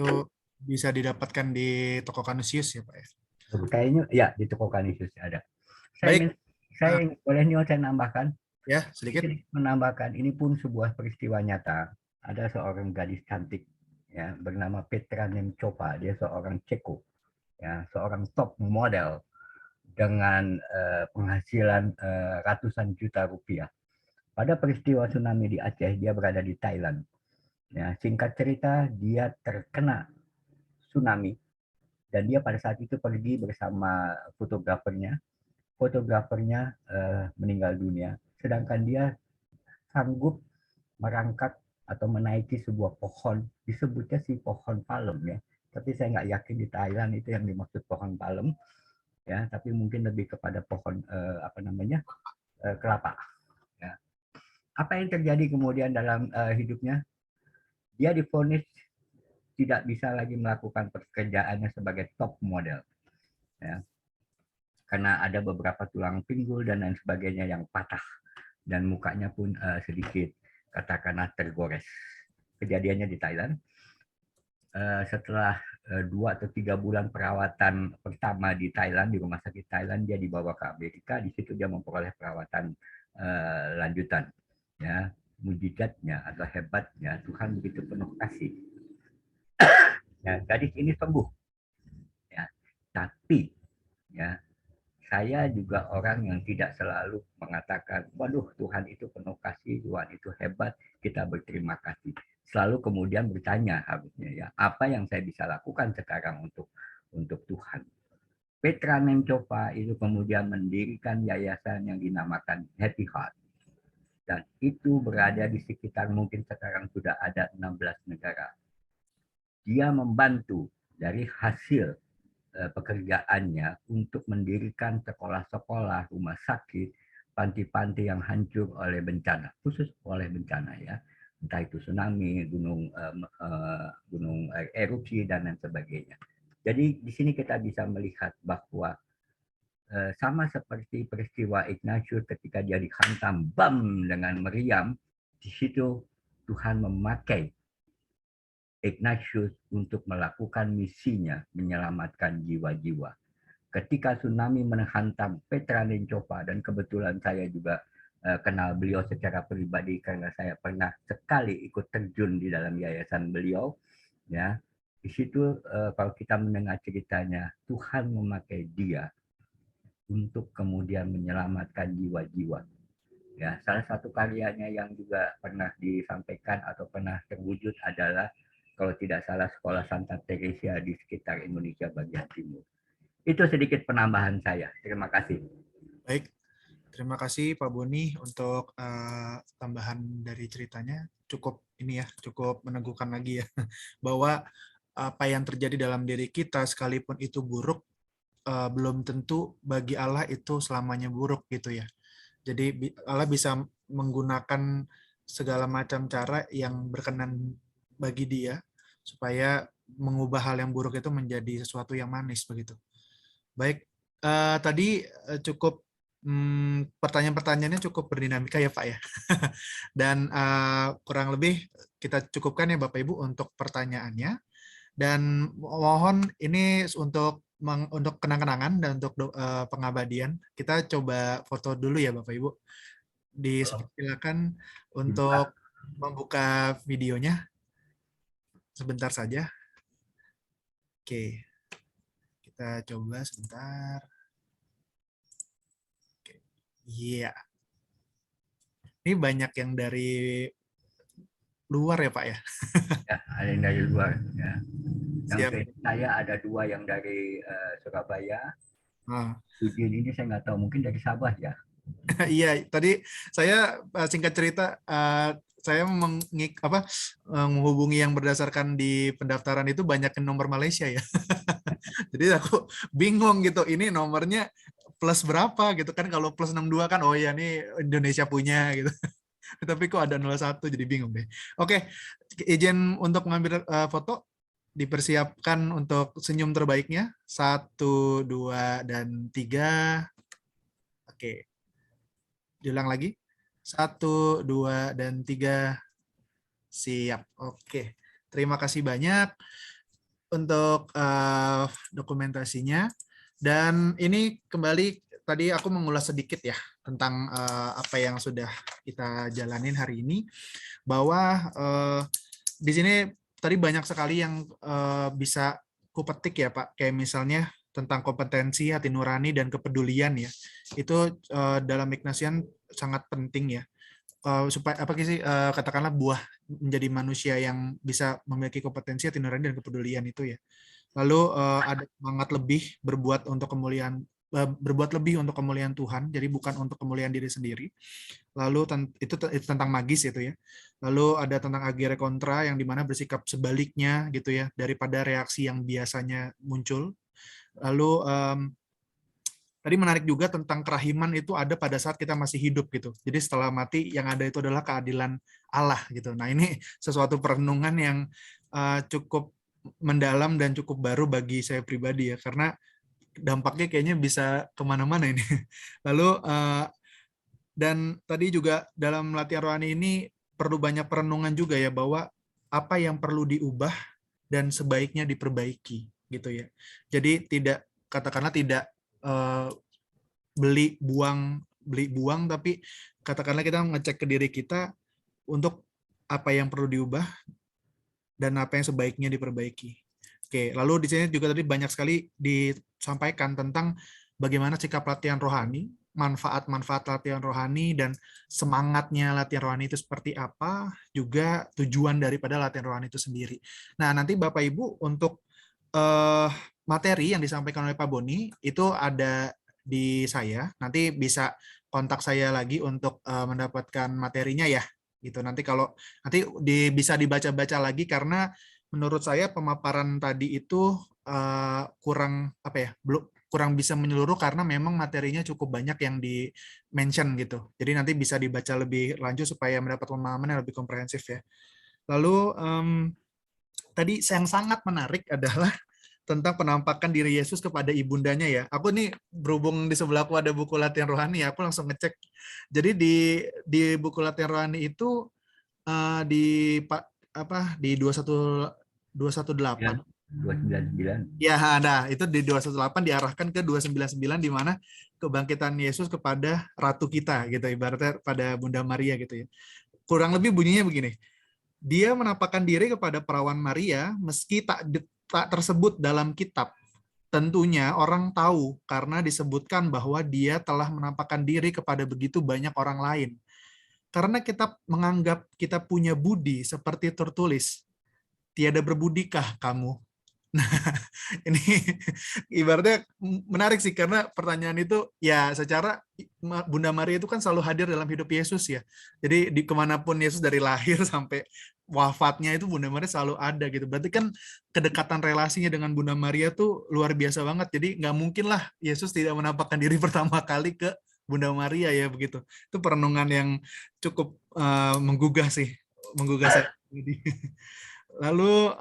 Itu bisa didapatkan di toko Kanisius ya Pak ya? Kayaknya ya di toko Kanisius ada. Baik. Saya boleh nih saya nambahkan? Ya, sedikit. Menambahkan, ini pun sebuah peristiwa nyata. Ada seorang gadis cantik ya bernama Petra Nemcova. Dia seorang Ceko, ya seorang top model dengan penghasilan ratusan juta rupiah. Pada peristiwa tsunami di Aceh, dia berada di Thailand. Ya, singkat cerita, dia terkena tsunami dan dia pada saat itu pergi bersama fotografernya. Fotografernya meninggal dunia, sedangkan dia sanggup merangkak atau menaiki sebuah pohon, disebutnya si pohon palem ya. Tapi saya nggak yakin di Thailand itu yang dimaksud pohon palem ya, tapi mungkin lebih kepada pohon kelapa. Ya. Apa yang terjadi kemudian dalam hidupnya? Dia divonis tidak bisa lagi melakukan pekerjaannya sebagai top model, ya. Karena ada beberapa tulang pinggul dan lain sebagainya yang patah dan mukanya pun sedikit katakanlah tergores. Kejadiannya di Thailand. Setelah 2 atau 3 bulan perawatan pertama di Thailand, di rumah sakit Thailand, dia dibawa ke Amerika. Di situ dia memperoleh perawatan lanjutan. Ya, mujizatnya atau hebatnya Tuhan begitu penuh kasih. Ya, gadis ini sembuh. Ya, tapi ya saya juga orang yang tidak selalu mengatakan, waduh Tuhan itu penuh kasih, Tuhan itu hebat, kita berterima kasih. Selalu kemudian bertanya harusnya ya, apa yang saya bisa lakukan sekarang untuk Tuhan. Petra Nemcova itu kemudian mendirikan yayasan yang dinamakan Happy Heart. Dan itu berada di sekitar mungkin sekarang sudah ada 16 negara. Dia membantu dari hasil pekerjaannya untuk mendirikan sekolah-sekolah, rumah sakit, panti-panti yang hancur oleh bencana, khusus oleh bencana ya, entah itu tsunami, gunung erupsi dan lain sebagainya. Jadi di sini kita bisa melihat bahwa sama seperti peristiwa Ignatius ketika dia dihantam bam dengan meriam, di situ Tuhan memakai Ignatius untuk melakukan misinya menyelamatkan jiwa-jiwa. Ketika tsunami menghantam Petra Nemcova, dan kebetulan saya juga kenal beliau secara pribadi karena saya pernah sekali ikut terjun di dalam yayasan beliau, ya. Di situ kalau kita mendengar ceritanya, Tuhan memakai dia untuk kemudian menyelamatkan jiwa-jiwa. Ya, salah satu karyanya yang juga pernah disampaikan atau pernah terwujud adalah kalau tidak salah sekolah Santa Teresa di sekitar Indonesia bagian timur. Itu sedikit penambahan saya. Terima kasih. Baik, terima kasih Pak Boni untuk tambahan dari ceritanya. Cukup ini ya, cukup meneguhkan lagi ya bahwa apa yang terjadi dalam diri kita sekalipun itu buruk, belum tentu bagi Allah itu selamanya buruk gitu ya. Jadi Allah bisa menggunakan segala macam cara yang berkenan bagi dia supaya mengubah hal yang buruk itu menjadi sesuatu yang manis begitu. Baik, tadi cukup pertanyaan-pertanyaannya cukup berdinamika ya Pak ya. Dan kurang lebih kita cukupkan ya Bapak Ibu untuk pertanyaannya. Dan mohon ini untuk kenang-kenangan dan untuk pengabadian, kita coba foto dulu ya Bapak Ibu. Silakan untuk membuka videonya sebentar saja. Oke, kita coba sebentar. Iya. Ini banyak yang dari luar ya Pak ya? Ya, ada yang dari luar. Ya. Siap. Saya ada 2 yang dari Surabaya. Sudin ini saya nggak tahu, mungkin dari Sabah ya. Iya, tadi saya singkat cerita, saya menghubungi yang berdasarkan di pendaftaran itu banyak nomor Malaysia ya. Jadi aku bingung gitu, ini nomornya plus berapa gitu kan, kalau plus 62 kan, oh ya ini Indonesia punya gitu. Tapi kok ada 01, jadi bingung deh. Oke, izin untuk mengambil foto, dipersiapkan untuk senyum terbaiknya. 1, 2, dan 3. Oke. Diulang lagi. 1, 2, dan 3. Siap. Oke. Terima kasih banyak untuk dokumentasinya. Dan ini kembali, tadi aku mengulas sedikit ya tentang apa yang sudah kita jalanin hari ini, bahwa di sini tadi banyak sekali yang bisa kupetik ya Pak, kayak misalnya tentang kompetensi, hati nurani, dan kepedulian ya. Itu dalam Ignatian sangat penting ya. supaya apa sih katakanlah buah menjadi manusia yang bisa memiliki kompetensi, hati nurani dan kepedulian itu ya. Lalu ada semangat lebih berbuat lebih untuk kemuliaan Tuhan, jadi bukan untuk kemuliaan diri sendiri. Lalu itu tentang magis itu ya. Lalu ada tentang agere kontra yang dimana bersikap sebaliknya gitu ya daripada reaksi yang biasanya muncul. Lalu tadi menarik juga tentang kerahiman itu ada pada saat kita masih hidup gitu. Jadi setelah mati yang ada itu adalah keadilan Allah gitu. Nah ini sesuatu perenungan yang cukup mendalam dan cukup baru bagi saya pribadi ya, karena dampaknya kayaknya bisa kemana-mana ini. Lalu dan tadi juga dalam latihan rohani ini perlu banyak perenungan juga ya, bahwa apa yang perlu diubah dan sebaiknya diperbaiki gitu ya. Jadi katakanlah tidak beli buang, tapi katakanlah kita ngecek ke diri kita untuk apa yang perlu diubah dan apa yang sebaiknya diperbaiki. Oke, lalu di sini juga tadi banyak sekali disampaikan tentang bagaimana sikap latihan rohani, manfaat-manfaat latihan rohani, dan semangatnya latihan rohani itu seperti apa, juga tujuan daripada latihan rohani itu sendiri. Nah, nanti Bapak Ibu untuk materi yang disampaikan oleh Pak Boni itu ada di saya. Nanti bisa kontak saya lagi untuk mendapatkan materinya ya. Gitu. Nanti bisa dibaca-baca lagi, karena menurut saya pemaparan tadi itu kurang bisa menyeluruh karena memang materinya cukup banyak yang di-mention gitu. Jadi nanti bisa dibaca lebih lanjut supaya mendapat pemahaman yang lebih komprehensif ya. Lalu tadi yang sangat menarik adalah tentang penampakan diri Yesus kepada ibundanya ya. Aku nih berhubung di sebelahku ada buku latihan rohani, aku langsung ngecek. Jadi di buku latihan rohani itu di 218. 299. Ya, ada. Itu di 218 diarahkan ke 299 di mana kebangkitan Yesus kepada ratu kita gitu, ibaratnya pada Bunda Maria gitu ya. Kurang lebih bunyinya begini. Dia menampakkan diri kepada perawan Maria meski tak tersebut dalam kitab. Tentunya orang tahu karena disebutkan bahwa dia telah menampakkan diri kepada begitu banyak orang lain. Karena kita menganggap kita punya budi seperti tertulis, tiada berbudikah kamu? Nah, ini ibaratnya menarik sih, karena pertanyaan itu ya secara Bunda Maria itu kan selalu hadir dalam hidup Yesus ya. Jadi di kemanapun Yesus dari lahir sampai wafatnya itu Bunda Maria selalu ada gitu. Berarti kan kedekatan relasinya dengan Bunda Maria tuh luar biasa banget. Jadi nggak mungkin lah Yesus tidak menampakkan diri pertama kali ke Bunda Maria ya begitu. Itu perenungan yang cukup menggugah saya. Lalu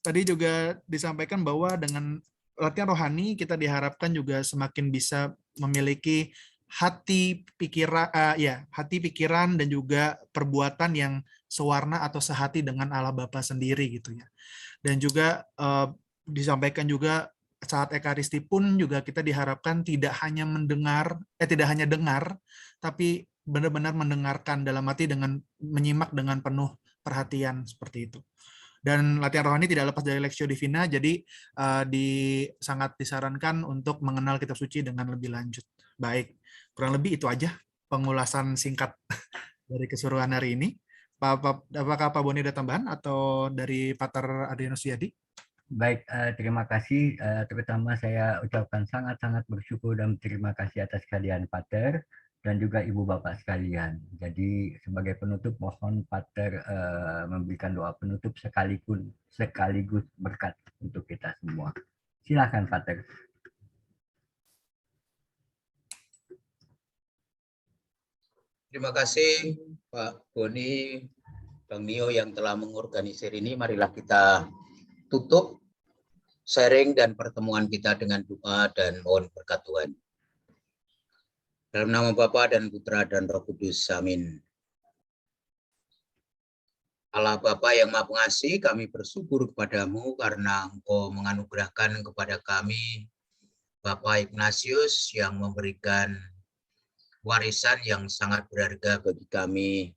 tadi juga disampaikan bahwa dengan latihan rohani kita diharapkan juga semakin bisa memiliki hati pikiran dan juga perbuatan yang sewarna atau sehati dengan Allah Bapa sendiri gitu ya. Dan juga disampaikan juga saat Ekaristi pun juga kita diharapkan tidak hanya dengar, tapi benar-benar mendengarkan, dalam arti dengan menyimak dengan penuh perhatian seperti itu. Dan latihan rohani tidak lepas dari Lectio Divina, jadi sangat disarankan untuk mengenal kitab suci dengan lebih lanjut. Baik, kurang lebih itu aja pengulasan singkat dari keseruan hari ini. Apakah Pak Boni ada tambahan atau dari Pater Adrianus Yadi? Baik, terima kasih. Terutama saya ucapkan sangat-sangat bersyukur dan terima kasih atas kalian Pater dan juga Ibu Bapak sekalian. Jadi sebagai penutup mohon Pater memberikan doa penutup sekaligus berkat untuk kita semua. Silakan Pater. Terima kasih Pak Boni, Bang Nio yang telah mengorganisir ini. Marilah kita tutup sharing dan pertemuan kita dengan doa dan mohon berkat Tuhan. Dalam nama Bapa dan Putra dan Roh Kudus, amin. Allah Bapa yang Maha Pengasih, kami bersyukur kepadamu karena Engkau menganugerahkan kepada kami Bapak Ignatius yang memberikan warisan yang sangat berharga bagi kami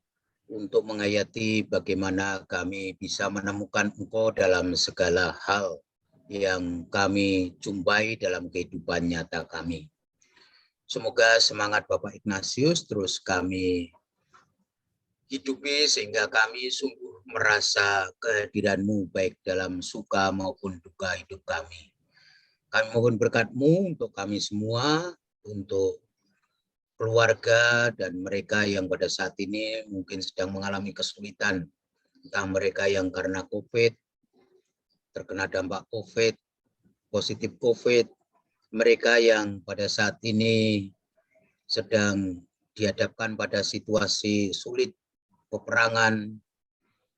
untuk menghayati bagaimana kami bisa menemukan Engkau dalam segala hal yang kami jumpai dalam kehidupan nyata kami. Semoga semangat Bapak Ignatius terus kami hidupi sehingga kami sungguh merasa kehadiran-Mu baik dalam suka maupun duka hidup kami. Kami mohon berkat-Mu untuk kami semua, untuk keluarga dan mereka yang pada saat ini mungkin sedang mengalami kesulitan, entah mereka yang karena COVID, terkena dampak COVID, positif COVID, mereka yang pada saat ini sedang dihadapkan pada situasi sulit, peperangan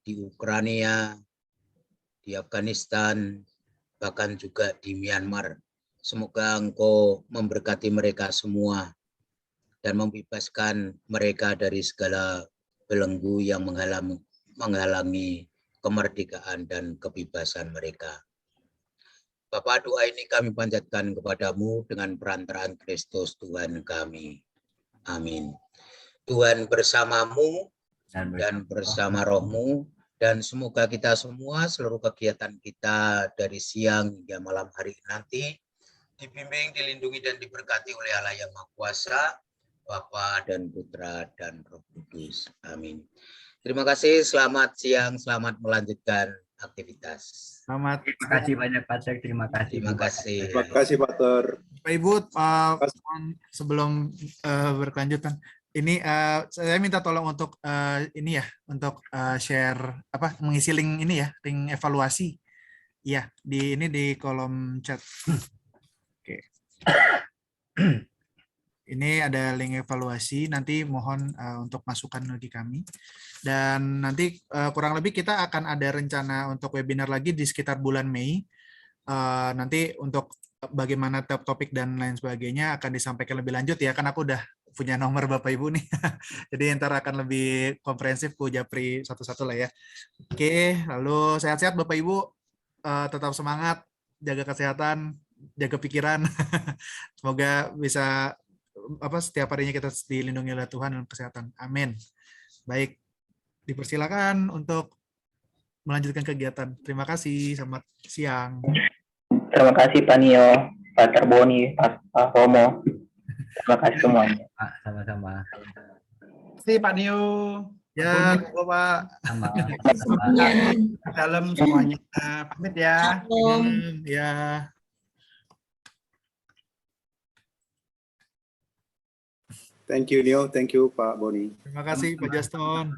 di Ukraina, di Afghanistan, bahkan juga di Myanmar. Semoga Engkau memberkati mereka semua dan membebaskan mereka dari segala belenggu yang menghalangi kemerdekaan dan kebebasan mereka. Bapa, doa ini kami panjatkan kepadamu dengan perantaraan Kristus Tuhan kami. Amin. Tuhan bersamamu dan bersama rohmu, dan semoga kita semua, seluruh kegiatan kita dari siang hingga malam hari nanti, dibimbing, dilindungi, dan diberkati oleh Allah yang Maha Kuasa, Bapa dan Putra dan Roh Kudus. Amin. Terima kasih, selamat siang, selamat melanjutkan aktivitas. Selamat. Terima kasih banyak Pak Tek, terima kasih. Terima kasih. Terima kasih Pak Ter. Pak Ibu, sebelum berkelanjutan, ini saya minta tolong untuk ini ya, untuk share mengisi link ini ya, link evaluasi. Iya, di kolom chat. Oke. Ini ada link evaluasi, nanti mohon untuk masukan bagi kami. Dan nanti kurang lebih kita akan ada rencana untuk webinar lagi di sekitar bulan Mei. Nanti untuk bagaimana topik dan lain sebagainya akan disampaikan lebih lanjut ya, kan aku udah punya nomor Bapak Ibu nih. Jadi ntar akan lebih komprehensif ku japri satu-satu lah ya. Oke, lalu sehat-sehat Bapak Ibu, tetap semangat, jaga kesehatan, jaga pikiran. Semoga bisa setiap harinya kita dilindungi oleh Tuhan dalam kesehatan. Amin. Baik, dipersilakan untuk melanjutkan kegiatan. Terima kasih. Selamat siang. Terima kasih Pak Nio, Pak Terboni, Pak Romo. Terima kasih semuanya. Pak, sama-sama. Terima kasih Pak Nio. Ya, Bapak. Sama. Dalam semuanya. Pamit ya. Ya. Thank you Nio, thank you Pak Boni. Terima kasih Pak Juston.